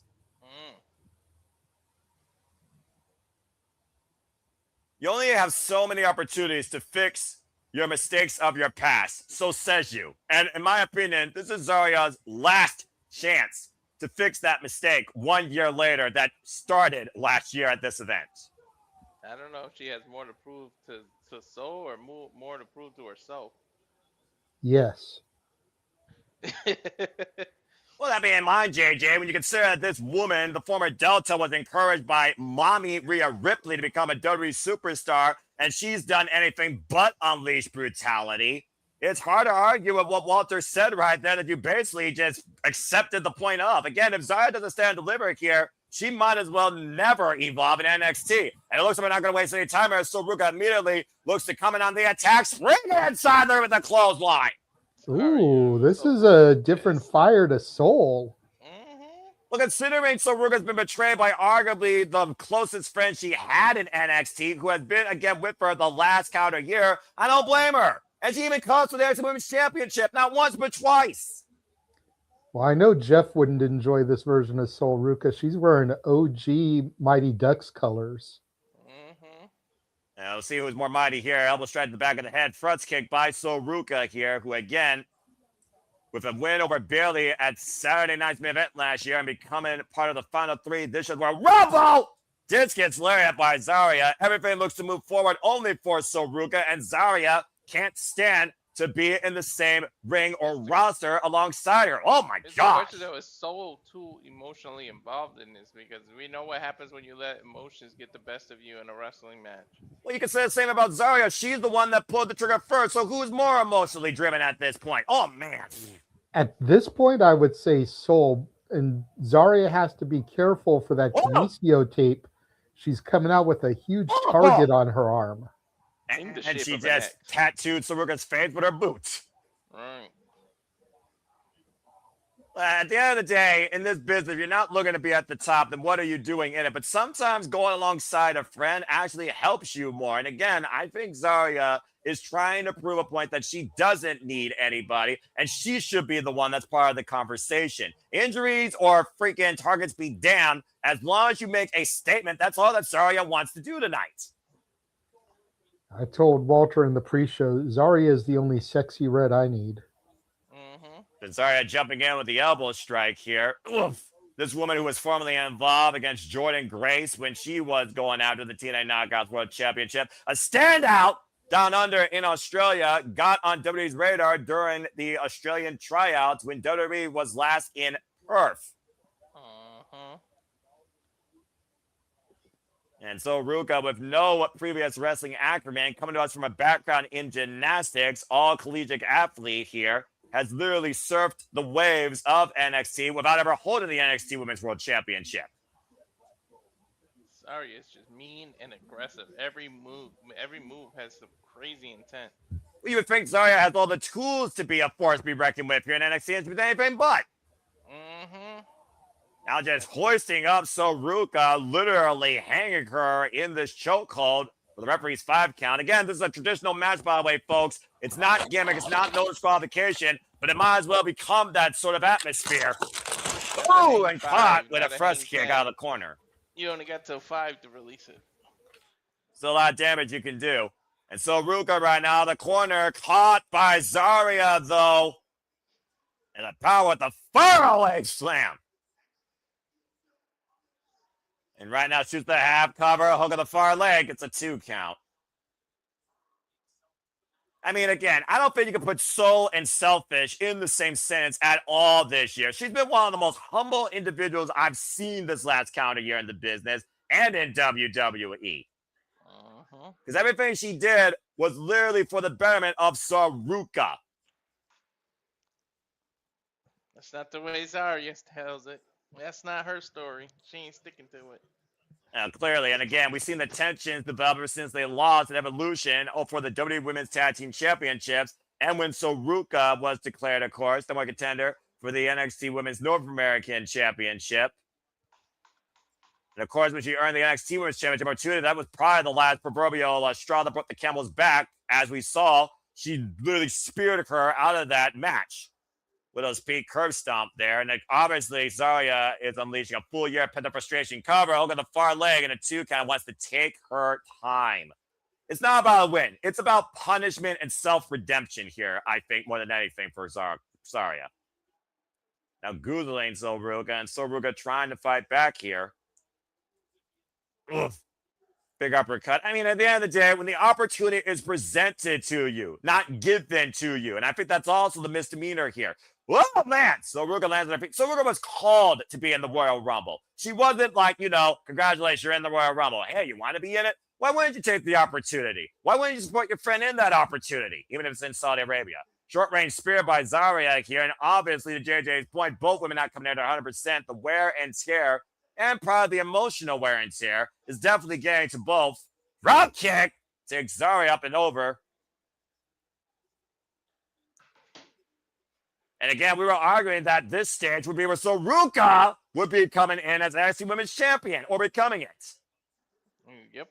You only have so many opportunities to fix your mistakes of your past. So says you. And in my opinion, this is Zaria's last chance to fix that mistake 1 year later that started last year at this event. I don't know if she has more to prove to Soul or more to prove to herself. Yes. Well, that being in mind, JJ, when you consider that this woman, the former Delta, was encouraged by mommy Rhea Ripley to become a WWE superstar, and she's done anything but unleash brutality, it's hard to argue with what Walter said right there, that you basically just accepted the point of. Again, if Zaria doesn't stand and deliver here, she might as well never evolve in NXT. And it looks like we're not going to waste any time here. So Ruca immediately looks to come in on the attack, spring inside there with a clothesline. Ooh, this So is a different fire to Soul. Well, considering Ruca's been betrayed by arguably the closest friend she had in NXT, who has been again with her the last calendar year, I don't blame her. And she even comes for the NXT Women's Championship, not once but twice. Well, I know Jeff wouldn't enjoy this version of Soul Ruca. She's wearing OG Mighty Ducks colors. Now, we'll see who's more mighty here. Elbow straight to the back of the head. Front kick by Ruca here, who again, with a win over Baylor at Saturday night's main event last year and becoming part of the final three, this is where Rumble just gets lariat by Zaria. Everything looks to move forward only for Ruca, and Zaria can't stand to be in the same ring or roster alongside her. Oh my gosh. It's though, is Soul too emotionally involved in this, because we know what happens when you let emotions get the best of you in a wrestling match. Well, you can say the same about Zaria. She's the one that pulled the trigger first, so who's more emotionally driven at this point? Oh man. At this point, I would say Soul, and Zaria has to be careful for that Kinesio tape. She's coming out with a huge target on her arm. And she just tattooed Ruca's face with her boots. Right. At the end of the day, in this business, if you're not looking to be at the top, then what are you doing in it? But sometimes going alongside a friend actually helps you more. And again, I think Zaria is trying to prove a point that she doesn't need anybody, and she should be the one that's part of the conversation. Injuries or freaking targets be damned. As long as you make a statement, that's all that Zaria wants to do tonight. I told Walter in the pre-show, Zaria is the only sexy red I need. Zaria jumping in with the elbow strike here. Oof. This woman who was formerly involved against Jordan Grace when she was going after the TNA Knockouts World Championship. A standout down under in Australia, got on WWE's radar during the Australian tryouts when WWE was last in Perth. And Ruca, with no previous wrestling acumen, coming to us from a background in gymnastics, all collegiate athlete here, has literally surfed the waves of NXT without ever holding the NXT Women's World Championship. Sorry, it's just mean and aggressive. Every move has some crazy intent. Well, you would think Zaria has all the tools to be a force to be reckoned with here in NXT, and to be anything but. Now just hoisting up Ruca, literally hanging her in this chokehold for the referee's 5 count. Again, this is a traditional match, by the way, folks. It's not gimmick. It's not no disqualification, but it might as well become that sort of atmosphere. Oh, and caught with a thrust kick out of the corner. You only got till 5 to release it. Still a lot of damage you can do. And Ruca right now, the corner, caught by Zaria, though. And the power with the faraway slam. And right now, shoots the half cover, hook of the far leg. It's a 2 count. I mean, again, I don't think you can put soul and selfish in the same sentence at all this year. She's been one of the most humble individuals I've seen this last calendar year in the business and in WWE. Because everything she did was literally for the betterment of Ruca. That's not the way Zaria tells it. That's not her story. She ain't sticking to it. Clearly, and again, we've seen the tensions develop ever since they lost at Evolution for the WWE Women's Tag Team Championships, and when Ruca was declared, of course, the market contender for the NXT Women's North American Championship. And of course, when she earned the NXT Women's Championship opportunity, that was probably the last proverbial straw that broke the camel's back. As we saw, she literally speared her out of that match with those peak curve stomp there. And obviously, Zaria is unleashing a full year of pent-up frustration cover. Look at the far leg, and a 2 count, wants to take her time. It's not about a win. It's about punishment and self-redemption here, I think, more than anything for Zaria. Now, googling Ruca, and Ruca trying to fight back here. Oof. Big uppercut. I mean, at the end of the day, when the opportunity is presented to you, not given to you, and I think that's also the misdemeanor here. Oh, man. Ruca lands on her feet. Ruca was called to be in the Royal Rumble. She wasn't like, congratulations, you're in the Royal Rumble. Hey, you want to be in it? Why wouldn't you take the opportunity? Why wouldn't you support your friend in that opportunity, even if it's in Saudi Arabia? Short-range spear by Zaria here, and obviously, to JJ's point, both women not coming in at 100%. The wear and tear, and probably the emotional wear and tear, is definitely getting to both. Drop kick takes Zaria up and over. And again, we were arguing that this stage would be where Ruca would be coming in as NXT Women's Champion or becoming it. Yep.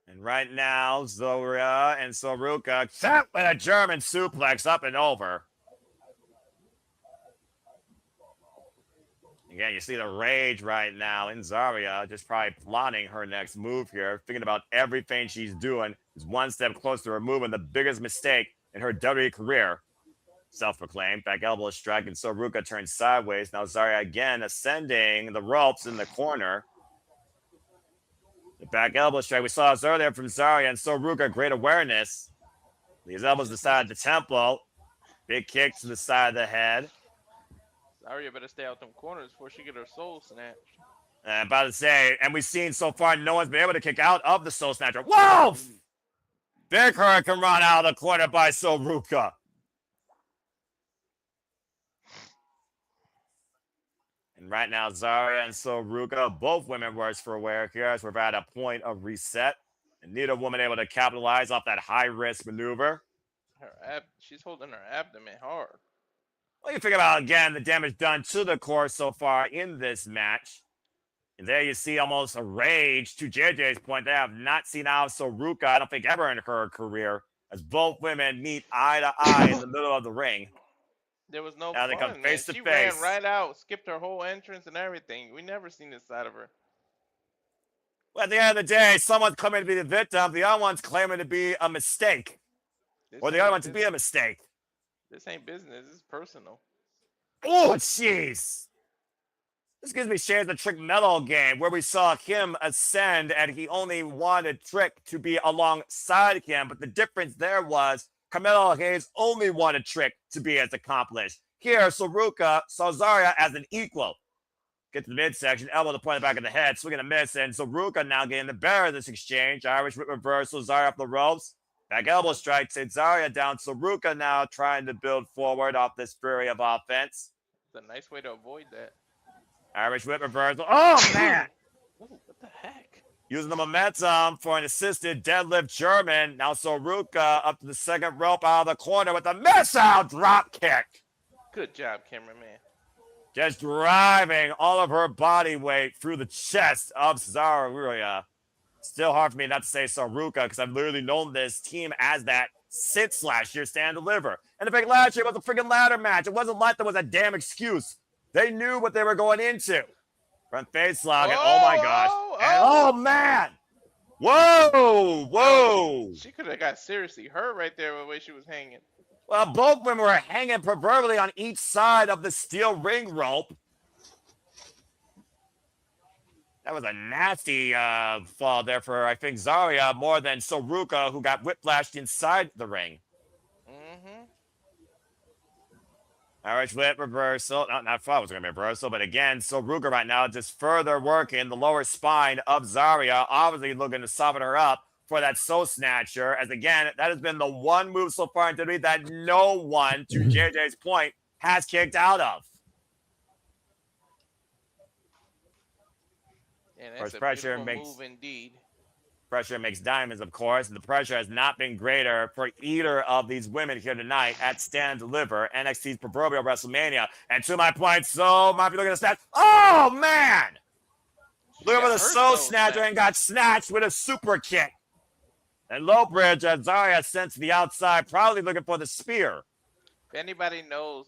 And right now, Zaria and Ruca set with a German suplex up and over. Again, you see the rage right now in Zaria, just probably plotting her next move here, thinking about everything she's doing. Is one step closer to removing the biggest mistake in her WWE career. Self-proclaimed. Back elbow strike, and Ruca turns sideways. Now Zaria again ascending the ropes in the corner. The back elbow strike we saw us earlier from Zaria, and Ruca, great awareness. These elbows to the side of the temple. Big kick to the side of the head. Zaria better stay out them corners before she get her soul snatched. About to say, and we've seen so far no one's been able to kick out of the Soul Snatcher. Whoa! Big hurricane run out of the corner by Ruca. And right now, Zaria and Ruca, both women worse for wear here as we're at a point of reset. And neither woman able to capitalize off that high-risk maneuver. She's holding her abdomen hard. Well, you figure out, again, the damage done to the core so far in this match. And there you see almost a rage, to JJ's point, they have not seen out Ruca, I don't think, ever in her career, as both women meet eye to eye in the middle of the ring. There was no now fun. They come face to she face. ran right out, skipped her whole entrance and everything. We never seen this side of her. Well, at the end of the day, someone's claiming to be the victim, the other one's claiming to be a mistake. Or the other one to be a mistake. This ain't business. This is personal. Oh, jeez. This gives me shades of Trick Metal game where we saw him ascend and he only wanted Trick to be alongside him. But the difference there was Carmelo Hayes only wanted Trick to be as accomplished. Here, Ruca saw Zaria as an equal. Get to the midsection, elbow to point the back of the head, swing and a miss. And Ruca now getting the better of this exchange. Irish whip reversal, Zaria off the ropes. Back elbow strike, takes Zaria down. Ruca now trying to build forward off this fury of offense. It's a nice way to avoid that. Irish whip reversal. Oh, man! Ooh, what the heck? Using the momentum for an assisted deadlift German. Now Ruca up to the second rope out of the corner with a missile drop kick. Good job, cameraman. Just driving all of her body weight through the chest of Zaria. Still hard for me not to say Ruca because I've literally known this team as that since last year, Stand and Deliver. And the big last year was a freaking ladder match. It wasn't like there was a damn excuse. They knew what they were going into. Front face lock, and oh my gosh. And oh man. Whoa. She could have got seriously hurt right there the way she was hanging. Well, both women were hanging proverbially on each side of the steel ring rope. That was a nasty fall there for, I think, Zaria more than Ruca, who got whiplashed inside the ring. Mm-hmm. Irish whip reversal. Not thought it was going to be a reversal, but again, Ruca right now just further working the lower spine of Zaria, obviously looking to soften her up for that soul snatcher. As again, that has been the one move so far in WWE that no one, to JJ's point, has kicked out of. And that's pressure a makes move indeed. Pressure makes diamonds, of course, and the pressure has not been greater for either of these women here tonight at Stand and Deliver, NXT's proverbial WrestleMania. And to my point, might be looking at the stats. Oh man! Look at the soul snatcher and got snatched with a super kick. And low bridge as Zaria sent to the outside, probably looking for the spear. If anybody knows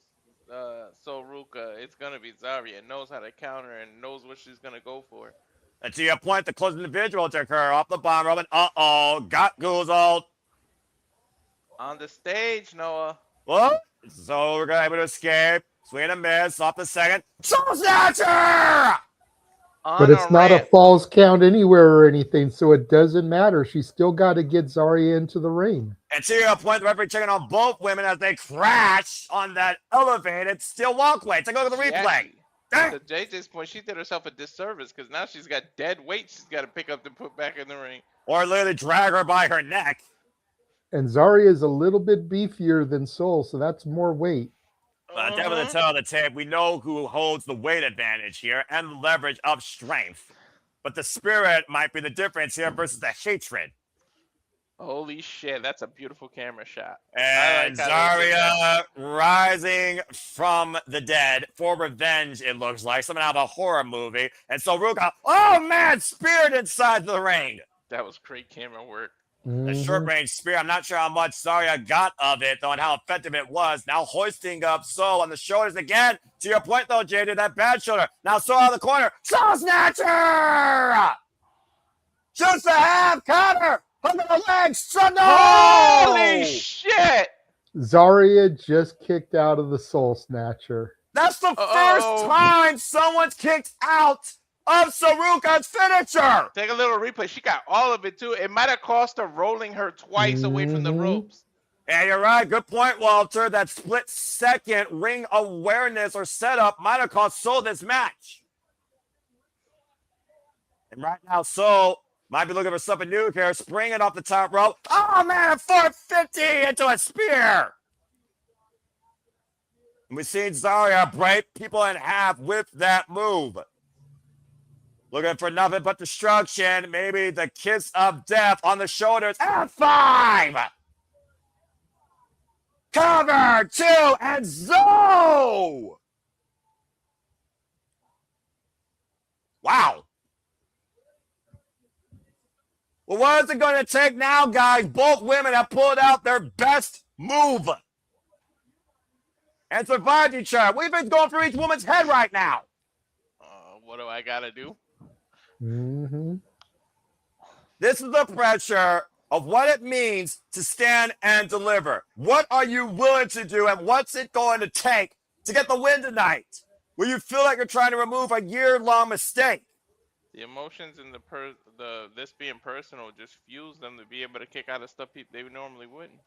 Ruca, it's gonna be Zaria. Knows how to counter and knows what she's gonna go for. And to your point, the close individual to occur off the bottom rope. And got goozled. On the stage, Noah. What? So we're gonna be able to escape. Swing and a miss off the second. Soul Snatcher! But it's not a falls count anywhere or anything, so it doesn't matter. She's still got to get Zaria into the ring. And to your point, the referee checking on both women as they crash on that elevated steel walkway. Take a look at the replay. To JJ's point, she did herself a disservice because now she's got dead weight she's got to pick up to put back in the ring. Or literally drag her by her neck. And Zaria is a little bit beefier than Soul, so that's more weight. Devil to tell the tape, we know who holds the weight advantage here and the leverage of strength. But the spirit might be the difference here versus the hatred. Holy shit, that's a beautiful camera shot. And Zaria rising from the dead for revenge, it looks like. Something out of a horror movie. And so Ruca, oh man, speared inside the ring. That was great camera work. The short-range spear, I'm not sure how much Zaria got of it, though, and how effective it was. Now hoisting up Soul on the shoulders again. To your point, though, JD, that bad shoulder. Now Soul out of the corner. Soul Snatcher! Shoots the half cover. Under the legs. No! Holy shit! Zaria just kicked out of the Soul Snatcher. That's the first time someone's kicked out of Saruka's finisher. Take a little replay. She got all of it, too. It might have cost her rolling her twice away from the ropes. Yeah, you're right. Good point, Walter. That split-second ring awareness or setup might have cost Soul this match. And right now, Soul might be looking for something new here. Springing off the top rope. Oh, man, 450 into a spear. And we've seen Zaria break people in half with that move. Looking for nothing but destruction. Maybe the kiss of death on the shoulders. F5! Cover, 2, and Zoe! Wow. Well, what is it going to take now, guys? Both women have pulled out their best move and survived each other. We've been going for each woman's head right now. What do I got to do? This is the pressure of what it means to stand and deliver. What are you willing to do, and what's it going to take to get the win tonight? Will you feel like you're trying to remove a year-long mistake? The emotions and this being personal just fuels them to be able to kick out of stuff they normally wouldn't.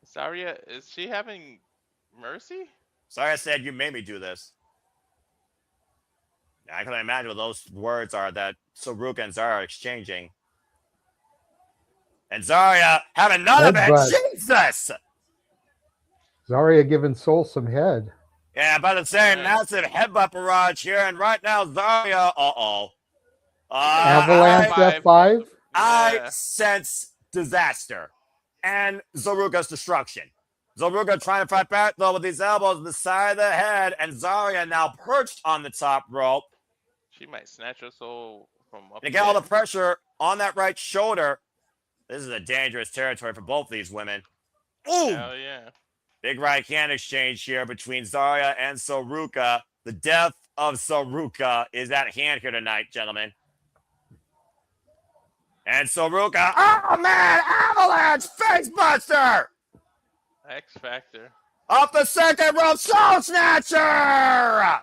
Zaria, is she having mercy? Sorry I said you made me do this. I can imagine what those words are that Ruca and Zaria are exchanging. And Zaria having none of it. Jesus! Zaria giving Soul some head. Yeah, about to say massive headbutt barrage here. And right now, Zaria, Avalanche F5? I sense disaster and Zaruka's destruction. Zaruka trying to fight back, though, with these elbows to the side of the head. And Zaria now perched on the top rope. She might snatch her Soul from up. And get all the pressure on that right shoulder. This is a dangerous territory for both these women. Ooh! Hell yeah. Big right hand exchange here between Zaria and Ruca. The death of Ruca is at hand here tonight, gentlemen. And Ruca, oh man, avalanche facebuster! X Factor. Off the second rope, Soul Snatcher!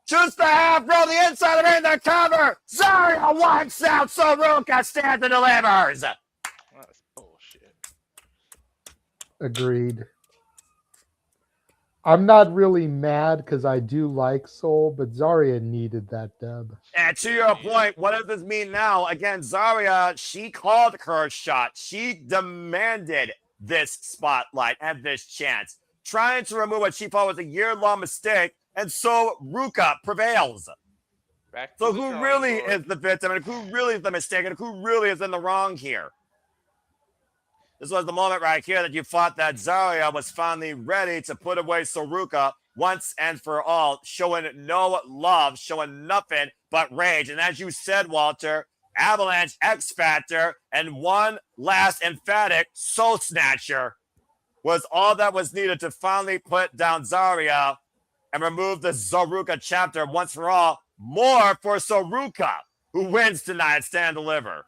Shoots the half row, the inside of the ring, the cover. Zaria wipes out Ruca, stands and delivers. That's bullshit. Agreed. I'm not really mad because I do like Soul, but Zaria needed that dub. And to your point, what does this mean now? Again, Zaria, she called her shot. She demanded this spotlight and this chance, trying to remove what she thought was a year-long mistake, and Ruca prevails. So who really is the victim, and who really is the mistake, and who really is in the wrong here? This was the moment right here that you thought that Zaria was finally ready to put away Ruca once and for all, showing no love, showing nothing but rage. And as you said, Walter, Avalanche X Factor and one last emphatic Soul Snatcher was all that was needed to finally put down Zaria and remove the Ruca chapter once for all. More for Ruca, who wins tonight, stand and deliver.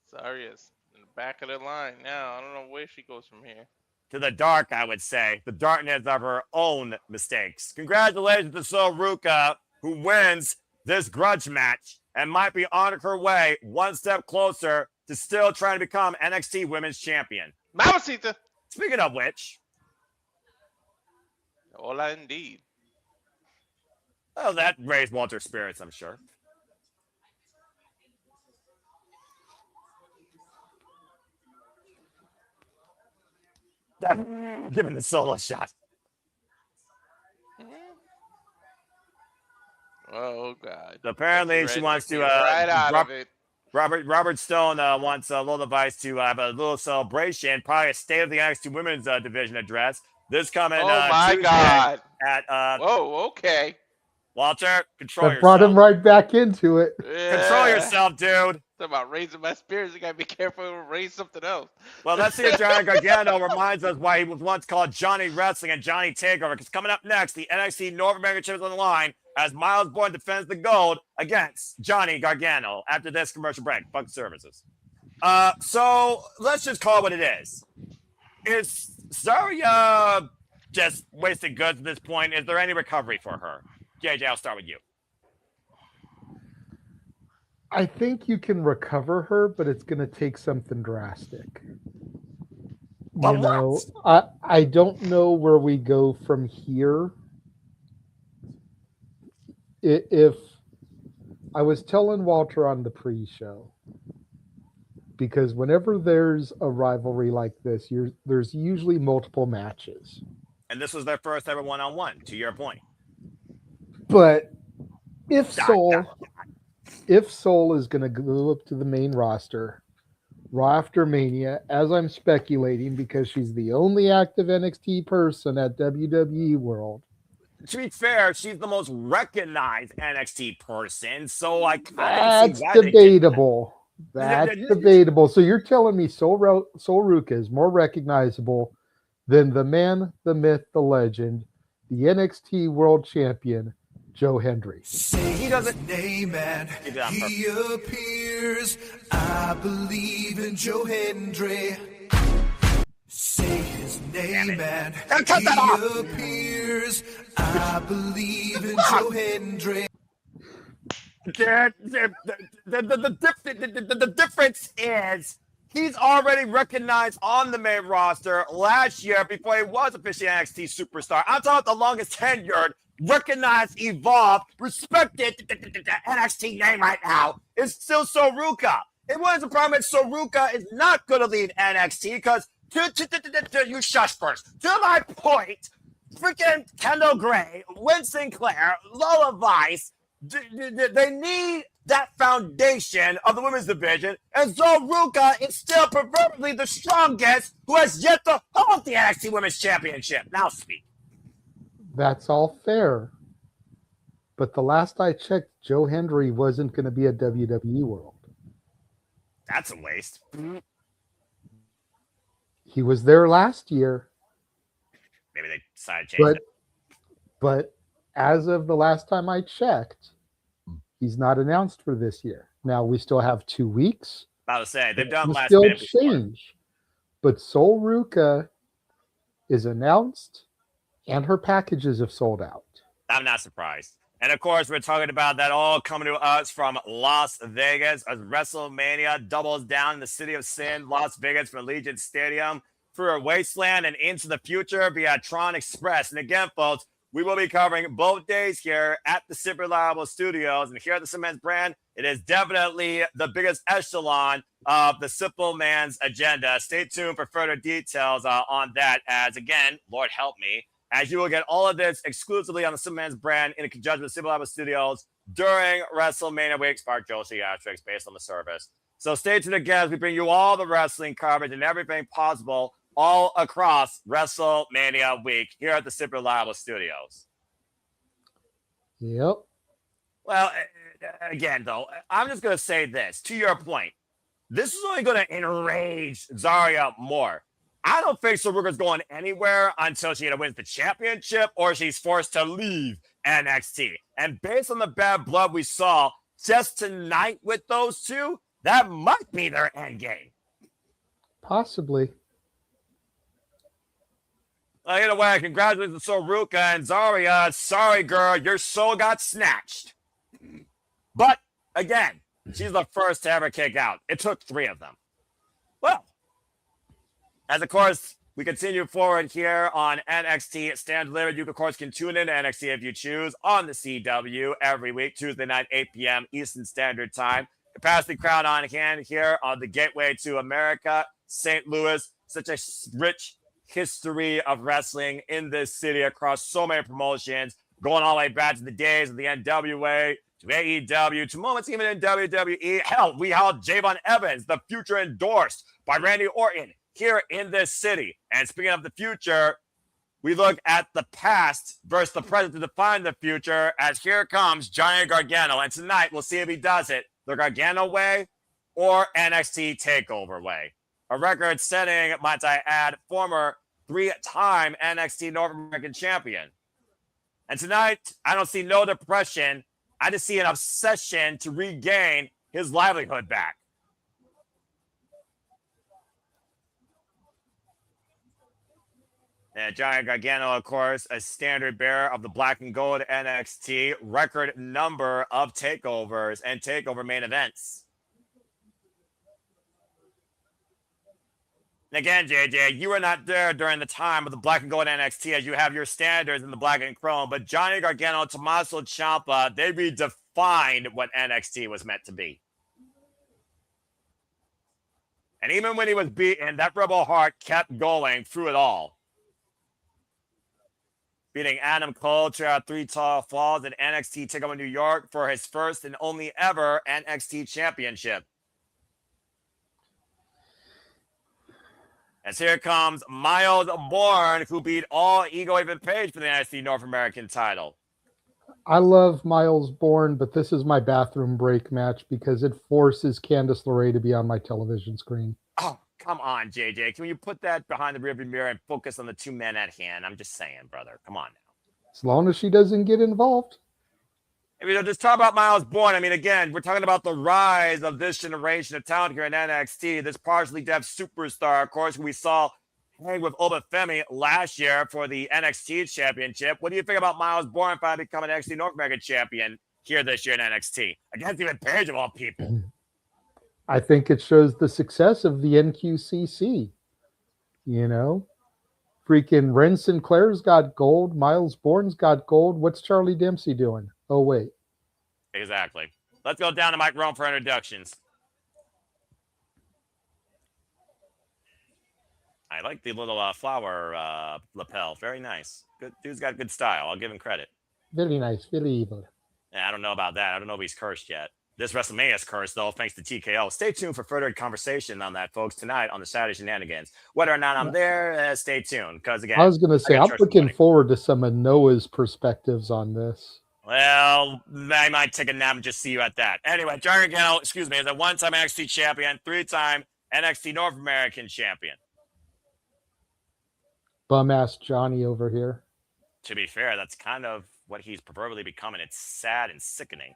Zaria's in the back of the line now. I don't know where she goes from here. To the dark, I would say. The darkness of her own mistakes. Congratulations to Ruca, who wins this grudge match and might be on her way one step closer to still trying to become NXT Women's Champion. Mamacita! Speaking of which. Hola indeed. Well, that raised Walter's spirits, I'm sure. Giving the solo shot. Oh, God. So apparently she wants to right out of it. Robert Stone wants Lola Vice to have a little celebration, probably a State of the NXT Women's Division address. This coming Oh my Tuesday God! at Whoa, okay. Walter, control That brought yourself. him right back into it. Control yourself, dude. Talk about raising my spirits. You gotta be careful to raise something else. Well, let's see if Johnny Gargano reminds us why he was once called Johnny Wrestling and Johnny Takeover. Because coming up next, the NXT North American Championship is on the line as Myles Borne defends the gold against Johnny Gargano after this commercial break. Fuck services. So let's just call it what it is. Is Zaria just wasted goods at this point? Is there any recovery for her? JJ, I'll start with you. I think you can recover her, but it's going to take something drastic. But you know, I don't know where we go from here. If I was telling Walter on the pre-show, because whenever there's a rivalry like this, there's usually multiple matches. And this was their first ever one-on-one, to your point. But if Soul is going to go up to the main roster, Raw after Mania, as I'm speculating, because she's the only active NXT person at WWE World. To be fair, she's the most recognized NXT person, so I kind of That's debatable. That's debatable. So you're telling me Sol Ruca is more recognizable than the man, the myth, the legend, the NXT World Champion, Joe Hendry. He doesn't name and he appears. I believe in Joe Hendry. Say his name and he appears. I believe in Joe Hendry. The difference is he's already recognized on the main roster last year before he was officially an NXT superstar. I'm talking about the longest tenured, recognized, evolved, respected NXT name right now is still Sol Ruca. It wasn't a problem that Sol Ruca is not going to lead NXT because you shush first. To my point, freaking Kendal Gray, Sinclair, Lola Vice, they need that foundation of the women's division, and Sol Ruca is still proverbially the strongest who has yet to hold the NXT Women's Championship. Now speak. That's all fair. But the last I checked, Joe Hendry wasn't going to be at WWE World. That's a waste. He was there last year. Maybe they decided to change it. But as of the last time I checked, he's not announced for this year. Now we still have 2 weeks. About to say they've done last still minute before. change. But Sol Ruca is announced, and her packages have sold out. I'm not surprised. And of course, we're talking about that all coming to us from Las Vegas as WrestleMania doubles down in the City of Sin, Las Vegas, from Allegiant Stadium for a wasteland and into the future via Tron Express. And again, folks, we will be covering both days here at the Super Reliable Studios. And here at the Simple brand, it is definitely the biggest echelon of the Simple Man's agenda. Stay tuned for further details on that as, again, Lord help me, as you will get all of this exclusively on the Simple Man's brand in conjunction with Simple Reliable Studios during WrestleMania week, Spark Josie Asterix based on the service. So stay tuned again as we bring you all the wrestling coverage and everything possible all across WrestleMania week here at the Super Reliable Studios. Yep. Well, again, though, I'm just going to say this. To your point, this is only going to enrage Zaria more. I don't think Sol Ruca's going anywhere until she either wins the championship or she's forced to leave NXT. And based on the bad blood we saw just tonight with those two, that might be their end game. Possibly. Either way, congratulations to Sol Ruca and Zaria. Sorry, girl, your soul got snatched. But, again, she's the first to ever kick out. It took 3 of them. Well, as of course, we continue forward here on NXT Stand Delivered. You, of course, can tune in to NXT if you choose on the CW every week, Tuesday night, 8 p.m. Eastern Standard Time. Capacity crowd on hand here on the gateway to America, St. Louis. Such a rich history of wrestling in this city across so many promotions, going all the way back to the days of the NWA, to AEW, to moments even in WWE. Hell, we held Javon Evans, the future endorsed by Randy Orton here in this city. And speaking of the future, we look at the past versus the present to define the future, as here comes Johnny Gargano. And tonight, we'll see if he does it the Gargano way or NXT TakeOver way. A record-setting, might I add, former 3-time NXT North American champion. And tonight, I don't see no depression. I just see an obsession to regain his livelihood back. And Johnny Gargano, of course, a standard bearer of the black and gold NXT, record number of takeovers and takeover main events. And again, JJ, you were not there during the time of the black and gold NXT as you have your standards in the black and chrome, but Johnny Gargano, Tommaso Ciampa, they redefined what NXT was meant to be. And even when he was beaten, that rebel heart kept going through it all. Beating Adam Cole to 3 tall falls at NXT TakeOver New York for his first and only ever NXT championship. As here comes Myles Borne, who beat all Ego Even Page for the NXT North American title. I love Myles Borne, but this is my bathroom break match because it forces Candice LeRae to be on my television screen. Oh, come on, JJ. Can you put that behind the rearview mirror and focus on the 2 men at hand? I'm just saying, brother. Come on now. As long as she doesn't get involved. I mean, just talk about Myles Borne. I mean, again, we're talking about the rise of this generation of talent here in NXT. This partially deaf superstar, of course, we saw hang with Obafemi last year for the NXT championship. What do you think about Myles Borne finally becoming NXT North American champion here this year in NXT? Against even Page of all people. I think it shows the success of the NQCC. You know, freaking Ren Sinclair's got gold. Myles Borne's got gold. What's Charlie Dempsey doing? Oh, wait. Exactly. Let's go down to Mike Rome for introductions. I like the little flower lapel. Very nice. Good dude's got good style. I'll give him credit. Very nice. Very evil. Yeah, I don't know about that. I don't know if he's cursed yet. This WrestleMania is cursed, though, thanks to TKO. Stay tuned for further conversation on that, folks, tonight on the Saturday Shenanigans. Whether or not I'm there, stay tuned. Because, again, I was going to say, I'm looking forward to some of Noah's perspectives on this. Well, I might take a nap and just see you at that. Anyway, Johnny Gargano, is a one-time NXT champion, 3-time NXT North American champion. Bum-ass Johnny over here. To be fair, that's kind of what he's proverbially becoming. It's sad and sickening.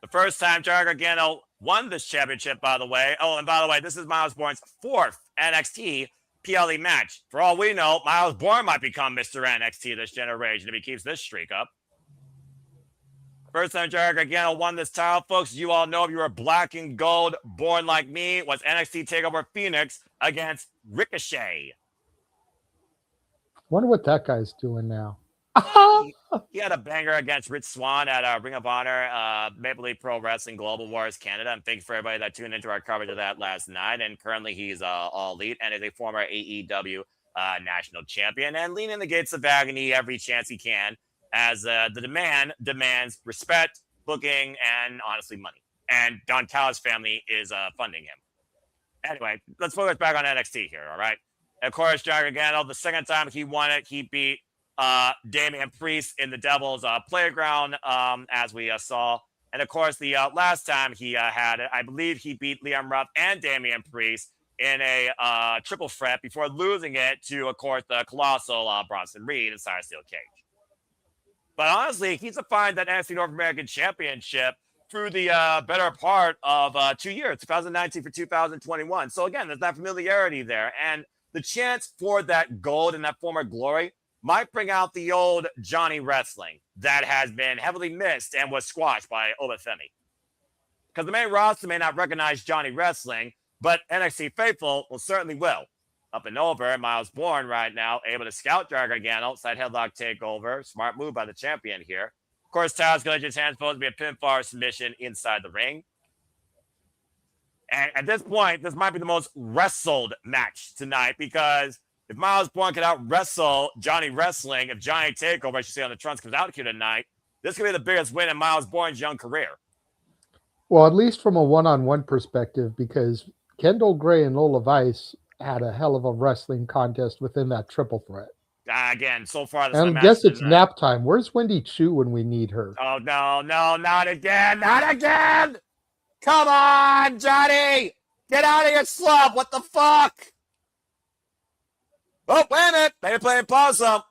The first time Johnny Gargano won this championship, by the way. Oh, and by the way, this is Myles Borne's 4th NXT PLE match. For all we know, Myles Borne might become Mr. NXT this generation if he keeps this streak up. First time Johnny Gargano won this title, folks, you all know if you were black and gold, born like me, was NXT TakeOver Phoenix against Ricochet. Wonder what that guy's doing now. He had a banger against Rich Swann at Ring of Honor, Maple Leaf Pro Wrestling Global Wars Canada. And thanks for everybody that tuned into our coverage of that last night. And currently he's All Elite and is a former AEW national champion and leaning the gates of agony every chance he can as the demand demands respect, booking, and honestly money. And Don Callis' family is funding him. Anyway, let's focus back on NXT here, all right? And of course, Johnny Gargano, the second time he won it, he beat Damian Priest in the Devil's Playground, as we saw. And of course, the last time he had it, I believe he beat Liam Ruff and Damian Priest in a triple threat before losing it to, of course, the colossal Bronson Reed inside a steel cage. But honestly, he's defined that NXT North American Championship through the better part of 2 years, 2019 for 2021. So again, there's that familiarity there. And the chance for that gold and that former glory might bring out the old Johnny Wrestling that has been heavily missed and was squashed by Obafemi. Because the main roster may not recognize Johnny Wrestling, but NXT faithful will certainly will. Up and over, Myles Borne right now able to scout Gargano, side headlock takeover. Smart move by the champion here. Of course, Tyler's going to get his hands supposed to be a pinfall submission inside the ring. And at this point, this might be the most wrestled match tonight because if Myles Borne can out-wrestle Johnny Wrestling, if Johnny Takeover, I should say on the trunks, comes out here tonight, This could be the biggest win in Myles Borne's young career. Well, at least from a one-on-one perspective, because Kendal Gray and Lola Vice had a hell of a wrestling contest within that triple threat. Again, so far this And I guess it's nap time. Where's Wendy Chu when we need her? Oh, no, not again. Not again. Come on, Johnny. Get out of your slump. What the fuck? Oh, wait a minute. They playing possum.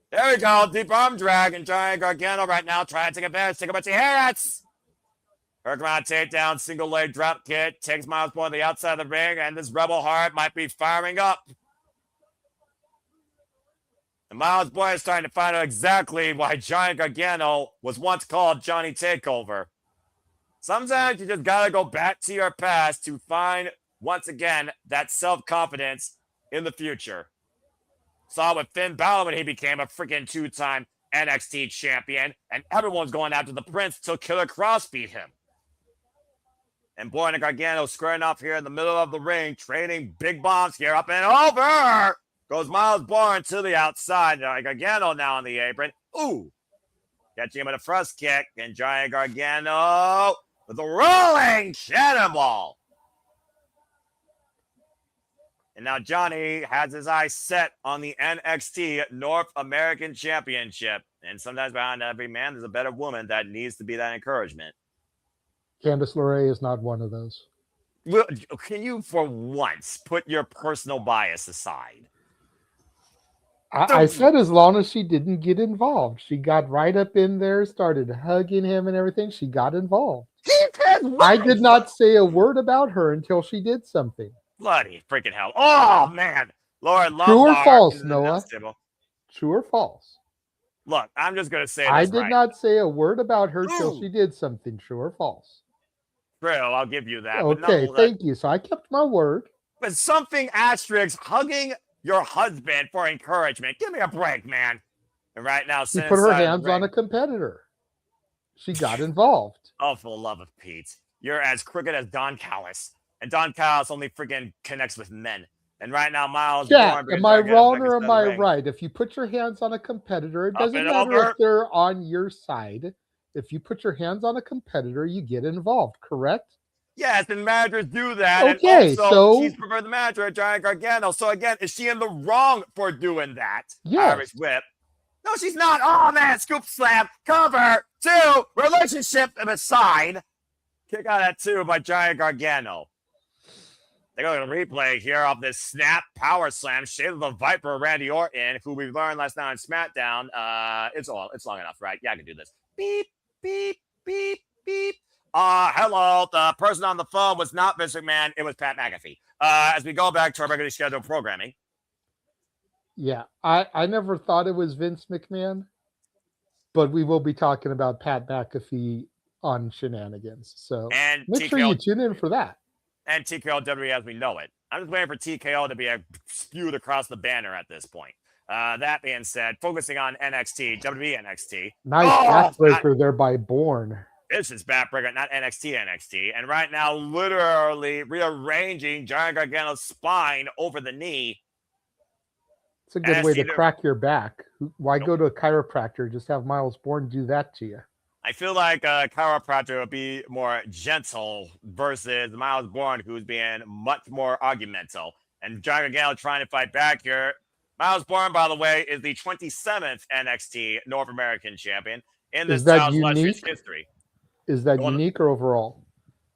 There we go. Deep arm drag. And Giant Gargano right now trying to take advantage. Take a bunch of hits. Hurricane takedown, single leg drop kick. Takes Myles Borne to the outside of the ring. And this Rebel Heart might be firing up. And Myles Borne is trying to find out exactly why Giant Gargano was once called Johnny Takeover. Sometimes you just gotta go back to your past to find, once again, that self-confidence in the future. Saw with Finn Balor when he became a freaking 2-time NXT champion, and everyone's going after the Prince till Killer Kross beat him. And Borne and Gargano squaring off here in the middle of the ring, trading big bombs here, up and over! Goes Myles Borne to the outside. Gargano now on the apron. Ooh! Catching him with a thrust kick, and Giant Gargano with a rolling cannonball. And now Johnny has his eyes set on the NXT North American Championship. And sometimes behind every man, there's a better woman that needs to be that encouragement. Candice LeRae is not one of those. Well, can you, for once, put your personal bias aside? I said as long as she didn't get involved. She got right up in there, started hugging him and everything. She got involved. I did not say a word about her until she did something. Bloody freaking hell. Oh, man. Lord Lombard. True or false, Noah? True or false? Look, I'm just going to say this I did not say a word about her till she did something. True or false? True, I'll give you that. Okay, thank you. So I kept my word. But something asterisk hugging your husband for encouragement. Give me a break, man. And right now, she put her hands on a competitor. She got involved. Oh, for the love of Pete. You're as crooked as Don Callis. And Don Callis only freaking connects with men. And right now, Myles Borne, am I wrong or am I right? If you put your hands on a competitor, it doesn't matter if they're on your side. If you put your hands on a competitor, you get involved, correct? Yes, and managers do that. Okay, and also, she's preferred the manager, Giant Gargano. So again, is she in the wrong for doing that? Yes. Irish whip. No, she's not. Oh man, scoop slam, cover, 2, relationship aside. Kick out at 2 by Giant Gargano. They go to the replay here of this snap power slam. Shade of the Viper, Randy Orton, who we learned last night on SmackDown. It's long enough, right? Yeah, I can do this. Beep, beep, beep, beep. Hello. The person on the phone was not Vince McMahon. It was Pat McAfee. As we go back to our regularly scheduled programming. Yeah, I never thought it was Vince McMahon, but we will be talking about Pat McAfee on Shenanigans. So make sure you tune in for that. And TKO WWE as we know it. I'm just waiting for TKO to be spewed across the banner at this point. That being said, focusing on NXT, WWE NXT. Nice backbreaker there by Borne. This is backbreaker, not NXT. And right now, literally rearranging Giant Gargano's spine over the knee. It's a good way to crack your back. Why go to a chiropractor? Just have Myles Borne do that to you. I feel like a chiropractor would be more gentle versus Myles Borne, who's being much more argumental. And Giant Gargano trying to fight back here. Myles Borne, by the way, is the 27th NXT North American champion in this illustrious history. Is that unique or overall?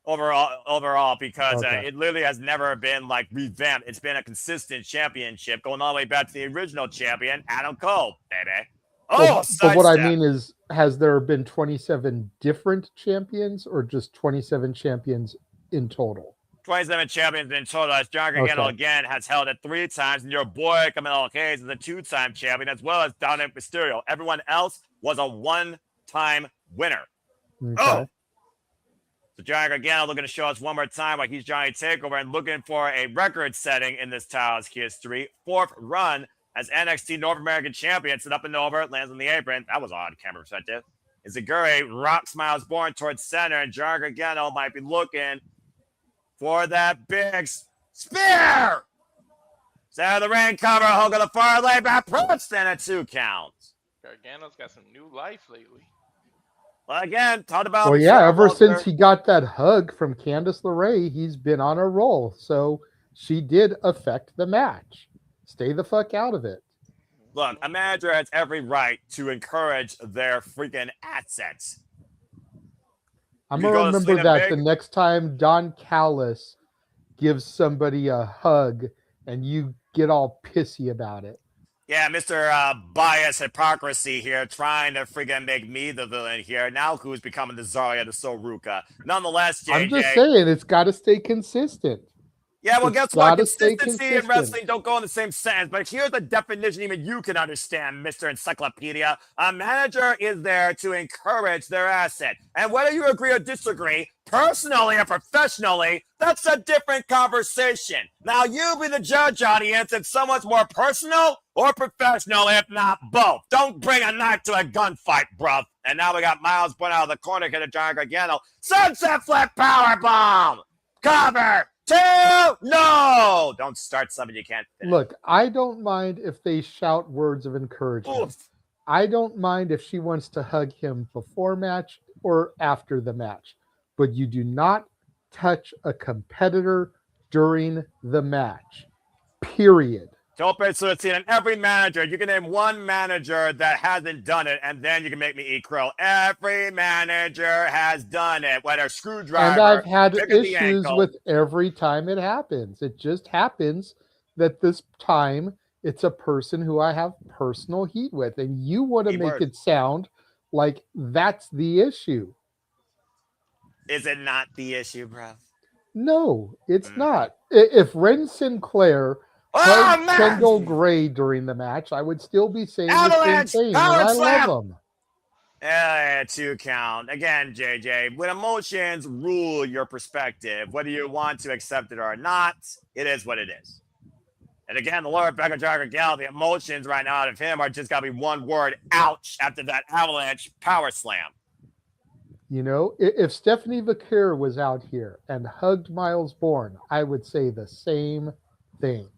Overall, because it literally has never been like revamped. It's been a consistent championship going all the way back to the original champion, Adam Cole, baby. But what I mean is, has there been 27 different champions or just 27 champions in total? 27 champions in total. As Giant Gargano again has held it 3 times, and your boy Camilo Hayes is a 2-time champion, as well as Dominic Mysterio. Everyone else was a 1-time winner. Okay. So Giant Gargano looking to show us one more time why he's Johnny Takeover and looking for a record setting in this title's history. 4th run as NXT North American champion. Sit up and over, lands on the apron. That was odd camera perspective. Izaguri rocks Myles Borne towards center, and Giant Gargano might be looking for that big spear. Center of the ring cover, Hulk on the far leg, back Princeton at 2 counts. Gargano's got some new life lately. Well, again, talked about. Well, yeah, ever since he got that hug from Candice LeRae, he's been on a roll. So she did affect the match. Stay the fuck out of it. Look, a manager has every right to encourage their freaking assets. I'm going to remember that the next time Don Callis gives somebody a hug and you get all pissy about it. Yeah, Mr. Bias Hypocrisy here, trying to freaking make me the villain here. Now who's becoming the Zaria to so Ruca. Nonetheless, JJ. I'm just saying, it's got to stay consistent. Yeah, well, guess what? Consistency and wrestling don't go in the same sentence. But here's the definition even you can understand, Mr. Encyclopedia. A manager is there to encourage their asset. And whether you agree or disagree, personally or professionally, that's a different conversation. Now, you be the judge, audience, if someone's more personal or professional, if not both. Don't bring a knife to a gunfight, bruv. And now we got Myles Borne out of the corner, hit a giant Gargano. Sunset flip powerbomb! Cover! No! Don't start something you can't finish. Look, I don't mind if they shout words of encouragement. Oof. I don't mind if she wants to hug him before match or after the match. But you do not touch a competitor during the match. Period. Dope, so it's in every manager. You can name one manager that hasn't done it, and then you can make me eat crow. Every manager has done it, whether screwdriver. And I've had issues with every time it happens. It just happens that this time it's a person who I have personal heat with, and you want to make it sound like that's the issue. Is it not the issue, bro? No, it's not. If Ren Sinclair Kendal Gray during the match, I would still be saying the same thing. And I love them. Yeah, 2 count. Again, JJ, when emotions rule your perspective, whether you want to accept it or not, it is what it is. And again, the Lord Gargano, the emotions right now out of him are just got to be one word, ouch, after that avalanche power slam. You know, if Stephanie Vaquer was out here and hugged Myles Borne, I would say the same thing.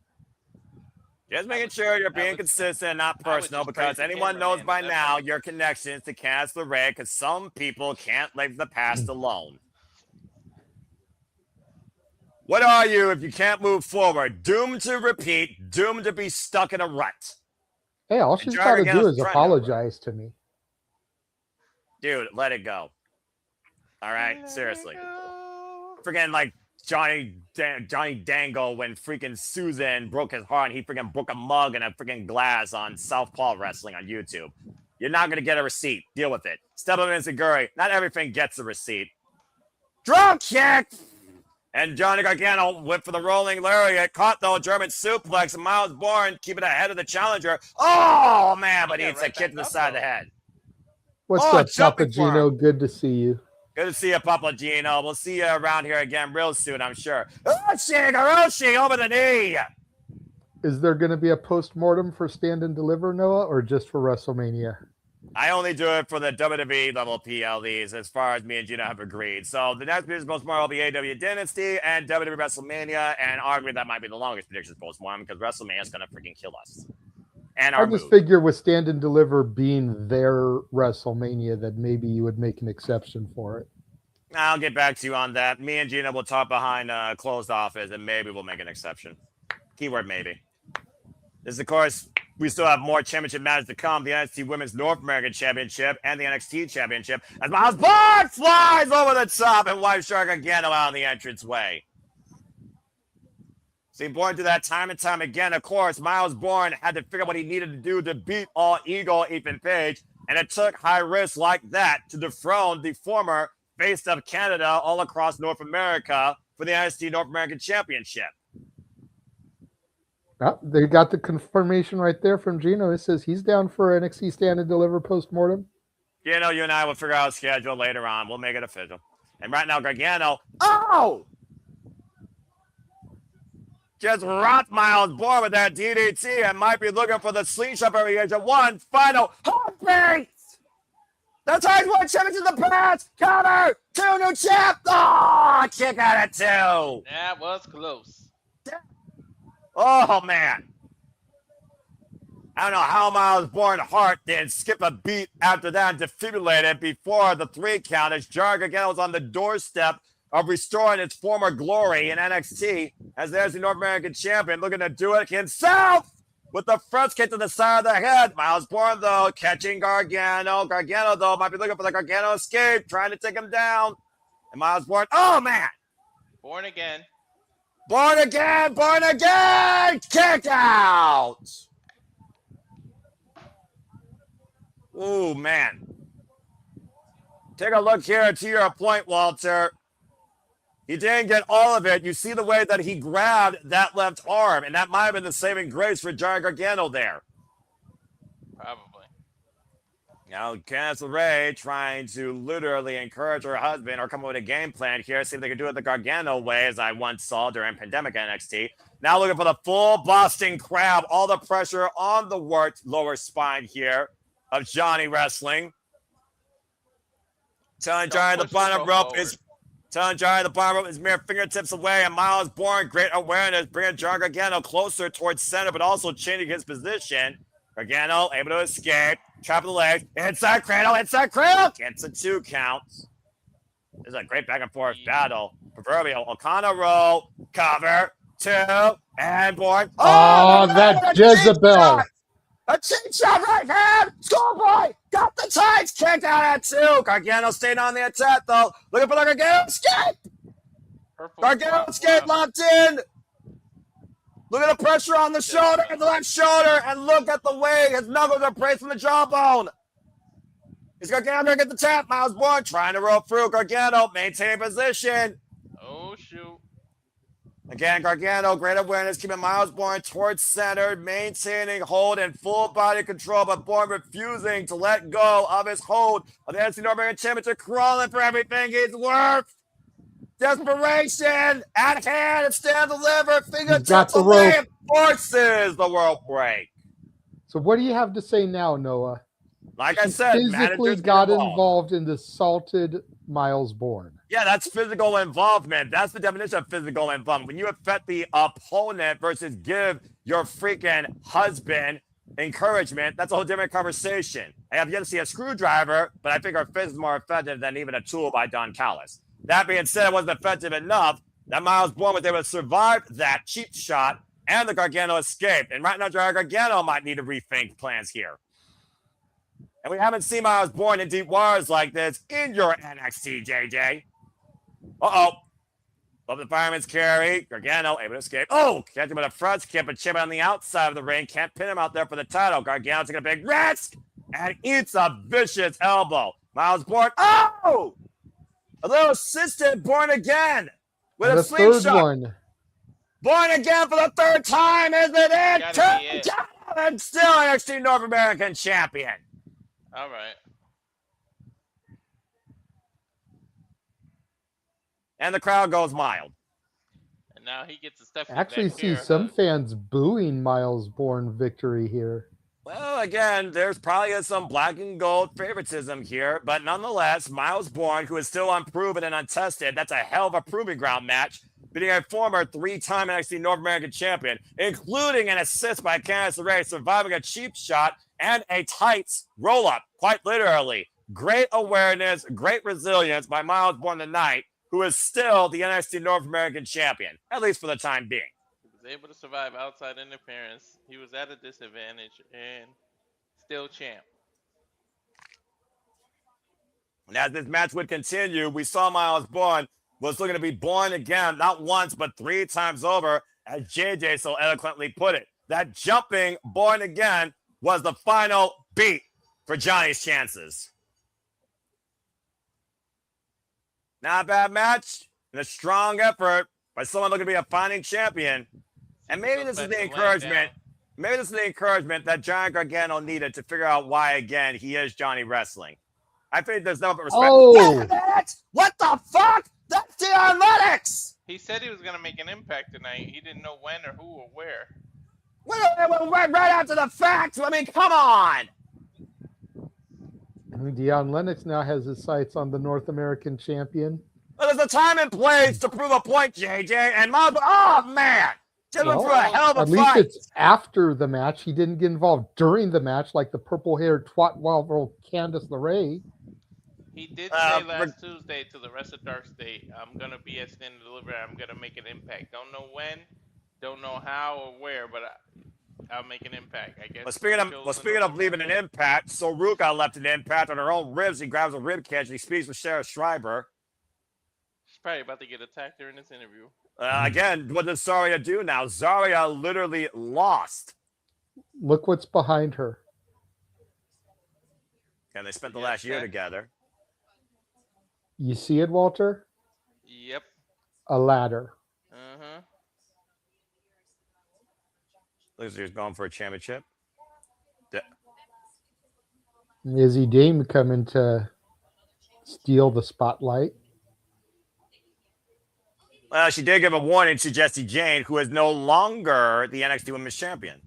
Just making sure you're being consistent, not personal, because anyone knows by now your connections to Candice LeRae, because some people can't leave the past alone. What are you if you can't move forward? Doomed to repeat, doomed to be stuck in a rut. Hey, all she's got to do is apologize to me. Dude, let it go. All right, seriously. Freaking like Johnny Dangle when freaking Susan broke his heart and he freaking broke a mug and a freaking glass on Southpaw Wrestling on YouTube. You're not going to get a receipt. Deal with it. Step up and Zaguri. Not everything gets a receipt. Drop kick! And Johnny Gargano went for the rolling lariat. Caught the German suplex. And Myles Borne keeping ahead of the challenger. Oh, man, but he hits a kick to the side of the head. What's up, Papa Gino? Good to see you. Good to see you, Papa Gino. We'll see you around here again real soon, I'm sure. Hiroshi over the knee. Is there going to be a post-mortem for Stand and Deliver, Noah, or just for WrestleMania? I only do it for the WWE level PLEs, as far as me and Gino have agreed. So the next predictions post-mortem will be AW Dynasty and WWE WrestleMania, and arguably that might be the longest predictions post-mortem because WrestleMania is going to freaking kill us. And I just figure with Stand and Deliver being their WrestleMania that maybe you would make an exception for it. I'll get back to you on that. Me and Gina will talk behind a closed office, and maybe we'll make an exception. Keyword maybe. This, of course, we still have more championship matches to come. The NXT Women's North American Championship and the NXT Championship. As Myles Borne flies over the top and wipes Gargano out on the entranceway. See, Borne do that time and time again. Of course, Myles Borne had to figure out what he needed to do to beat All Ego Ethan Page, and it took high risks like that to dethrone the former face of Canada all across North America for the NXT North American Championship. Oh, they got the confirmation right there from Gino. It says he's down for NXT Stand and Deliver post-mortem. You know, you and I will figure out a schedule later on. We'll make it official. And right now, Gargano, just rocked Myles Borne with that DDT and might be looking for the slingshot variation. One final heartbeat. That's how he's won championships in the past. Counter. 2 new champ. Oh, kick out of 2. That was close. Oh, man. I don't know how Myles' Borne Hart didn't skip a beat after that and defibrillated before the 3 count as Gargano was on the doorstep of restoring its former glory in NXT as there's the North American champion looking to do it himself with the front kick to the side of the head. Myles Borne, though, catching Gargano. Gargano, though, might be looking for the Gargano escape, trying to take him down. And Myles Borne, oh, man. Born again. Born again, born again. Kick out. Ooh, man. Take a look here to your point, Walter. He didn't get all of it. You see the way that he grabbed that left arm, and that might have been the saving grace for Gargano there. Probably. Now, Candice LeRae trying to literally encourage her husband or come up with a game plan here, see if they can do it the Gargano way, as I once saw during pandemic NXT. Now looking for the full Boston Crab, all the pressure on the worked lower spine here of Johnny Wrestling. Telling Johnny the bottom rope is mere fingertips away, and Myles Borne, great awareness, bringing Gargano closer towards center, but also changing his position. Gargano able to escape, trap of the legs, inside cradle, gets a 2 count. This is a great back and forth battle. Proverbial O'Connor roll, cover, 2, and Borne. Oh, that Jezebel. A cheap shot right hand. Schoolboy got the tights. Kicked out at 2. Gargano stayed on the attack, though. Looking for the Gargano escape. Gargano escape locked in. Look at the pressure on the shoulder and the left shoulder. And look at the way his knuckles are braced from the jawbone. Is Gargano going to get the tap? Myles Borne trying to roll through. Gargano maintain position. Oh, shoot. Again, Gargano, great awareness, keeping Myles Borne towards center, maintaining hold and full body control, but Borne refusing to let go of his hold of the NXT North American Championship, crawling for everything he's worth. Desperation at hand, and stand deliver, fingertips away, and forces the world break. So what do you have to say now, Noah? Like I said, physically got involved and assaulted Myles Borne. Yeah, that's physical involvement. That's the definition of physical involvement. When you affect the opponent versus give your freaking husband encouragement, that's a whole different conversation. I have yet to see a screwdriver, but I think our fist is more effective than even a tool by Don Callis. That being said, it wasn't effective enough that Myles Borne was able to survive that cheap shot and the Gargano escape. And right now, Gargano might need to rethink plans here. And we haven't seen Myles Borne in deep waters like this in your NXT, JJ. Uh-oh. Love the fireman's carry. Gargano able to escape. Oh, can't do him in the front. Can't put Chip on the outside of the ring. Can't pin him out there for the title. Gargano taking a big risk and eats a vicious elbow. Myles Borne. Oh! A little assistant Borne again with and a slingshot. One. Borne again for the 3rd time. Isn't it? And still NXT North American champion. All right. And the crowd goes mild. And now he gets the stuff. Actually, see some fans booing Myles Borne victory here. Well, again, there's probably some black and gold favoritism here, but nonetheless, Myles Borne, who is still unproven and untested, that's a hell of a proving ground match, beating a former 3-time NXT North American champion, including an assist by Candice LeRae, surviving a cheap shot and a tights roll-up, quite literally. Great awareness, great resilience by Myles Borne tonight, who is still the NXT North American champion, at least for the time being. He was able to survive outside interference. He was at a disadvantage and still champ. And as this match would continue, we saw Myles Borne was looking to be born again, not once, but 3 times over, as JJ so eloquently put it. That jumping born again was the final beat for Johnny's chances. Not a bad match and a strong effort by someone looking to be a fighting champion. And maybe this is the encouragement. Maybe this is the encouragement that Johnny Gargano needed to figure out why, again, he is Johnny Wrestling. I think there's no but respect. Oh! What the fuck? That's the Athletics! He said he was going to make an impact tonight. He didn't know when or who or where. Right after the fact. I mean, come on. Deion Lennox now has his sights on the North American champion. Well, there's a time and place to prove a point, JJ. And oh, man. They're looking for a hell of a at least fight. it's after the match. He didn't get involved during the match like the purple-haired twat waffle Candice LeRae. He did say last Tuesday to the rest of Dark State, I'm going to be at Stand and Deliver. I'm going to make an impact. Don't know when, don't know how or where, but I'll make an impact, I guess. Speaking of leaving an impact, so Ruca left an impact on her own ribs. He grabs a rib cage and he speaks with Sarah Schreiber. She's probably about to get attacked during this interview. Again, what does Zaria do now? Zaria literally lost. Look what's behind her. And they spent the last year together. You see it, Walter? Yep. A ladder. Uh-huh. Looks like he's going for a championship. Is he Dame coming to steal the spotlight? Well, she did give a warning to Jayne, who is no longer the NXT Women's Champion.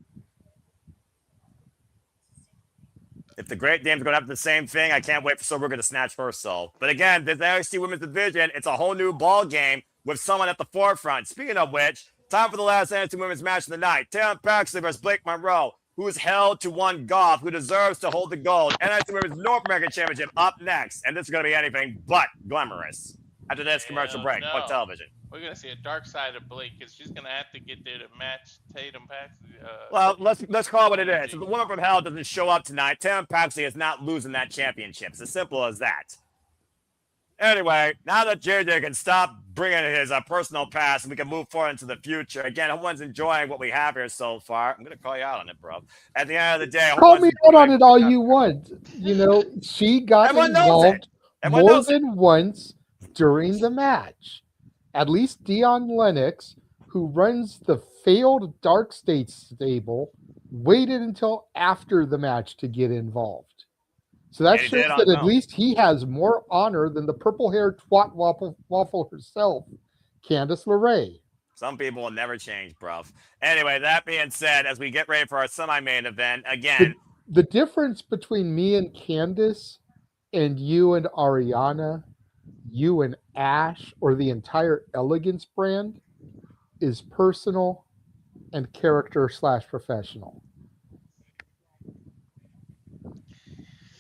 If the Great Dame's going to have the same thing, I can't wait for Ruca to snatch her soul. But again, this NXT Women's Division, it's a whole new ball game with someone at the forefront. Speaking of which, time for the last NXT Women's match of the night. Tatum Paxley versus Blake Monroe, who is held to one golf, who deserves to hold the gold. NXT Women's North American Championship up next. And this is going to be anything but glamorous. After this commercial break, on television. We're going to see a dark side of Blake because she's going to have to get there to match Tatum Paxley. Well, let's call it what it is. If the woman from hell doesn't show up tonight, Tatum Paxley is not losing that championship. It's as simple as that. Anyway, now that JJ can stop bringing his personal past and we can move forward into the future. Again, everyone's enjoying what we have here so far. I'm going to call you out on it, bro. At the end of the day, call me out on it all you want. You know, she got involved more than once during the match. At least Dion Lennox, who runs the failed Dark State stable, waited until after the match to get involved. So that shows that at least he has more honor than the purple-haired twat waffle herself, Candice LeRae. Some people will never change, bro. Anyway, that being said, as we get ready for our semi-main event, again... The difference between me and Candice and you and Arianna, you and Ash, or the entire Elegance brand is personal and character/professional.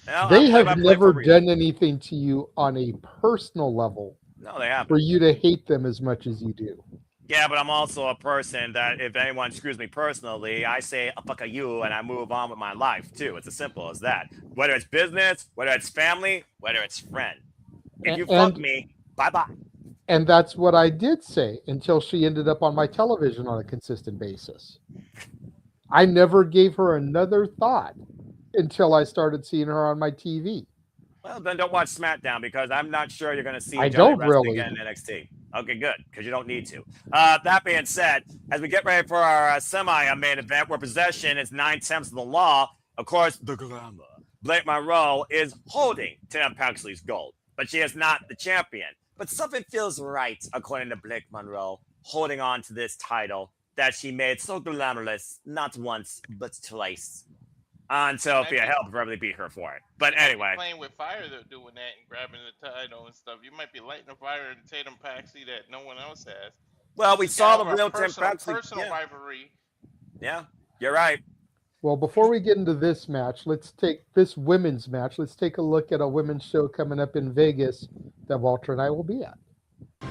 Well, they have never done anything to you on a personal level. No, they haven't. For you to hate them as much as you do. Yeah, but I'm also a person that if anyone screws me personally, I say, fuck you, and I move on with my life, too. It's as simple as that. Whether it's business, whether it's family, whether it's friend. If you fuck me, bye-bye. And that's what I did say until she ended up on my television on a consistent basis. I never gave her another thought until I started seeing her on my TV. Well, then don't watch SmackDown because I'm not sure you're going to see Johnny Wrestling again in NXT. Okay, good, because you don't need to. That being said, as we get ready for our semi-main event where possession is 9/10 of the law, of course, the glamour, Blake Monroe is holding Tatum Paxley's gold, but she is not the champion. But something feels right, according to Blake Monroe, holding on to this title that she made so glamorous, not once, but twice. And Sophia helped probably beat her for it. But anyway. Playing with fire, they're doing that and grabbing the title and stuff. You might be lighting a fire in Tatum Paxley that no one else has. Well, we saw the real Tatum Paxley. Personal rivalry. Yeah, you're right. Well, before we get into this match, let's take this women's match. Let's take a look at a women's show coming up in Vegas that Walter and I will be at.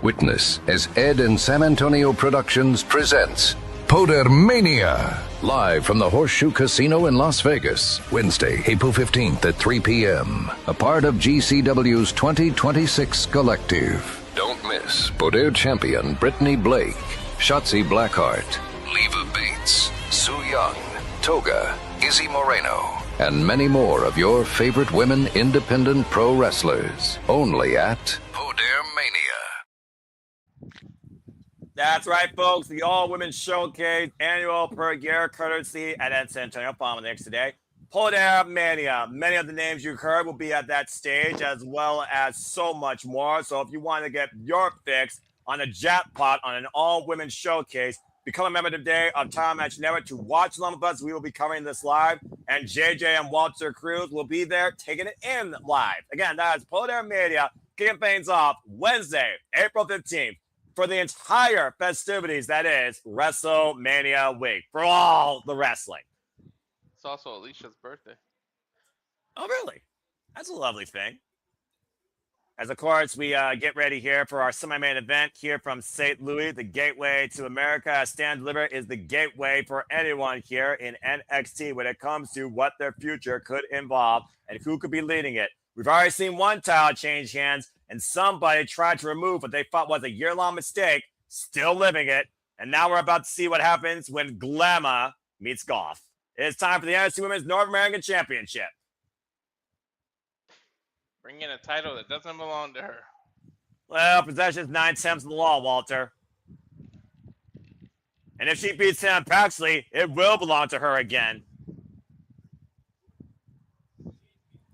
Witness as Ed and San Antonio Productions presents Podermania, live from the Horseshoe Casino in Las Vegas, Wednesday, April 15th at 3 p.m. A part of GCW's 2026 collective. Don't miss Poder champion Brittany Blake, Shotzi Blackheart, Leva Bates, Sue Young, Toga, Izzy Moreno, and many more of your favorite women independent pro wrestlers. Only at Podermania. That's right, folks. The All-Women Showcase annual per year courtesy at Ed San Antonio. Follow the next today. Podermania. Many of the names you heard will be at that stage, as well as so much more. So if you want to get your fix on a jackpot on an all-women showcase, become a member today of Time Match Network to watch along with us. We will be covering this live, and JJ and Walter Cruz will be there taking it in live. Again, that is Podermania, kicking things off Wednesday, April 15th. for the entire festivities that is WrestleMania week for all the wrestling. It's also Alicia's birthday. Oh, really? That's a lovely thing. As, of course, we get ready here for our semi-main event here from St. Louis, the gateway to America. Stand Deliver is the gateway for anyone here in NXT when it comes to what their future could involve and who could be leading it. We've already seen one title change hands, and somebody tried to remove what they thought was a year-long mistake, still living it. And now we're about to see what happens when Glamour meets Golf. It's time for the NXT Women's North American Championship. Bring in a title that doesn't belong to her. Well, possession's 9/10 of the law, Walter. And if she beats Sam Paxley, it will belong to her again.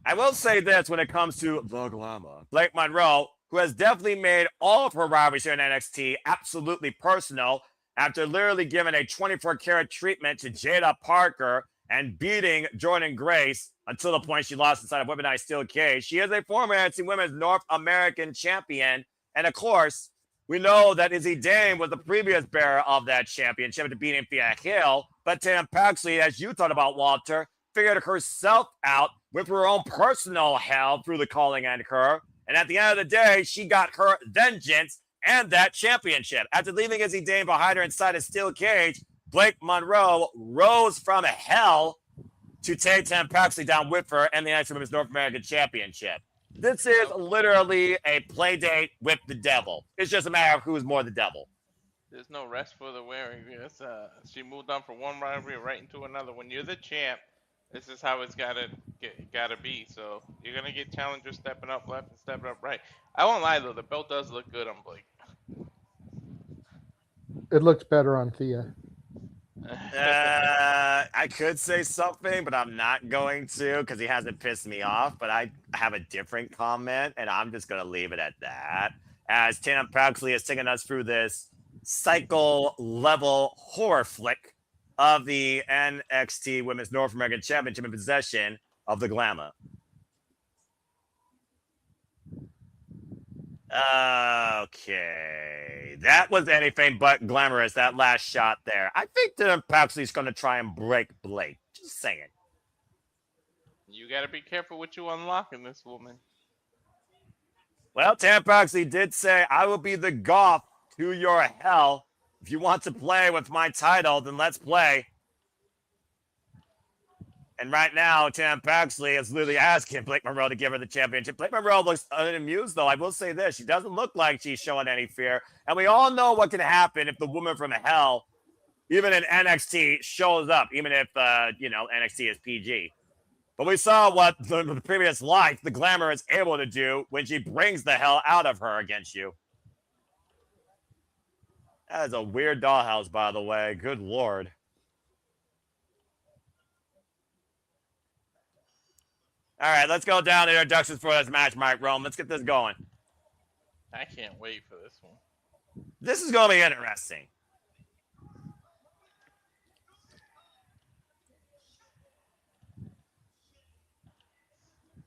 I will say this when it comes to the Glamour. Blake Monroe, who has definitely made all of her rivalries here in NXT absolutely personal after literally giving a 24-karat treatment to Jada Parker and beating Jordan Grace until the point she lost inside of weaponized steel cage. She is a former NXT Women's North American champion. And of course, we know that Izzy Dame was the previous bearer of that championship to beating Thea Hill. But Tatum Paxley, as you thought about, Walter, figured herself out with her own personal hell through the calling and her. And at the end of the day, she got her vengeance and that championship. After leaving Izzy Dame behind her inside a steel cage, Blake Monroe rose from hell to take Tatum Paxley down with her and the NXT Women's North American Championship. This is literally a play date with the devil. It's just a matter of who's more the devil. There's no rest for the weary. She moved on from one rivalry right into another. When you're the champ, this is how it's gotta be. So you're gonna get challengers stepping up left and stepping up right. I won't lie though, the belt does look good on Blake. It looks better on Thea. I could say something, but I'm not going to because he hasn't pissed me off. But I have a different comment, and I'm just going to leave it at that. As Tatum Paxley is taking us through this cycle-level horror flick of the NXT Women's North American Championship in possession of the Glamour. Okay, that was anything but glamorous, that last shot there. I think that Paxley's going to try and break Blake. Just saying. You got to be careful what you unlock in this woman. Well, Tatum Paxley did say, I will be the Goth to your hell. If you want to play with my title, then let's play. And right now, Tatum Paxley is literally asking Blake Monroe to give her the championship. Blake Monroe looks unamused, though. I will say this. She doesn't look like she's showing any fear. And we all know what can happen if the woman from hell, even in NXT, shows up, even if, NXT is PG. But we saw what the previous life, the Glamour, is able to do when she brings the hell out of her against you. That is a weird dollhouse, by the way. Good Lord. All right, let's go down to introductions for this match, Mike Rome. Let's get this going. I can't wait for this one. This is going to be interesting.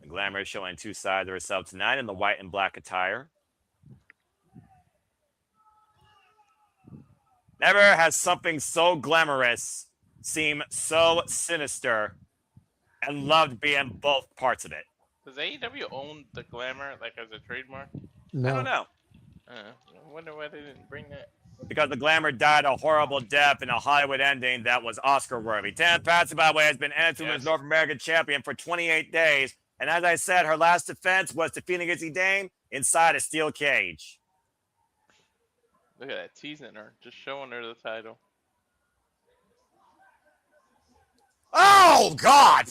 The Glamour is showing two sides of herself tonight in the white and black attire. Never has something so glamorous seem so sinister and loved being both parts of it. Does AEW own the Glamour, like, as a trademark? No. I don't know. I wonder why they didn't bring that. Because the Glamour died a horrible death in a Hollywood ending that was Oscar-worthy. Tatum Paxley, by the way, has been NXT Women's North American Champion for 28 days. And as I said, her last defense was defeating Izzy Dame inside a steel cage. Look at that, teasing her, just showing her the title. Oh, God!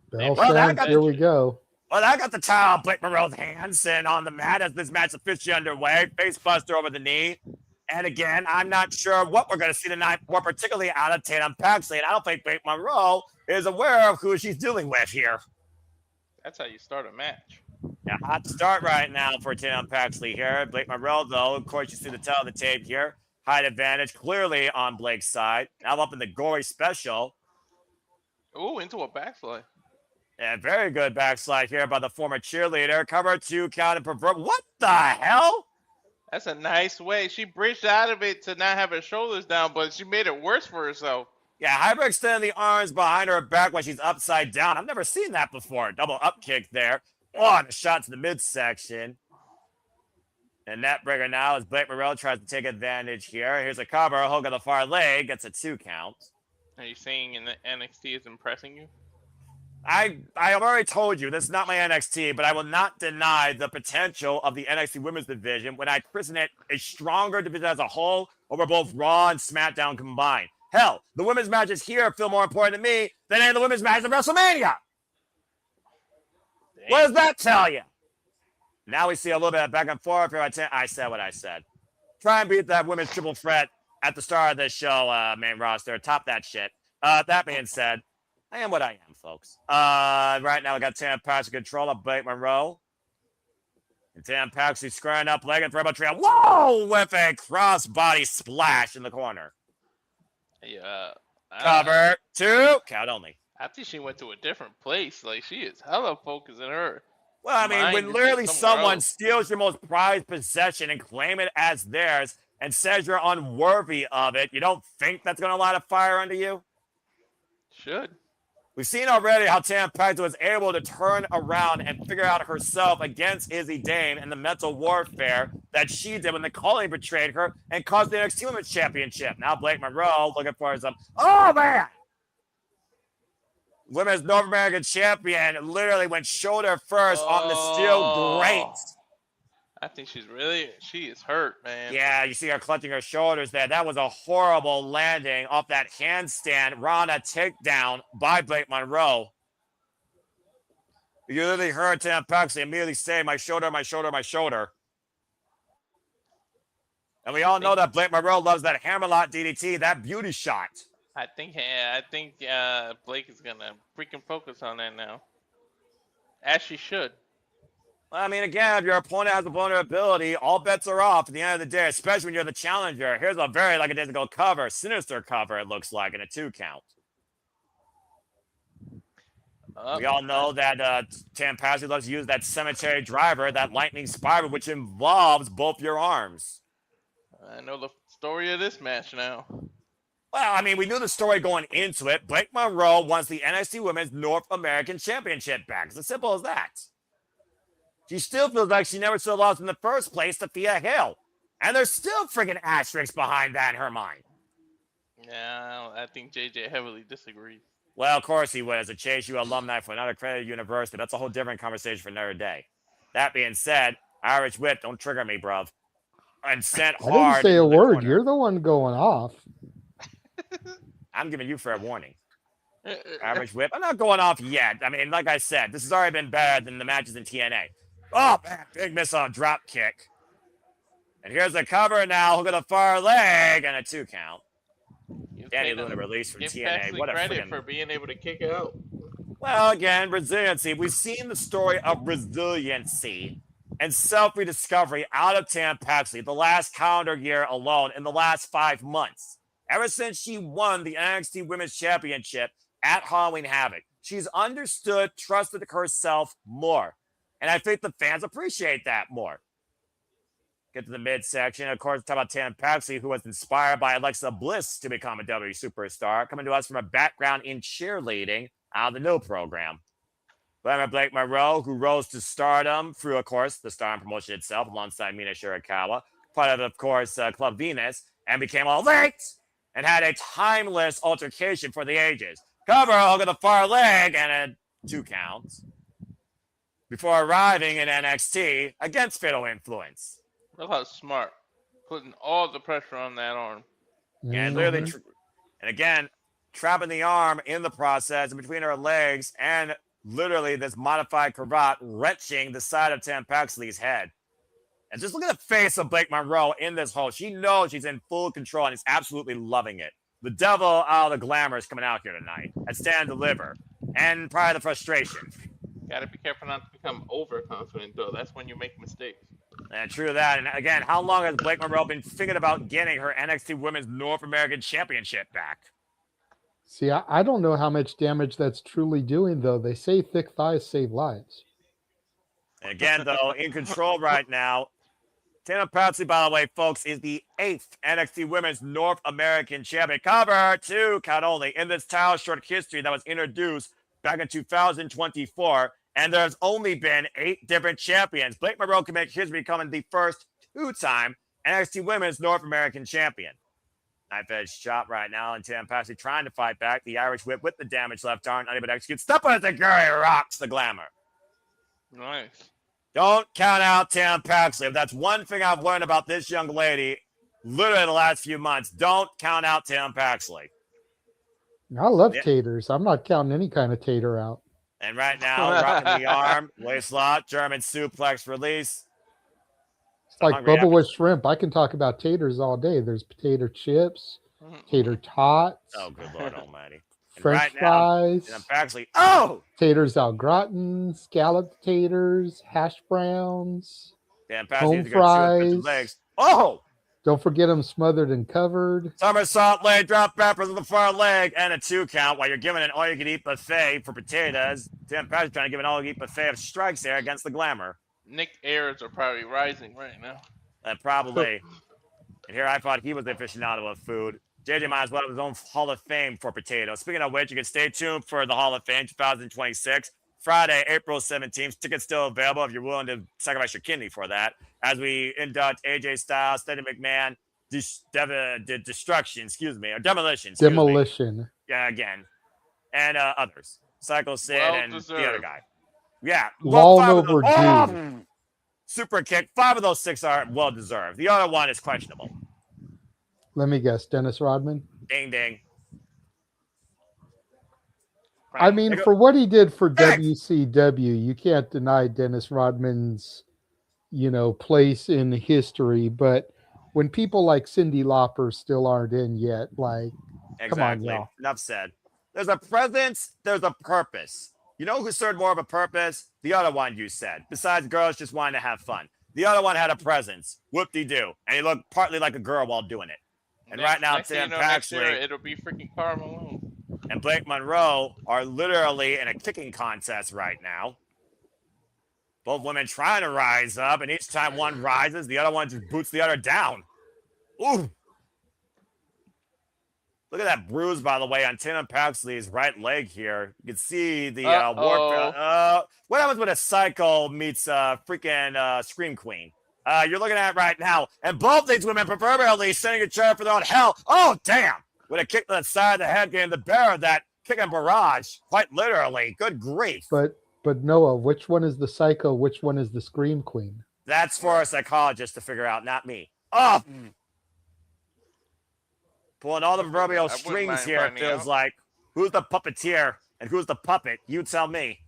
Bell stands, here we go. Well, I got the towel, Blake Monroe's hands, and on the mat as this match is officially underway. Face buster over the knee. And again, I'm not sure what we're going to see tonight, more particularly out of Tatum Paxley. And I don't think Blake Monroe is aware of who she's dealing with here. That's how you start a match. Yeah, hot start right now for Tatum Paxley here. Blake Monroe, though, of course, you see the tail of the tape here. Height advantage clearly on Blake's side. Now up in the gory special. Ooh, into a backslide. Yeah, very good backslide here by the former cheerleader. Cover 2 count and pervert. What the hell? That's a nice way. She bridged out of it to not have her shoulders down, but she made it worse for herself. Yeah, hyperextend the arms behind her back while she's upside down. I've never seen that before. Double up kick there. Oh, and a shot to the midsection. And net breaker now as Blake Monroe tries to take advantage here. Here's a cover. Hook on the far leg. Gets a 2 count. Are you saying in the NXT is impressing you? I have already told you this is not my NXT, but I will not deny the potential of the NXT women's division when I christen it a stronger division as a whole over both Raw and SmackDown combined. Hell, the women's matches here feel more important to me than any of the women's matches at WrestleMania. Dang. What does that tell you? Now we see a little bit of back and forth here. I said what I said. Try and beat that women's triple threat at the start of this show, main roster. Top that shit. That being said, I am what I am, folks. Right now we got Tam Paxley control of Blake Monroe. And Tam Paxley squaring up leg and throw a trail. Whoa! With a crossbody splash in the corner. Yeah. Cover 2. Count only. I think she went to a different place. Like, she is hella focusing her. Well, I mean, when literally someone steals your most prized possession and claim it as theirs and says you're unworthy of it, you don't think that's going to light a fire under you? Should. We've seen already how Tam Paxley was able to turn around and figure out herself against Izzy Dame and the mental warfare that she did when the calling betrayed her and caused the NXT Women's Championship. Now Blake Monroe looking for some. Oh, man! Women's North American champion literally went shoulder first on the steel grate. I think she is hurt, man. Yeah, you see her clutching her shoulders there. That was a horrible landing off that handstand Rana takedown by Blake Monroe. You literally heard Tam Paxley immediately say, my shoulder, my shoulder, my shoulder. And we all know that Blake Monroe loves that hammerlock DDT, that beauty shot. I think Blake is going to freaking focus on that now. As she should. I mean, again, if your opponent has a vulnerability, all bets are off at the end of the day, especially when you're the challenger. Here's a very, like a days ago, cover. Sinister cover, it looks like, in a 2 count. We all know that Tam Paxley loves to use that cemetery driver, that lightning spiral, which involves both your arms. I know the story of this match now. Well, I mean, we knew the story going into it. Blake Monroe wants the NXT Women's North American Championship back. It's as simple as that. She still feels like she never should have lost in the first place to Thea Hill. And there's still freaking asterisks behind that in her mind. Yeah, I think JJ heavily disagrees. Well, of course he would, as a Chase U alumni for another accredited university. That's a whole different conversation for another day. That being said, Irish Whip, don't trigger me, bruv. And sent hard. I didn't say a word. Corner. You're the one going off. I'm giving you fair warning. Irish Whip. I'm not going off yet. I mean, like I said, this has already been better than the matches in TNA. Oh, man, big miss on a drop kick. And here's the cover now. Hook of the far leg and a 2 count. Danny Luna release from TNA. What a credit for being able to kick out. Well, again, resiliency. We've seen the story of resiliency and self-rediscovery out of Tam Paxley the last calendar year alone in the last 5 months. Ever since she won the NXT Women's Championship at Halloween Havoc, she's understood, trusted herself more. And I think the fans appreciate that more. Get to the midsection. Of course, talk about Tam Paxley, who was inspired by Alexa Bliss to become a WWE superstar, coming to us from a background in cheerleading out of the new program. Glamour Blake Monroe, who rose to stardom through, of course, the Stardom promotion itself, alongside Mina Shirakawa, part of course, Club Venus, and became all late and had a timeless altercation for the ages. Cover, hook of the far leg, and a 2 counts. Before arriving in NXT against Fatal Influence. Look how smart. Putting all the pressure on that arm. And literally, and again, trapping the arm in the process in between her legs and literally this modified cravat wrenching the side of Tam Paxley's head. And just look at the face of Blake Monroe in this hole. She knows she's in full control and is absolutely loving it. The devil out of the glamour is coming out here tonight at Stand Deliver. And probably the frustration. Gotta be careful not to become overconfident, though. That's when you make mistakes. And true that. And again, how long has Blake Monroe been thinking about getting her NXT Women's North American Championship back? See, I don't know how much damage that's truly doing, though. They say thick thighs save lives. And again, though, in control right now Tatum Paxley, by the way, folks, is the 8th NXT Women's North American Champion. Cover 2, count only, in this title short history that was introduced back in 2024. And there's only been 8 different champions. Blake Monroe can make history becoming the first 2-time NXT Women's North American Champion. Knife edge shot right now, and Tatum Paxley trying to fight back. The Irish whip with the damaged left arm, unable to execute. Step on the Gary rocks the glamour. Nice. Don't count out Tatum Paxley. If that's one thing I've learned about this young lady, literally the last few months, don't count out Tatum Paxley. I love taters. I'm not counting any kind of tater out. And right now, rocking the arm, waist lock, German suplex release. It's like Bubba with shrimp. I can talk about taters all day. There's potato chips, tater tots. Oh, good Lord almighty. French fries. And Paxley. Oh! Taters au gratin, scalloped taters, hash browns, home fries. Oh! Don't forget them smothered and covered. Somersault leg, drop backwards with the far leg, and a 2 count while you're giving an all-you-can-eat buffet for potatoes. Tim Paxley trying to give an all-you-can-eat buffet of strikes there against the glamour. Nick airs are probably rising right now. Probably. And here I thought he was the aficionado of food. JJ might as well have his own Hall of Fame for potatoes. Speaking of which, you can stay tuned for the Hall of Fame 2026. Friday, April 17th. Tickets still available if you're willing to sacrifice your kidney for that. As we induct AJ Styles, Steady McMahon, Destruction, or Demolition. Demolition. Yeah, again. And others. Psycho Sid and the other guy. Yeah. Long overdue. Super kick. 5 of those 6 are well-deserved. The other one is questionable. Let me guess. Dennis Rodman? Ding, ding. I mean, for what he did for WCW, you can't deny Dennis Rodman's, place in history. But when people like Cyndi Lauper still aren't in yet, come on, y'all. Enough said. There's a presence, there's a purpose. You know who served more of a purpose? The other one you said. Besides girls just wanting to have fun. The other one had a presence. Whoop-de-doo. And he looked partly like a girl while doing it. And right now, Tim Paxley, it'll be freaking Karl Malone. And Blake Monroe are literally in a kicking contest right now. Both women trying to rise up, and each time one rises, the other one just boots the other down. Ooh. Look at that bruise, by the way, on Tatum Paxley's right leg here. You can see the work. What happens when a psycho meets freaking Scream Queen? You're looking at it right now. And both these women proverbially sending a chair for their own hell. Oh, damn. With a kick to the side of the head, getting the bear of that kicking barrage. Quite literally. Good grief. But Noah, which one is the psycho? Which one is the Scream Queen? That's for a psychologist to figure out, not me. Oh! Pulling all the proverbial strings here, it feels like. Who's the puppeteer and who's the puppet? You tell me.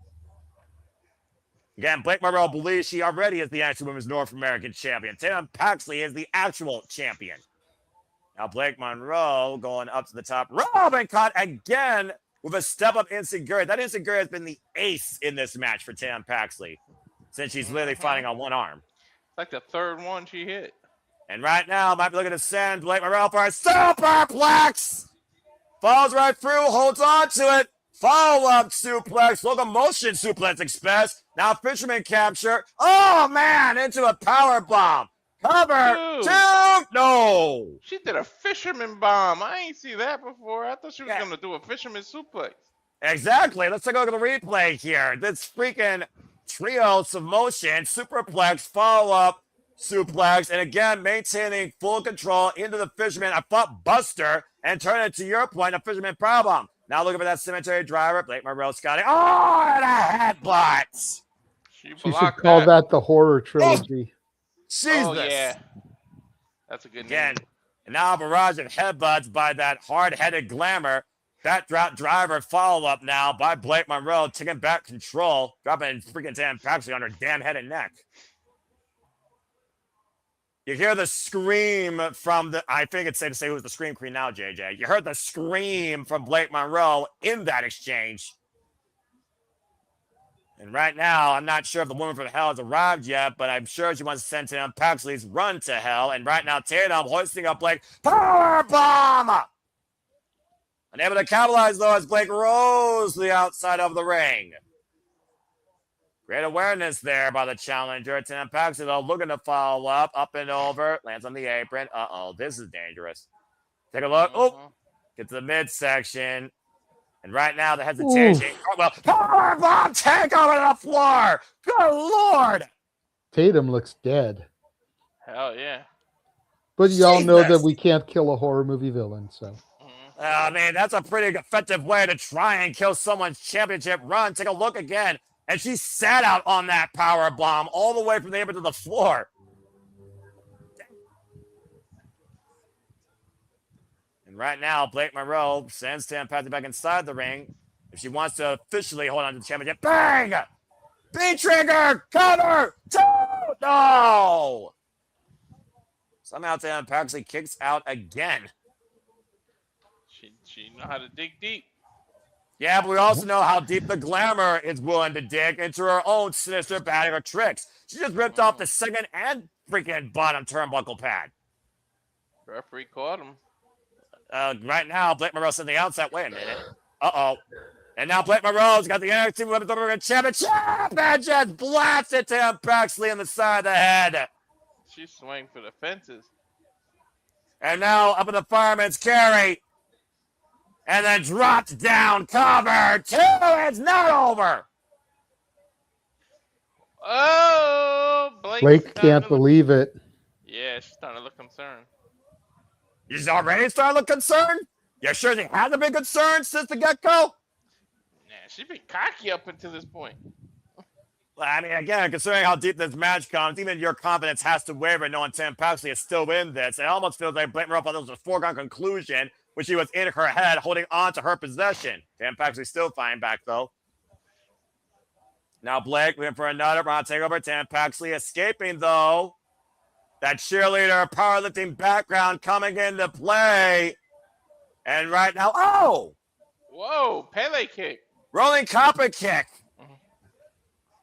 Again, Blake Monroe believes she already is the actual Women's North American Champion. Tatum Paxley is the actual champion. Now Blake Monroe going up to the top. Robin caught again with a step-up insecurity. That insecurity has been the ace in this match for Tatum Paxley since she's literally fighting on one arm. Like the third one she hit. And right now, might be looking to send Blake Monroe for a superplex. Falls right through, holds on to it. Follow-up suplex, locomotion suplex express. Now fisherman capture. Oh, man, into a power bomb. Cover. Two. No. She did a fisherman bomb. I ain't see that before. I thought she was going to do a fisherman suplex. Exactly. Let's take a look at the replay here. This freaking trio of motion, superplex, follow-up suplex, and again, maintaining full control into the fisherman. I thought Buster and turn it to your point, a fisherman problem. Now looking for that cemetery driver. Blake Monroe scouting. Oh, and a headbutt. She should call that the horror trilogy. Jesus. Oh, yeah. That's a good name. Again, and now a barrage of headbutts by that hard-headed glamour. That drop driver follow-up now by Blake Monroe, taking back control, dropping freaking Tatum Paxley on her damn head and neck. You hear the scream from the, I think it's safe to say who's the Scream Queen now, JJ. You heard the scream from Blake Monroe in that exchange. And right now, I'm not sure if the woman from hell has arrived yet, but I'm sure she wants to send Tatum Paxley's run to hell. And right now, Tatum hoisting up Blake. Powerbomb! Unable to capitalize, though, as Blake rolls to the outside of the ring. Great awareness there by the challenger. Paxley, though, looking to follow up and over. Lands on the apron. Uh-oh, this is dangerous. Take a look. Oh, get to the midsection. And right now, the hesitation. Well, powerbomb take over the floor. Good Lord. Tatum looks dead. Hell yeah. But y'all know that we can't kill a horror movie villain, so. I mean, that's a pretty effective way to try and kill someone's championship run. Take a look again. And she sat out on that power bomb all the way from the apron to the floor. And right now, Blake Monroe sends Paxley back inside the ring. If she wants to officially hold on to the championship, bang! B-trigger! Cover! Two! No! Somehow Paxley kicks out again. She know how to dig deep. Yeah, but we also know how deep the Glamour is willing to dig into her own sinister bag of tricks. She just ripped off the second and freaking bottom turnbuckle pad. Referee caught him. Right now, Blake Monroe's on the outside. Wait a minute. Uh-oh. And now Blake Monroe's got the NXT Women's Championship and just blasted Paxley in the side of the head. She's swinging for the fences. And now up in the fireman's carry. And then dropped down, cover, two, it's not over. Oh, Blake can't believe it. Yeah, she's starting to look concerned. She's already starting to look concerned? You sure she hasn't been concerned since the get-go? Nah, she's been cocky up until this point. Well, I mean, again, considering how deep this match comes, even your confidence has to waver knowing Paxley is still in this. It almost feels like Blake Monroe thought this was a foregone conclusion when she was in her head holding on to her possession. Paxley still fighting back, though. Now Blake looking for another round takeover. Paxley escaping, though. That cheerleader powerlifting background coming into play. And right now, oh! Whoa, Pele kick. Rolling copper kick.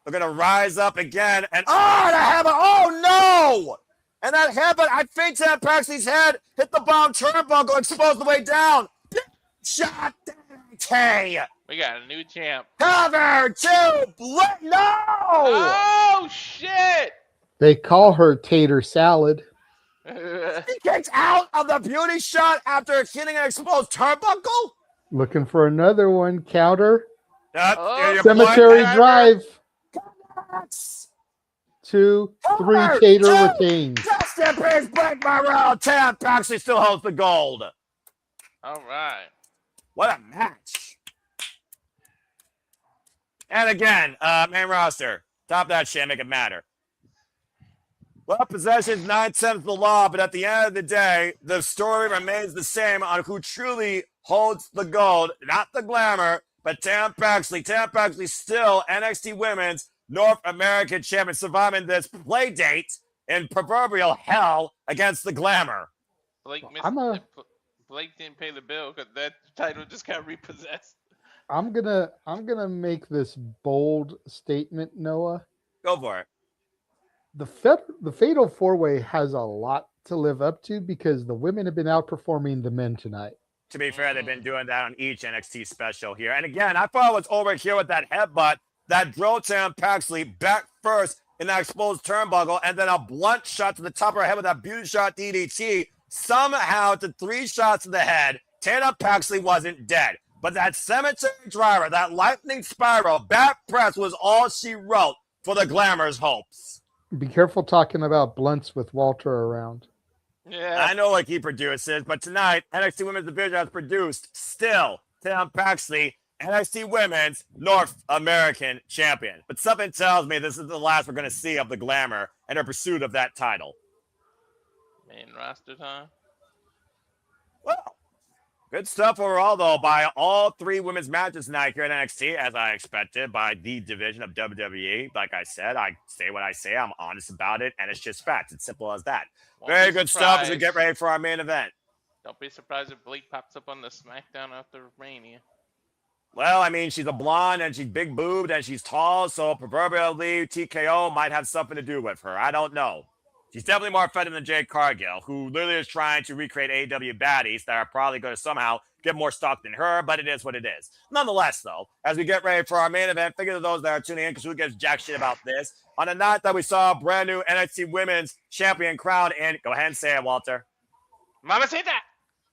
Looking to rise up again. And oh, the hammer. Oh, no! And that hammer, I think Paxley's head hit the bomb turnbuckle, exposed the way down. Shot. We got a new champ. Cover two. No! Oh, shit! They call her Tater Salad. He kicks out of the beauty shot after hitting an exposed turnbuckle. Looking for another one. Counter. Cemetery Drive. 2, 3, Tater retains. Just in case Blake Monroe. Paxley still holds the gold. All right. What a match. And again, main roster. Top that shit, make it matter. Well, possession's 9/10 of the law, but at the end of the day, the story remains the same on who truly holds the gold. Not the Glamour, but Paxley. Paxley still NXT Women's North American Champion, surviving this play date in proverbial hell against the Glamour. Blake didn't pay the bill because that title just got repossessed. I'm gonna make this bold statement, Noah. Go for it. The Fatal 4-Way has a lot to live up to because the women have been outperforming the men tonight. To be fair, they've been doing that on each NXT special here. And again, I thought it was over here with that headbutt that drove Paxley back first in that exposed turnbuckle, and then a blunt shot to the top of her head with that beauty shot DDT. Somehow, to 3 shots to the head, Paxley wasn't dead. But that cemetery driver, that lightning spiral, back press was all she wrote for the Glamour's hopes. Be careful talking about blunts with Walter around. Yeah, I know what he produces, but tonight, NXT Women's Division has produced still Paxley, NXT Women's North American Champion. But something tells me this is the last we're going to see of the Glamour and her pursuit of that title. Main roster time. Well, good stuff overall, though, by all 3 women's matches tonight here at NXT, as I expected, by the division of WWE. Like I said, I say what I say. I'm honest about it, and it's just facts. It's simple as that. Very good stuff as we get ready for our main event. Don't be surprised if Blake pops up on the SmackDown after Mania. Well, I mean, she's a blonde, and she's big-boobed, and she's tall, so proverbially TKO might have something to do with her. I don't know. She's definitely more effective than Jade Cargill, who literally is trying to recreate AEW baddies that are probably going to somehow get more stock than her, but it is what it is. Nonetheless, though, as we get ready for our main event, figure those that are tuning in, because who gives jack shit about this, on the night that we saw a brand new NXT Women's Champion crown in, go ahead and say it, Walter. Mamacita!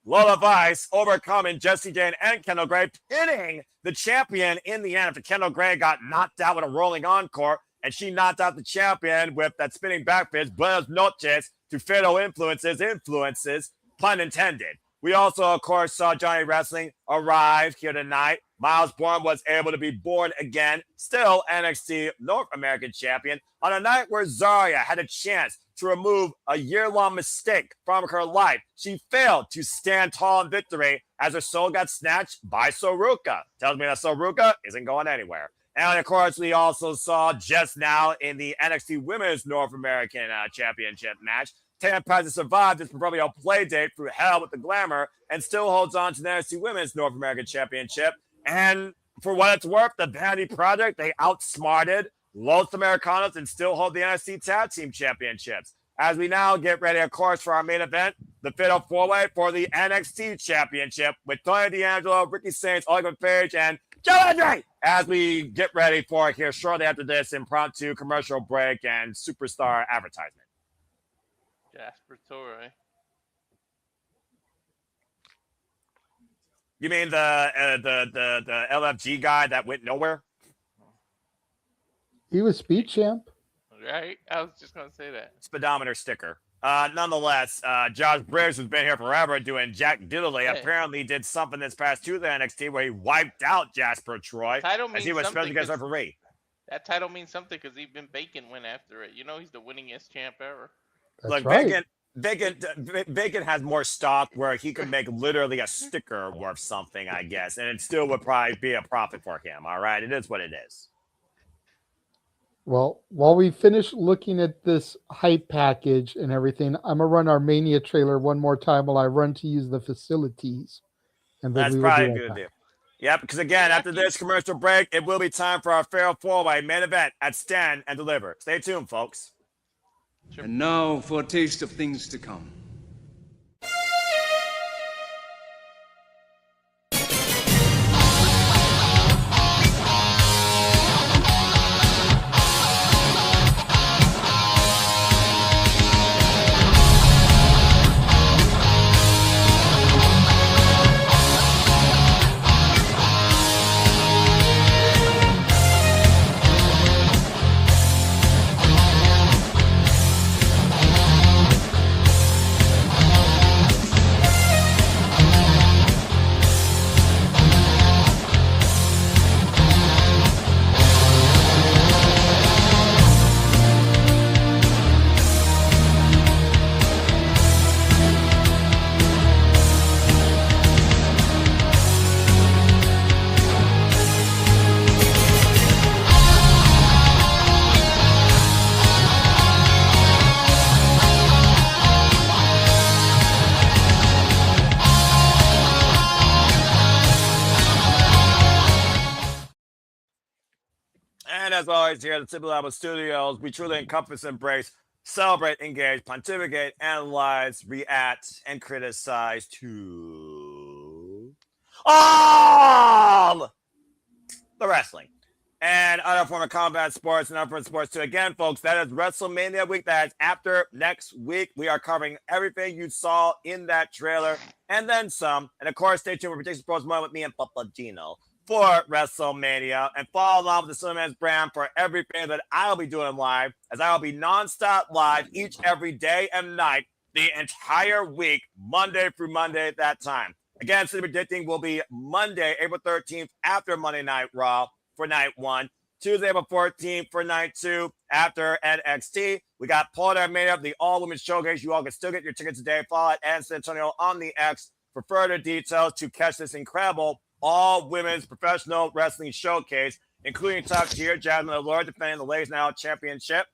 Lola Vice overcoming Jacy, Jayne, and Kendal Gray, pinning the champion in the end after Kendal Gray got knocked out with a rolling encore, and she knocked out the champion with that spinning back fist, buenas noches to fatal influences, pun intended. We also, of course, saw Johnny Wrestling arrive here tonight. Myles Borne was able to be born again, still NXT North American champion, on a night where Zaria had a chance to remove a year-long mistake from her life. She failed to stand tall in victory as her soul got snatched by Ruca. Tells me that Ruca isn't going anywhere. And, of course, we also saw just now in the NXT Women's North American Championship match, Tatum has survived this proverbial play date through hell with the glamour and still holds on to the NXT Women's North American Championship. And for what it's worth, the Vanity Project, they outsmarted Los Americanos and still hold the NXT Tag Team Championships. As we now get ready, of course, for our main event, the Fatal 4-Way for the NXT Championship with Tony D'Angelo, Ricky Saints, Oliver Page, and Joe Hendry, as we get ready for here shortly after this impromptu commercial break and superstar advertisement. Jasper Torre. You mean the LFG guy that went nowhere? He was speed champ. Right? I was just going to say that. Speedometer sticker. Nonetheless, Josh Briggs, who's been here forever doing Jack Diddley, apparently did something this past Tuesday NXT where he wiped out Jasper Troy as he was supposed to get referee. That title means something because even Bacon went after it. You know, he's the winningest champ ever. That's Look, right. Bacon has more stock where he could make literally a sticker worth something, I guess, and it still would probably be a profit for him. All right, it is what it is. Well, while we finish looking at this hype package and everything, I'm gonna run our Mania trailer one more time while I run to use the facilities. And then That's we will probably be a right good back. deal. Yep, because again, after this commercial break, it will be time for our Fatal 4-Way main event at Stand and Deliver. Stay tuned, folks. And now for a taste of things to come. And as always, here at the Triple Album Studios, we truly encompass, embrace, celebrate, engage, pontificate, analyze, react, and criticize to all the wrestling and other form of combat sports and other form of sports too. Again, folks, that is WrestleMania week. That is after next week. We are covering everything you saw in that trailer and then some. And of course, stay tuned for Prediction Sports Moment with me and Papa Gino for WrestleMania, and follow along with the Cineman's brand for everything that I'll be doing live, as I will be nonstop live each every day and night the entire week, Monday through Monday at that time. Again, City Predicting will be Monday, April 13th after Monday Night Raw for night 1, Tuesday, April 14th for night 2 after NXT. We got Porter made up the all-women showcase. You all can still get your tickets today. Follow at San Antonio on the X for further details to catch this incredible all-women's professional wrestling showcase, including top tier Jasmine Allure defending the Ladies Now Championship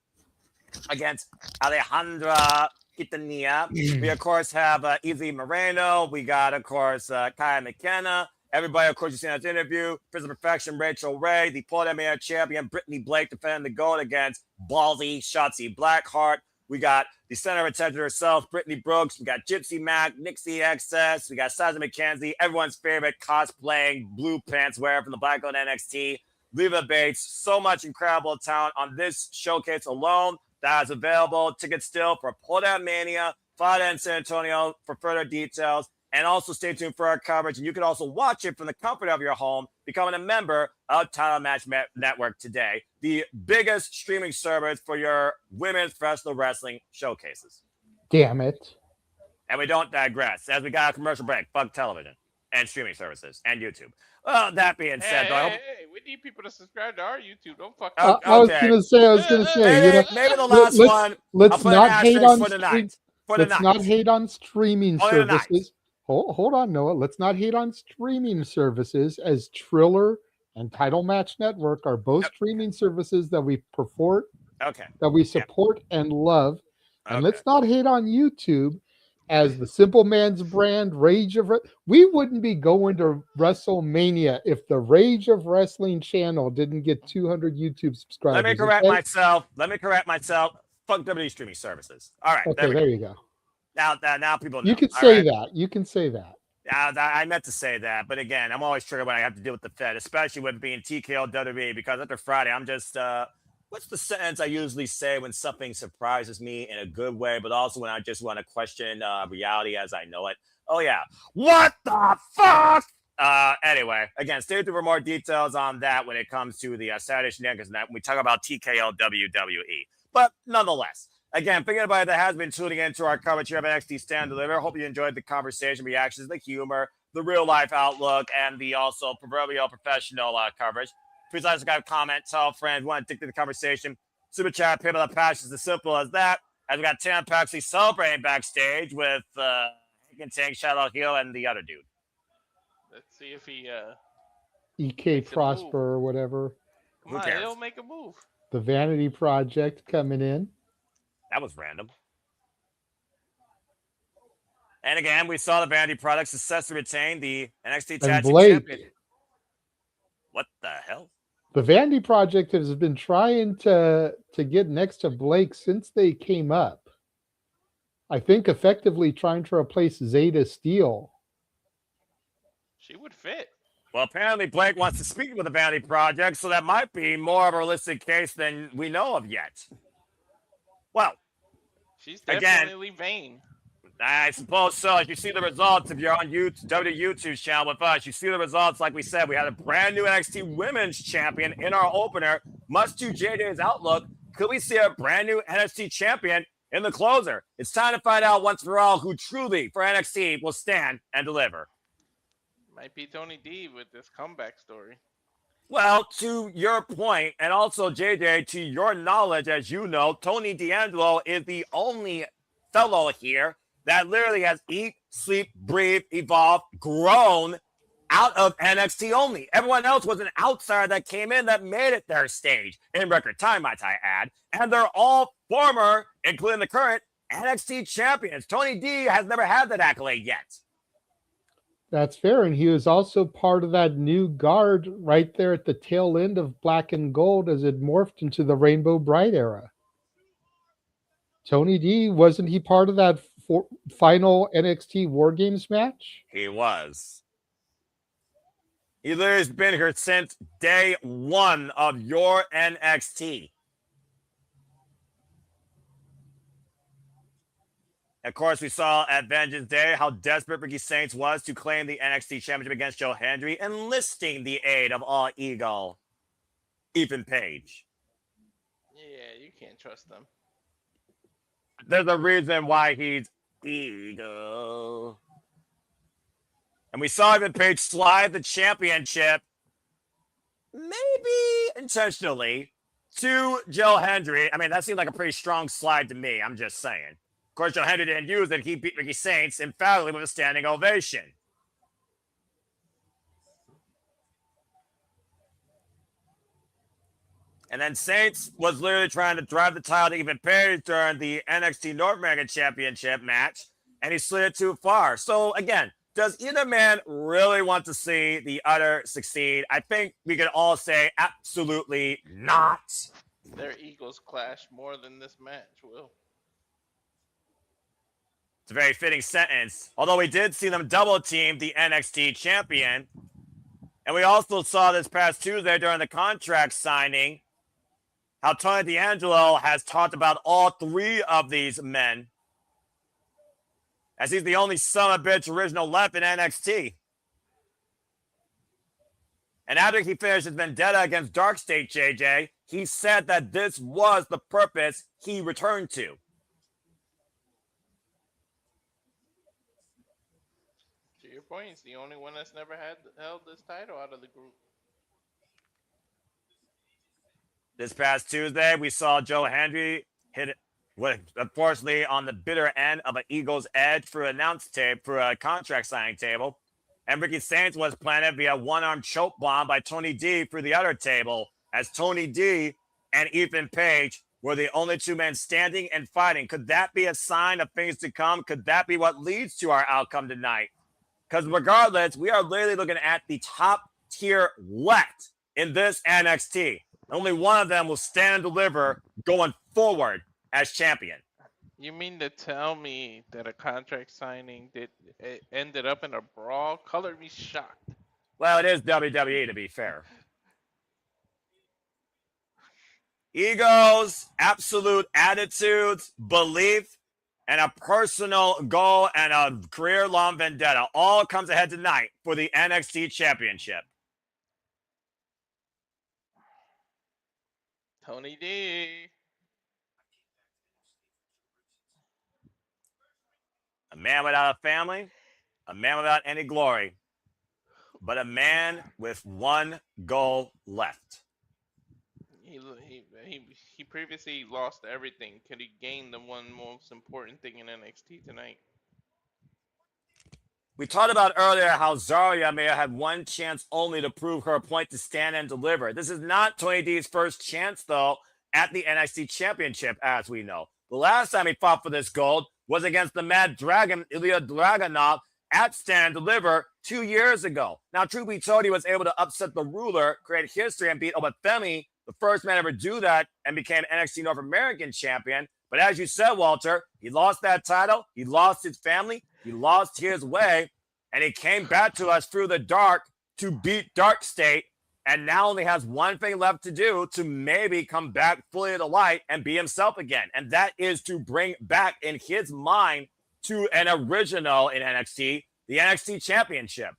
against Alejandra Quintanilla. We, of course, have Izzy Moreno. We got, of course, Kaya McKenna. Everybody, of course, you've seen that interview. Prison Perfection, Rachel Ray. The Port MMA champion, Brittany Blake, defending the gold against ballsy Shotzi Blackheart. We got the center of attention herself, Brittany Brooks. We got Gypsy Mac, Nixie XS. We got Sasha McKenzie, everyone's favorite cosplaying blue pants wearer from the Black Owned NXT. Leva Bates. So much incredible talent on this showcase alone that is available. Tickets still for Poder Mania, Florida and San Antonio for further details. And also stay tuned for our coverage. And you can also watch it from the comfort of your home, becoming a member of Title Match Network today, the biggest streaming service for your women's professional wrestling showcases. Damn it. And we don't digress, as we got a commercial break. Fuck television and streaming services and YouTube. Well, that being said, hey, we need people to subscribe to our YouTube. Don't fuck I was gonna say, maybe the last one. Let's not hate on for tonight. Let's not hate on streaming services. Hold on, Noah. Let's not hate on streaming services, as Triller and Title Match Network are both streaming services that we support, that we support and love. And let's not hate on YouTube, as the Simple Man's brand, Rage of we wouldn't be going to WrestleMania if the Rage of Wrestling channel didn't get 200 YouTube subscribers. Let me correct myself. Fuck WWE streaming services. All right. Okay, there you go. Now people know. You can say that. You can say that. I meant to say that, but again, I'm always triggered when I have to deal with the Fed, especially with being TKO WWE, because after Friday, I'm just what's the sentence I usually say when something surprises me in a good way, but also when I just want to question reality as I know it? Oh yeah, what the fuck? Anyway, again, stay tuned for more details on that when it comes to the Saturday Shenanigans night when we talk about TKO WWE. But nonetheless, again, for anybody that has been tuning into our coverage here of NXT Stand Deliver, hope you enjoyed the conversation, reactions, the humor, the real-life outlook, and the also proverbial professional coverage. Please let us have a comment, tell friends, want to dictate the conversation. Super chat, people that passion is as simple as that. As we got Tam Paxley celebrating backstage with Hank Tank, Shiloh Hill, and the other dude. Let's see if he EK Prosper or whatever. Come on, he'll make a move. The Vanity Project coming in. That was random. And again, we saw the Vanity Product successfully retain the NXT Tag Team Champion. What the hell? The Vanity Project has been trying to get next to Blake since they came up. I think effectively trying to replace Zeta Steel. She would fit. Well, apparently Blake wants to speak with the Vanity Project, so that might be more of a realistic case than we know of yet. Well, she's definitely vain. I suppose so. As you see the results, if you're on YouTube channel with us, you see the results. Like we said, we had a brand new NXT Women's Champion in our opener. Must do JJ's outlook. Could we see a brand new NXT Champion in the closer? It's time to find out once for all who truly, for NXT, will stand and deliver. Might be Tony D with this comeback story. Well, to your point, and also, JJ, to your knowledge, as you know, Tony D'Angelo is the only fellow here that literally has eat, sleep, breathe, evolved, grown out of NXT only. Everyone else was an outsider that came in that made it their stage in record time, might I add. And they're all former, including the current, NXT champions. Tony D has never had that accolade yet. That's fair, and he was also part of that new guard right there at the tail end of Black and Gold as it morphed into the Rainbow Bright era. Tony D, wasn't he part of that final NXT War Games match? He was. He literally has been here since day one of your NXT. Of course, we saw at Vengeance Day how desperate Ricky Saints was to claim the NXT Championship against Joe Hendry, enlisting the aid of All Eagle, Ethan Page. Yeah, you can't trust them. There's a reason why he's Eagle. And we saw Ethan Page slide the championship, maybe intentionally, to Joe Hendry. I mean, that seemed like a pretty strong slide to me. I'm just saying. Of course, Joe Hendry didn't use it. He beat Ricky Saints emphatically with a standing ovation. And then Saints was literally trying to drive the title to Ethan Page during the NXT North American Championship match, and he slid it too far. So, again, does either man really want to see the other succeed? I think we could all say absolutely not. Their egos clash more than this match will. It's a very fitting sentence. Although we did see them double team the NXT champion. And we also saw this past Tuesday during the contract signing how Tony D'Angelo has talked about all three of these men, as he's the only son of a bitch original left in NXT. And after he finished his vendetta against Dark State, JJ, he said that this was the purpose he returned to. To your point, he's the only one that's never held this title out of the group. This past Tuesday, we saw Joe Hendry hit it, unfortunately, on the bitter end of an Eagle's Edge for an announce tape for a contract signing table. And Ricky Saints was planted via one-arm choke bomb by Tony D through the other table, as Tony D and Ethan Page were the only two men standing and fighting. Could that be a sign of things to come? Could that be what leads to our outcome tonight? Because regardless, we are literally looking at the top tier left in this NXT. Only one of them will stand and deliver going forward as champion. You mean to tell me that a contract signing ended up in a brawl? Color me shocked. Well, it is WWE, to be fair. Egos, absolute attitudes, belief, and a personal goal and a career-long vendetta all comes ahead tonight for the NXT Championship. Tony D. A man without a family, a man without any glory, but a man with one goal left. He previously lost everything. Could he gain the one most important thing in NXT tonight? We talked about earlier how Zaria may have had one chance only to prove her point to stand and deliver. This is not Tony D's first chance, though, at the NXT Championship, as we know. The last time he fought for this gold was against the Mad Dragon, Ilya Dragunov, at Stand and Deliver 2 years ago. Now, truth be told, he was able to upset the ruler, create history, and beat Obafemi, the first man ever to do that, and became NXT North American champion. But as you said, Walter, he lost that title, he lost his family, he lost his way, and he came back to us through the dark to beat Dark State, and now only has one thing left to do to maybe come back fully to the light and be himself again. And that is to bring back in his mind to an original in NXT, the NXT Championship.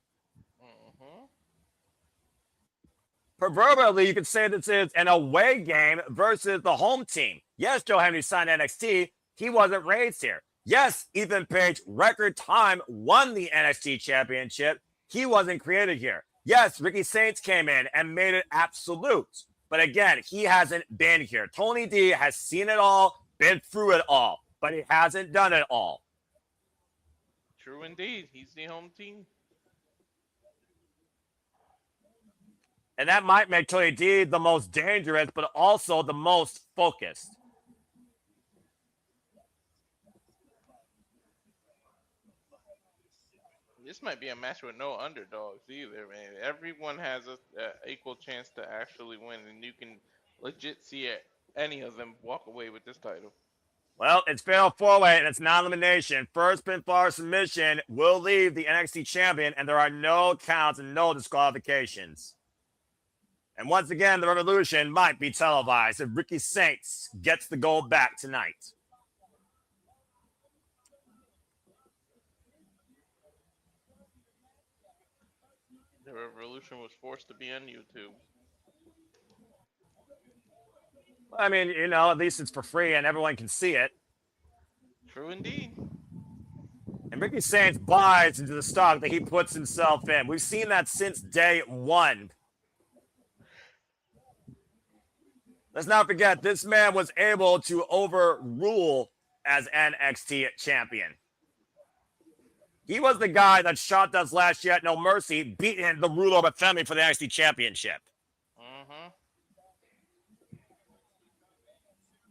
Proverbially, you could say this is an away game versus the home team. Yes, Joe Henry signed NXT. He wasn't raised here. Yes, Ethan Page, record time, won the NXT Championship. He wasn't created here. Yes, Ricky Saints came in and made it absolute. But again, he hasn't been here. Tony D has seen it all, been through it all, but he hasn't done it all. True indeed. He's the home team. And that might make Tony D the most dangerous, but also the most focused. This might be a match with no underdogs either, man. Everyone has an equal chance to actually win, and you can legit see any of them walk away with this title. Well, it's fatal four-way, and it's non-elimination. First pinfall submission will leave the NXT champion, and there are no counts and no disqualifications. And once again, the Revolution might be televised if Ricky Saints gets the gold back tonight. The Revolution was forced to be on YouTube. I mean, you know, at least it's for free and everyone can see it. True indeed. And Ricky Saints buys into the stock that he puts himself in. We've seen that since day one. Let's not forget, this man was able to overrule as NXT champion. He was the guy that shot us last year at No Mercy, beating the ruler of Femi for the NXT championship.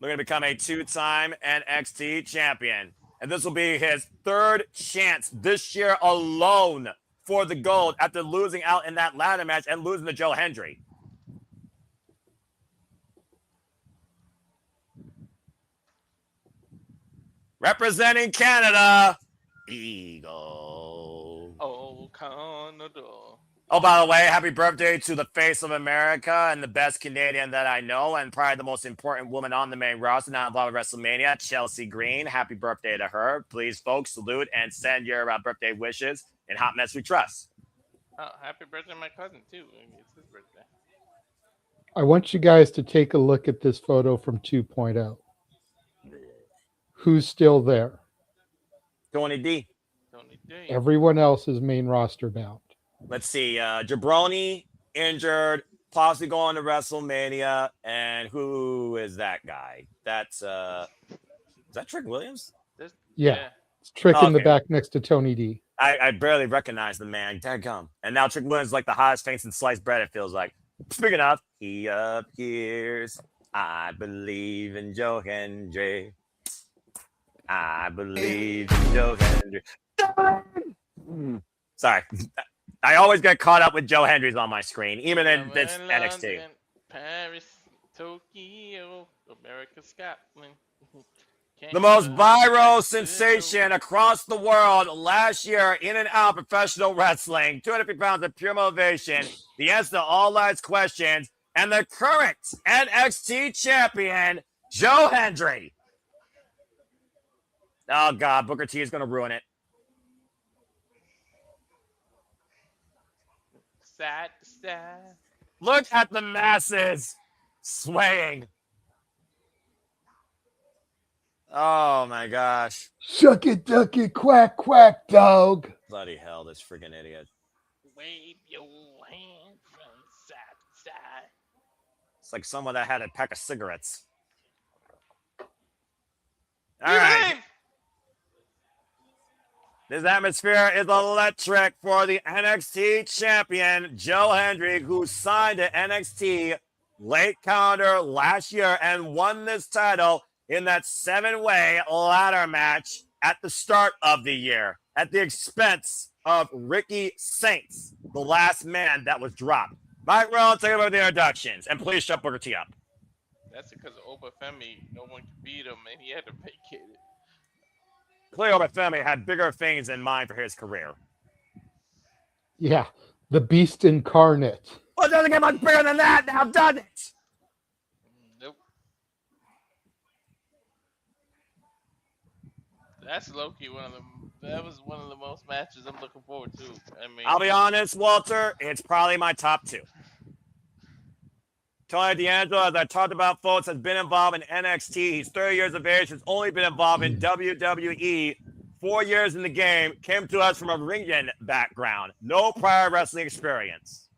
We're going to become a two-time NXT champion. And this will be his third chance this year alone for the gold after losing out in that ladder match and losing to Joe Hendry. Representing Canada, Eagle. Oh, Canada. Oh, by the way, happy birthday to the face of America and the best Canadian that I know, and probably the most important woman on the main roster, not involved in WrestleMania, Chelsea Green. Happy birthday to her. Please, folks, salute and send your birthday wishes in Hot Mess We Trust. Oh, happy birthday to my cousin, too. It's his birthday. I want you guys to take a look at this photo from 2.0. Who's still there? Tony D. Tony D. Everyone else is main roster bound. Let's see. Jabroni, injured, possibly going to WrestleMania. And who is that guy? That's, is that Trick Williams? Yeah. It's Trick in the back next to Tony D. I barely recognize the man. Dadgum. And now Trick Williams is like the hottest thing since sliced bread, it feels like. Speaking of, he appears. I believe in Joe Hendry. I believe in Joe Hendry. Sorry. I always get caught up with Joe Hendry's on my screen, even in this NXT. London, Paris, Tokyo, America, Scotland. The most viral sensation across the world last year in and out of professional wrestling. 250 pounds of pure motivation. The answer to all life's questions. And the current NXT champion, Joe Hendry. Oh, God. Booker T is going to ruin it. Side to side. Look at the masses swaying. Oh, my gosh. Shuck it, duck it, quack, quack, dog. Bloody hell, this freaking idiot. Wave your hand from side to side. It's like someone that had a pack of cigarettes. All right. This atmosphere is electric for the NXT champion, Joe Hendry, who signed to NXT late calendar last year and won this title in that 7-way ladder match at the start of the year at the expense of Ricky Saints, the last man that was dropped. Mike Rowan, take over the introductions, and please shut Booker T up. That's because of Obafemi. No one could beat him, and he had to vacate it. Clearly, Obafemi had bigger things in mind for his career. Yeah, the beast incarnate. Well, it doesn't get much bigger than that now, does it? Nope. That's low-key that was one of the most matches I'm looking forward to. I mean, I'll be honest, Walter, it's probably my top 2. Tony D'Angelo, as I talked about, folks, has been involved in NXT. He's 30 years of age, has only been involved in WWE. 4 years in the game, came to us from a ringing background. No prior wrestling experience.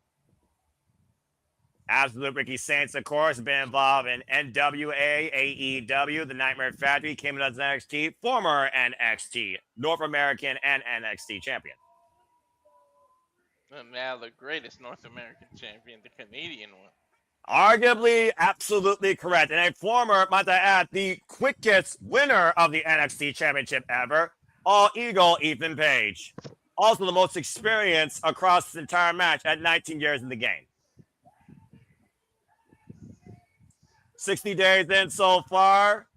Absolute Ricky Saints, of course, has been involved in NWA, AEW, the Nightmare Factory, came to us in NXT, former NXT, North American and NXT champion. and now the greatest North American champion, the Canadian one. Arguably, absolutely correct. And a former, might I add, the quickest winner of the NXT Championship ever, All Eagle Ethan Page. Also the most experienced across this entire match at 19 years in the game. 60 days in so far.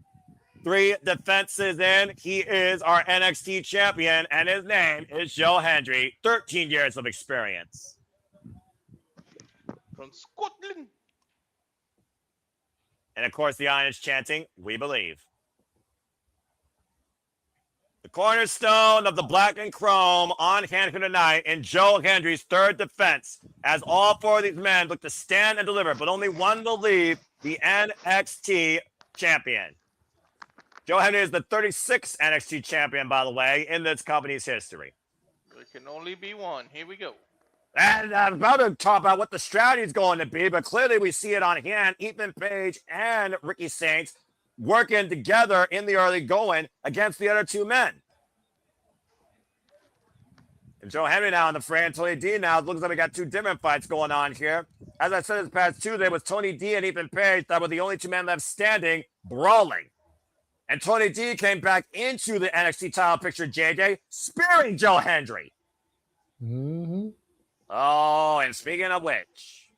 3 defenses in. He is our NXT champion, and his name is Joe Hendry. 13 years of experience. From Scotland. And of course, the audience chanting, "We believe." The cornerstone of the black and chrome on hand here tonight in Joe Hendry's third defense, as all 4 of these men look to stand and deliver, but only one will leave, the NXT champion. Joe Hendry is the 36th NXT champion, by the way, in this company's history. There can only be one. Here we go. And I'm about to talk about what the strategy is going to be, but clearly we see it on hand. Ethan Page and Ricky Saints working together in the early going against the other 2 men. And Joe Hendry now in the fray, and Tony D now. It looks like we got 2 different fights going on here. As I said this past Tuesday, it was Tony D and Ethan Page that were the only 2 men left standing, brawling. And Tony D came back into the NXT title picture, JJ, spearing Joe Hendry. Mm-hmm. Oh, and speaking of which,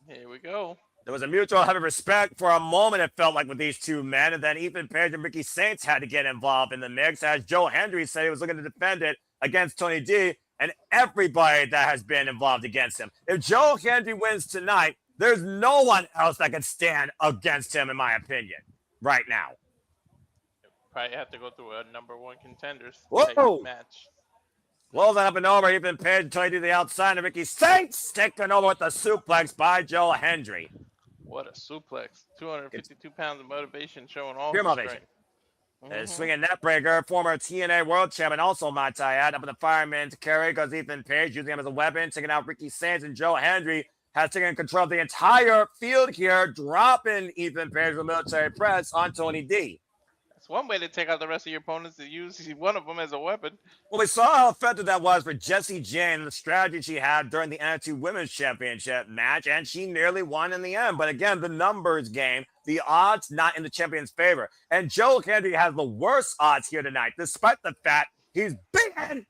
Here we go. There was a mutual heavy respect for a moment, it felt like, with these two men, and then Ethan Page and Ricky Saints had to get involved in the mix, as Joe Hendry said he was looking to defend it against Tony D and everybody that has been involved against him. If Joe Hendry wins tonight, there's no one else that can stand against him, in my opinion, right now. Probably have to go through a number one contenders match. Closing up and over, Ethan Page and Tony D the outside, and Ricky Saints taking over with the suplex by Joe Hendry. What a suplex. 252 pounds of motivation showing all pure the motivation. strength. Swinging net breaker, former TNA world champion, also my tie up in the fireman's carry because Ethan Page using him as a weapon, taking out Ricky Saints, and Joe Hendry has taken control of the entire field here, dropping Ethan Page with military press on Tony D. That's one way to take out the rest of your opponents, to use one of them as a weapon. Well, we saw how effective that was for Jacy Jayne, the strategy she had during the NXT Women's Championship match, and she nearly won in the end. But again, the numbers game, the odds not in the champion's favor. And Joe Hendry has the worst odds here tonight, despite the fact he's beaten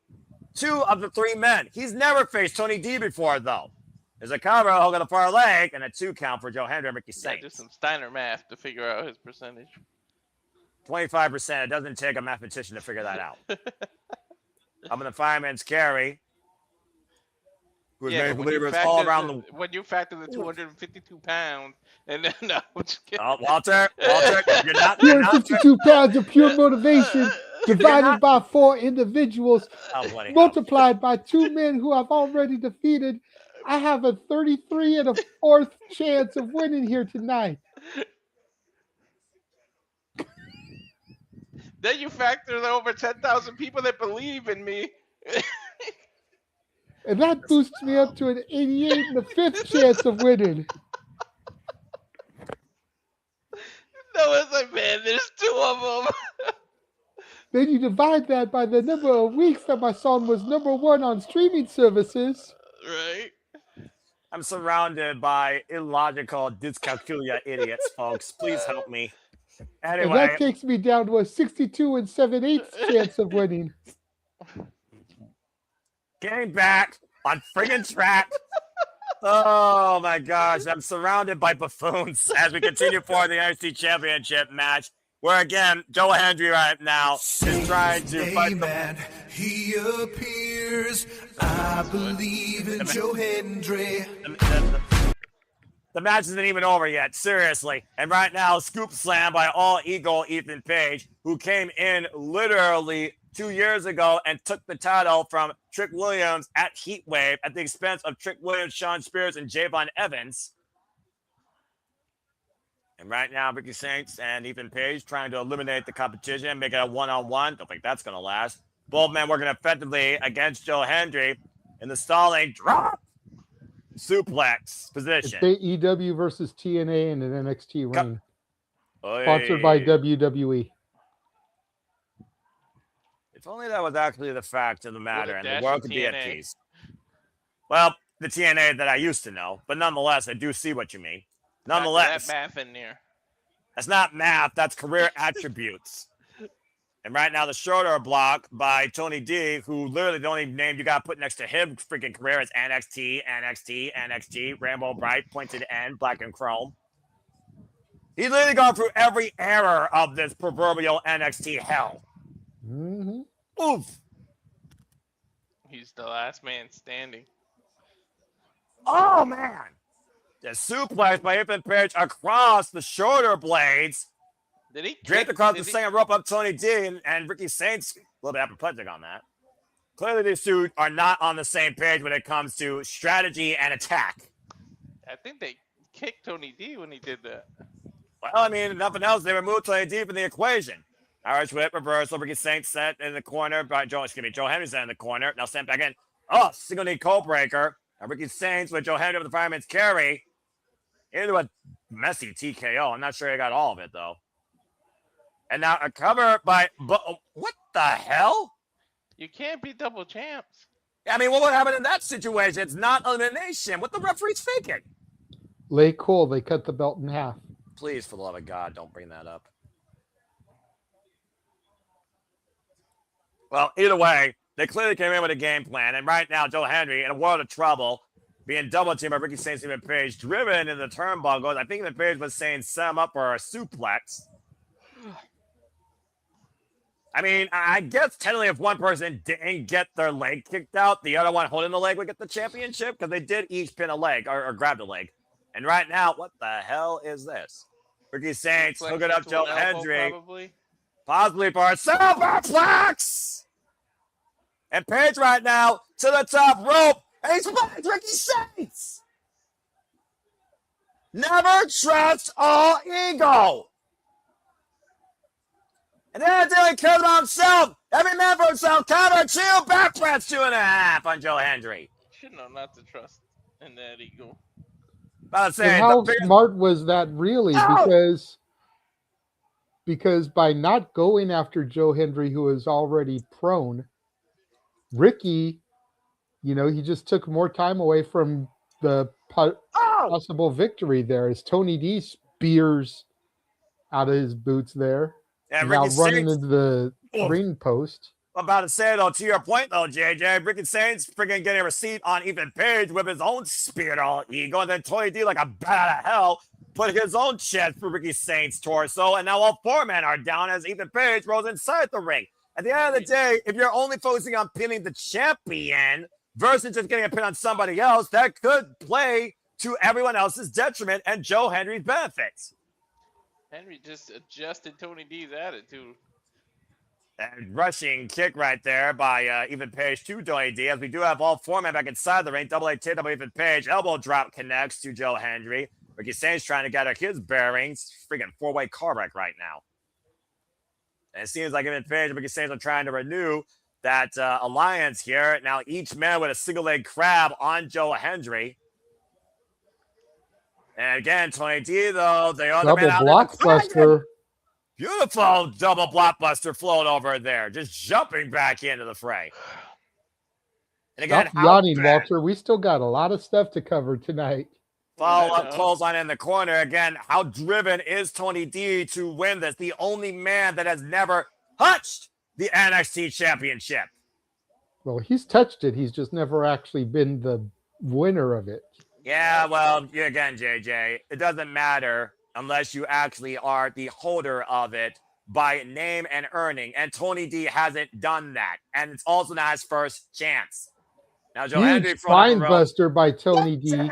2 of the 3 men. He's never faced Tony D before, though. There's a cover, hook on the far leg, and a 2 count for Joe Hendry and Ricky Saints. Yeah, do some Steiner math to figure out his percentage. 25%. It doesn't take a mathematician to figure that out. I'm in the fireman's carry. Who's made believers all around the... When you factor the 252 pounds, and then, no, I'm just kidding. Oh, Walter, you're not... 252 pounds of pure motivation divided by 4 individuals, multiplied by 2 men who I've already defeated. I have a 33 and a 4th chance of winning here tonight. Then you factor the over 10,000 people that believe in me. And that boosts me up to an 88 and a 5th chance of winning. No, it's like, man, there's 2 of them. Then you divide that by the number of weeks that my song was #1 on streaming services. Right. I'm surrounded by illogical dyscalculia idiots, folks. Please help me. Anyway, and that takes me down to a 62 and 7/8 chance of winning. Getting back on friggin' track. Oh my gosh, I'm surrounded by buffoons as we continue for the NXT Championship match, where again, Joe Hendry right now is trying to fight man. He appears. I believe in Joe Hendry. The match isn't even over yet, seriously. And right now, scoop slam by All Eagle Ethan Page, who came in literally 2 years ago and took the title from Trick Williams at Heatwave at the expense of Trick Williams, Shawn Spears, and Javon Evans. And right now, Ricky Saints and Ethan Page trying to eliminate the competition, make it a one-on-one. Don't think that's going to last. Both men working effectively against Joe Hendry in the stalling drop. Suplex position. It's AEW versus TNA in an NXT ring. Sponsored by WWE. If only that was actually the fact of the matter and the world could be at peace. Well, the TNA that I used to know, but nonetheless, I do see what you mean. Nonetheless, that math in there. That's not math. That's career attributes. And right now, the shoulder block by Tony D, who literally the only name you got put next to him freaking career is NXT, Rainbow Bright, pointed end, black and chrome. He's literally gone through every era of this proverbial NXT hell. Mm-hmm. Oof. He's the last man standing. Oh, man. The suplex by Ethan Page across the shoulder blades. Did he draped across the second rope up Tony D and Ricky Saints? A little bit apoplectic on that. Clearly, these two are not on the same page when it comes to strategy and attack. I think they kicked Tony D when he did that. Well, I mean, nothing else. They removed Tony D from the equation. Irish whip reversal. Ricky Saints set in the corner. Joe Hendry set in the corner. Now sent back in. Oh, single knee cold breaker. Now Ricky Saints with Joe Hendry with the fireman's carry into a messy TKO. I'm not sure he got all of it, though. And now a cover by... what the hell? You can't be double champs. I mean, what would happen in that situation? It's not elimination. What the referee's thinking? Lay cool. They cut the belt in half. Please, for the love of God, don't bring that up. Well, either way, they clearly came in with a game plan. And right now, Joe Hendry in a world of trouble being double teamed by Ricky Saints and Ethan Page, driven in the turnbuckles. I think Ethan Page was saying set him up for a suplex. I mean, I guess technically if one person didn't get their leg kicked out, the other one holding the leg would get the championship because they did each pin a leg or grab the leg. And right now, what the hell is this? Ricky Saints hooking up Joe Hendry. Possibly for a superplex! And Page right now to the top rope. And he's back, Ricky Saints! Never trust all ego! And then until he cares about himself, every man for himself, counter 2, back press 2.5 on Joe Hendry. Should know not to trust in that ego. And how smart was that really? Because by not going after Joe Hendry, who is already prone, Ricky, he just took more time away from the possible victory there as Tony D spears out of his boots there. And now Ricky running Saints, into the ring post. I'm about to say, though, to your point, though, JJ, Ricky Saints freaking getting a receipt on Ethan Page with his own spirit all ego, and then Tony D, like a bat out of hell, put his own chest for Ricky Saints' torso, and now all 4 men are down as Ethan Page rolls inside the ring. At the end of the day, if you're only focusing on pinning the champion versus just getting a pin on somebody else, that could play to everyone else's detriment and Joe Hendry's benefits. Henry just adjusted Tony D's attitude. And rushing kick right there by Ethan Page to Tony D. As we do have all 4 men back inside the ring. Double A takedown by Ethan Page. Elbow drop connects to Joe Hendry. Ricky Saints trying to gather his bearings. Freaking 4-way car wreck right now. And it seems like Ethan Page and Ricky Saints are trying to renew that alliance here. Now each man with a single leg crab on Joe Hendry. And again, Tony D, though, the other man out blockbuster. Beautiful double blockbuster float over there, just jumping back into the fray. And again, stop yawning, Walter. We still got a lot of stuff to cover tonight. Follow up clothesline in the corner. Again, how driven is Tony D to win this? The only man that has never touched the NXT championship. Well, he's touched it. He's just never actually been the winner of it. Yeah, well, again, JJ, it doesn't matter unless you actually are the holder of it by name and earning. And Tony D hasn't done that. And it's also not his first chance. Now, Joe Hendry spine buster by Tony D.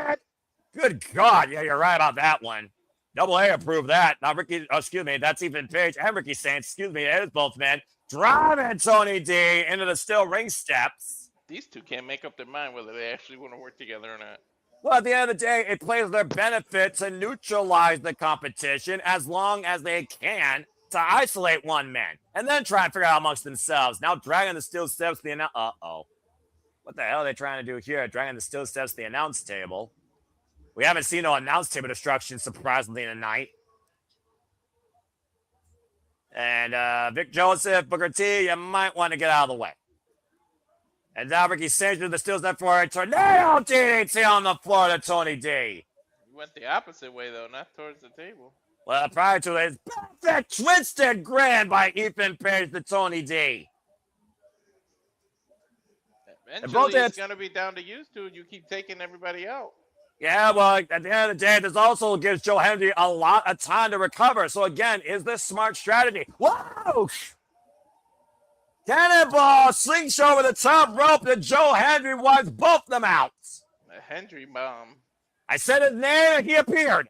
Good God. Yeah, you're right about that one. Double A approved that. Now, that's Ethan Page and Ricky Saints. It is both men. Driving Tony D into the steel ring steps. These two can't make up their mind whether they actually want to work together or not. Well, at the end of the day, it plays their benefit to neutralize the competition as long as they can to isolate one man and then try and figure out amongst themselves. Now, dragging the steel steps to the Uh-oh. What the hell are they trying to do here? Dragging the steel steps to the announce table. We haven't seen no announce table destruction, surprisingly, tonight. And Vic Joseph, Booker T, you might want to get out of the way. And now Ricky Saints with the steel step for a tornado DDT on the floor to Tony D. You went the opposite way, though, not towards the table. Well, prior to his perfect twisted grand by Ethan Page to Tony D. Eventually, it's going to be down to you two. You keep taking everybody out. Yeah, well, at the end of the day, this also gives Joe Hendry a lot of time to recover. So, again, is this smart strategy? Whoa! Cannonball, slingshot over the top rope, and Joe Hendry wipes both them out. A Hendry bomb. I said his name, and he appeared.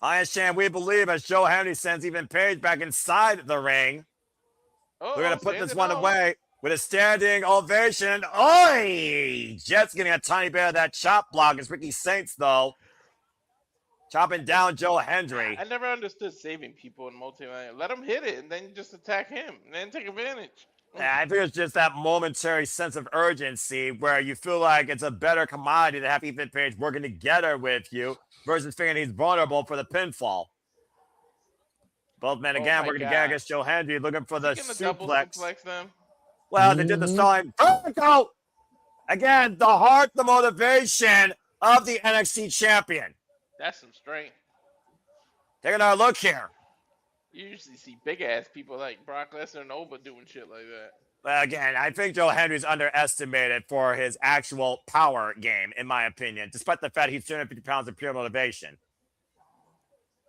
I understand we believe as Joe Hendry sends Ethan Page back inside the ring. We're going to put this one away with a standing ovation. Oi! Jet's getting a tiny bit of that chop block. It's Ricky Saints, though. Chopping down Joe Hendry. I never understood saving people in multi-man. Let him hit it, and then you just attack him, and then take advantage. Yeah, I think it's just that momentary sense of urgency where you feel like it's a better commodity to have Ethan Page working together with you versus figuring he's vulnerable for the pinfall. Both men again working together against Joe Hendry, looking for the suplex. Well, they did the stalling. Vertical! Again, the heart, the motivation of the NXT champion. That's some strength. Take another look here. You usually see big-ass people like Brock Lesnar and Oba doing shit like that. Again, I think Joe Hendry's underestimated for his actual power game, in my opinion, despite the fact he's 250 pounds of pure motivation.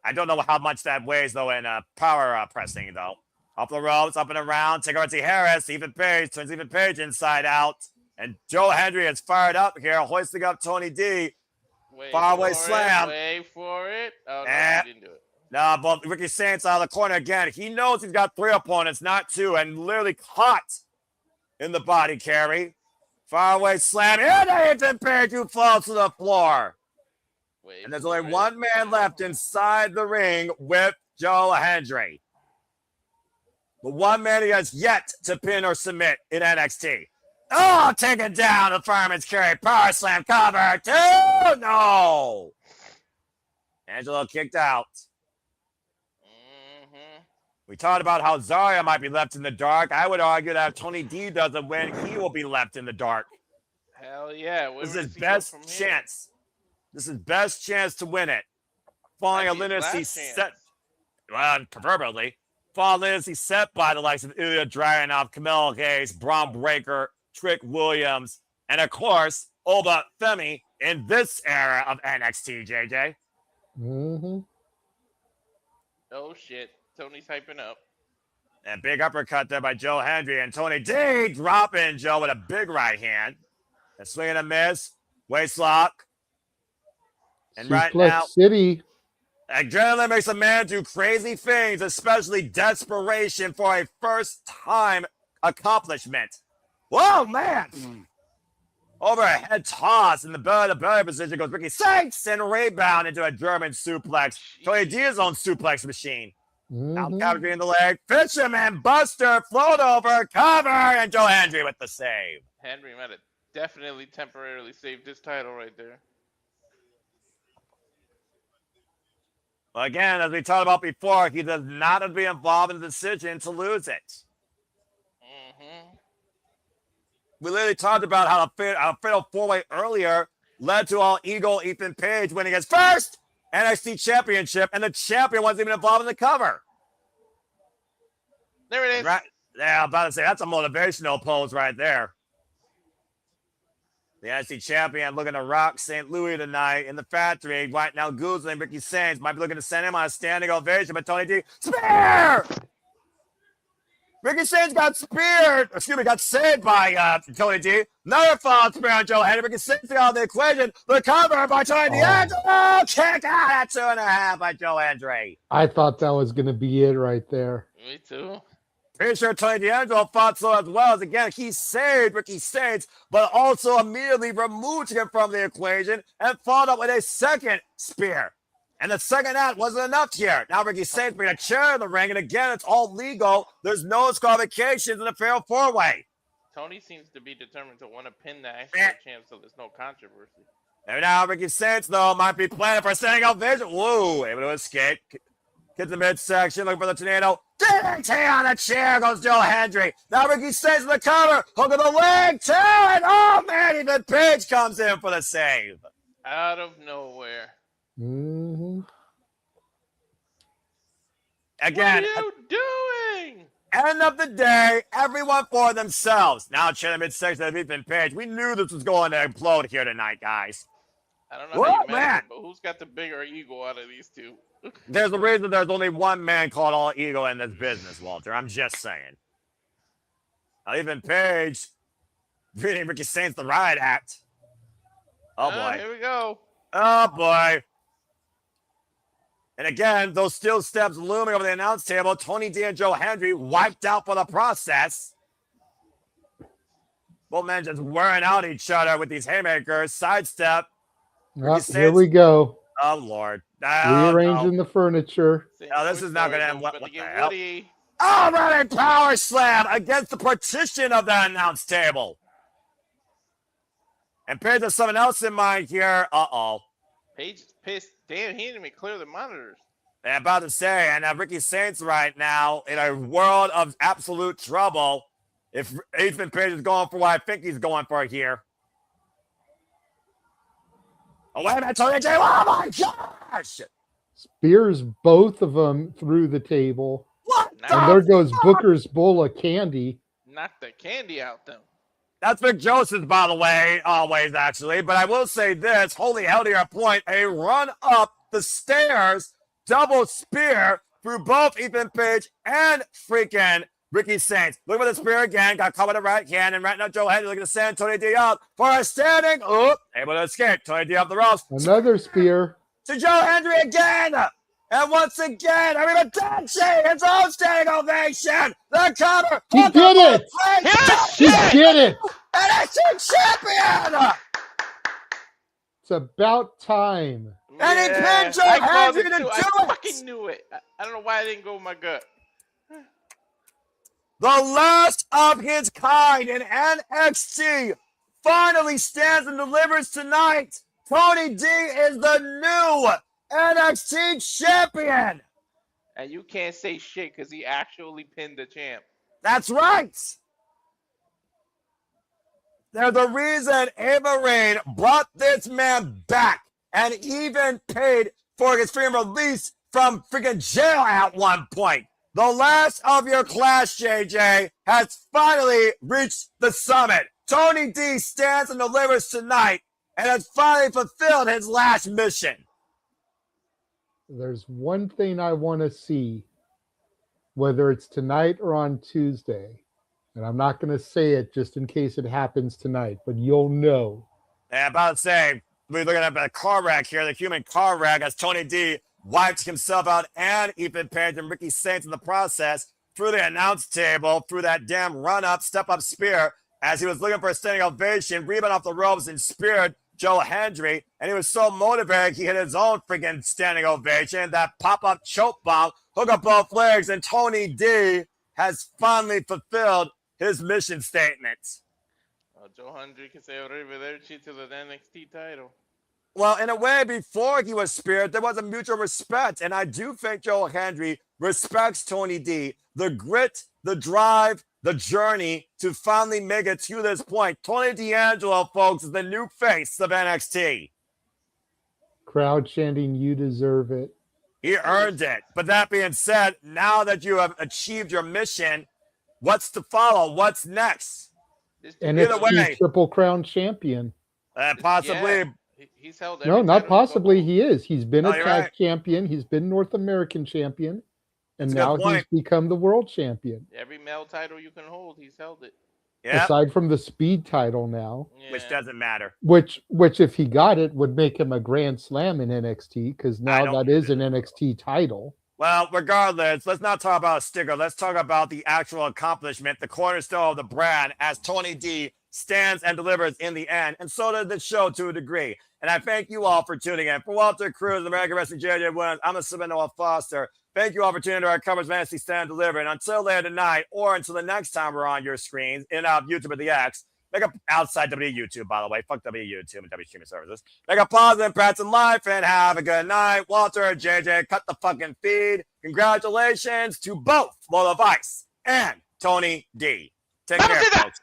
I don't know how much that weighs, though, in power pressing, though. Up the ropes, up and around. Take over to Harris. Ethan Page turns Ethan Page inside out. And Joe Hendry is fired up here, hoisting up Tony D. Faraway slam. Wait for it. Oh, no, he didn't do it. No, but Ricky Saints out of the corner again. He knows he's got 3 opponents, not 2, and literally caught in the body carry. Faraway slam. And Ethan Page who falls to the floor. And there's only one man left inside the ring with Joe Hendry. The one man he has yet to pin or submit in NXT. Oh, taken down the fireman's carry. Power slam cover. 2. No. Angelo kicked out. We talked about how Zaria might be left in the dark. I would argue that if Tony D doesn't win, he will be left in the dark. Hell yeah. This is his best chance. This is best chance to win it. Following a lunacy set. Well, proverbially. Following a lunacy set by the likes of Ilya Dragunov, Camille Hayes, Braun Breaker, Trick Williams, and of course, Oba Femi in this era of NXT, JJ. Mm-hmm. Oh, shit. Tony's hyping up. And big uppercut there by Joe Hendry. And Tony D dropping Joe with a big right hand. And swinging a miss. Waist lock. And right now, City. Adrenaline makes a man do crazy things, especially desperation for a first-time accomplishment. Whoa, man! Overhead toss in the belly position goes Ricky Saints and rebound into a German suplex. Tony D's own suplex machine. Now cover in the leg. Fisherman Buster, float over, cover, and Joe Hendry with the save. Hendry might have definitely temporarily saved his title right there. Well, again, as we talked about before, he does not have to be involved in the decision to lose it. We literally talked about how a fatal 4-way earlier led to All Eagle Ethan Page winning his first NXT championship, and the champion wasn't even involved in the cover. There it is. Right. Yeah, I'm about to say, that's a motivational pose right there. The NXT champion looking to rock St. Louis tonight in the factory. Right now, Goose and Ricky Saints might be looking to send him on a standing ovation, but Tony D, spear! Ricky Saints got saved by Tony D. Another fall spear on Joe Hendry. Ricky Saints out of the equation. The cover by Tony D. Oh, kick out at 2.5 by Joe Hendry. I thought that was going to be it right there. Me too. Pretty sure Tony D'Angelo thought so as well. As again, he saved Ricky Saints, but also immediately removed him from the equation and followed up with a second spear. And the second act wasn't enough here. Now Ricky Saints bring a chair in the ring, and again, it's all legal. There's no disqualifications in the fatal 4-way. Tony seems to be determined to want to pin the actual champ so there's no controversy. And now Ricky Saints, though, might be planning for a standing ovation. Whoa, able to escape. Gets the midsection, looking for the tornado. DDT on the chair goes Joe Hendry. Now Ricky Saints in the cover. Hook of the leg, 2, and oh, man, even Page comes in for the save. Out of nowhere. Again, what are you doing? End of the day, everyone for themselves. Now, chair the midsection of Ethan Page. We knew this was going to implode here tonight, guys. I don't know how you managed it, but who's got the bigger ego out of these two? There's a reason there's only one man called All Ego in this business, Walter. I'm just saying. Now, even Page reading Ricky Saints the riot act. Oh, boy. Here we go. Oh, boy. And again, those steel steps looming over the announce table. Tony D and Joe Hendry wiped out for the process. Both men just wearing out each other with these haymakers. Sidestep. Here we go. Oh, Lord. Rearranging the furniture. No, this is not going to end. What the hell? Oh, running power slam against the partition of the announce table. And Page has something else in mind here. Uh-oh. Page is pissed. Damn, he didn't even clear the monitors. I'm about to say, and Ricky Saints right now in a world of absolute trouble if Ethan Page is going for what I think he's going for here. Oh, wait a minute, Tony J. Oh, my gosh! Spears both of them through the table. What? And there goes Booker's bowl of candy. knock the candy out them. That's Vic Joseph's, by the way, always, actually. But I will say this. Holy hell to your point. A run up the stairs, double spear through both Ethan Page and freaking Ricky Saints. Look at the spear again. Got caught with the right hand. And right now, Joe Henry looking to send Tony D up for a standing. Oop. Able to escape. Tony D up the ropes. Another spear. To Joe Henry again. And once again, Dempsey, his own standing ovation. The cover. He did it. He did it. NXT champion. It's about time. And he pinned Joe Henry to do it. I fucking knew it. I don't know why I didn't go with my gut. The last of his kind in NXT finally stands and delivers tonight. Tony D is the new NXT champion. And you can't say shit because he actually pinned the champ. That's right. They're the reason Ava Raine brought this man back and even paid for his freedom release from freaking jail at one point. The last of your class, JJ, has finally reached the summit. Tony D stands and delivers tonight and has finally fulfilled his last mission. There's one thing I want to see, whether it's tonight or on Tuesday, and I'm not going to say it just in case it happens tonight, but you'll know. Yeah, about to say, we're looking at a car wreck here, the human car wreck, as Tony D wiped himself out and Ethan Page and Ricky Saints in the process through the announce table, through that damn run-up, step-up spear, as he was looking for a standing ovation, rebound off the ropes and speared Joe Hendry, and he was so motivated he hit his own freaking standing ovation, that pop-up choke bomb, hook up both legs, and Tony D has finally fulfilled his mission statement. Joe Hendry can say arrivederci to the NXT title. Well, in a way, before he was speared, there was a mutual respect, and I do think Joe Hendry respects Tony D. The grit, the drive, the journey to finally make it to this point. Tony D'Angelo, folks, is the new face of NXT. Crowd chanting, "You deserve it." He earned it. But that being said, now that you have achieved your mission, what's to follow? What's next? NXT Triple Crown champion. Possibly. Yeah. He's held no, not possibly. He is. He's been a tag right. champion. He's been North American champion. And That's now he's become the world champion. Every male title you can hold, he's held it. Yep. Aside from the speed title now. Yeah. Which doesn't matter. Which if he got it, would make him a Grand Slam in NXT, because now that is an NXT title. Well, regardless, let's not talk about a sticker. Let's talk about the actual accomplishment, the cornerstone of the brand, as Tony D stands and delivers in the end. And so does the show to a degree. And I thank you all for tuning in. For Walter Cruz, American Wrestling JJ Williams, I'm a Noah Foster. Thank you all for tuning into our coverage of NXT Stand and Deliver. And until later tonight, or until the next time we're on your screens, in and out of YouTube or the X, make up outside YouTube, by the way. Fuck YouTube and W streaming services. Make a positive impact in life and have a good night. Walter, JJ, cut the fucking feed. Congratulations to both Lola Vice and Tony D. Take care, folks.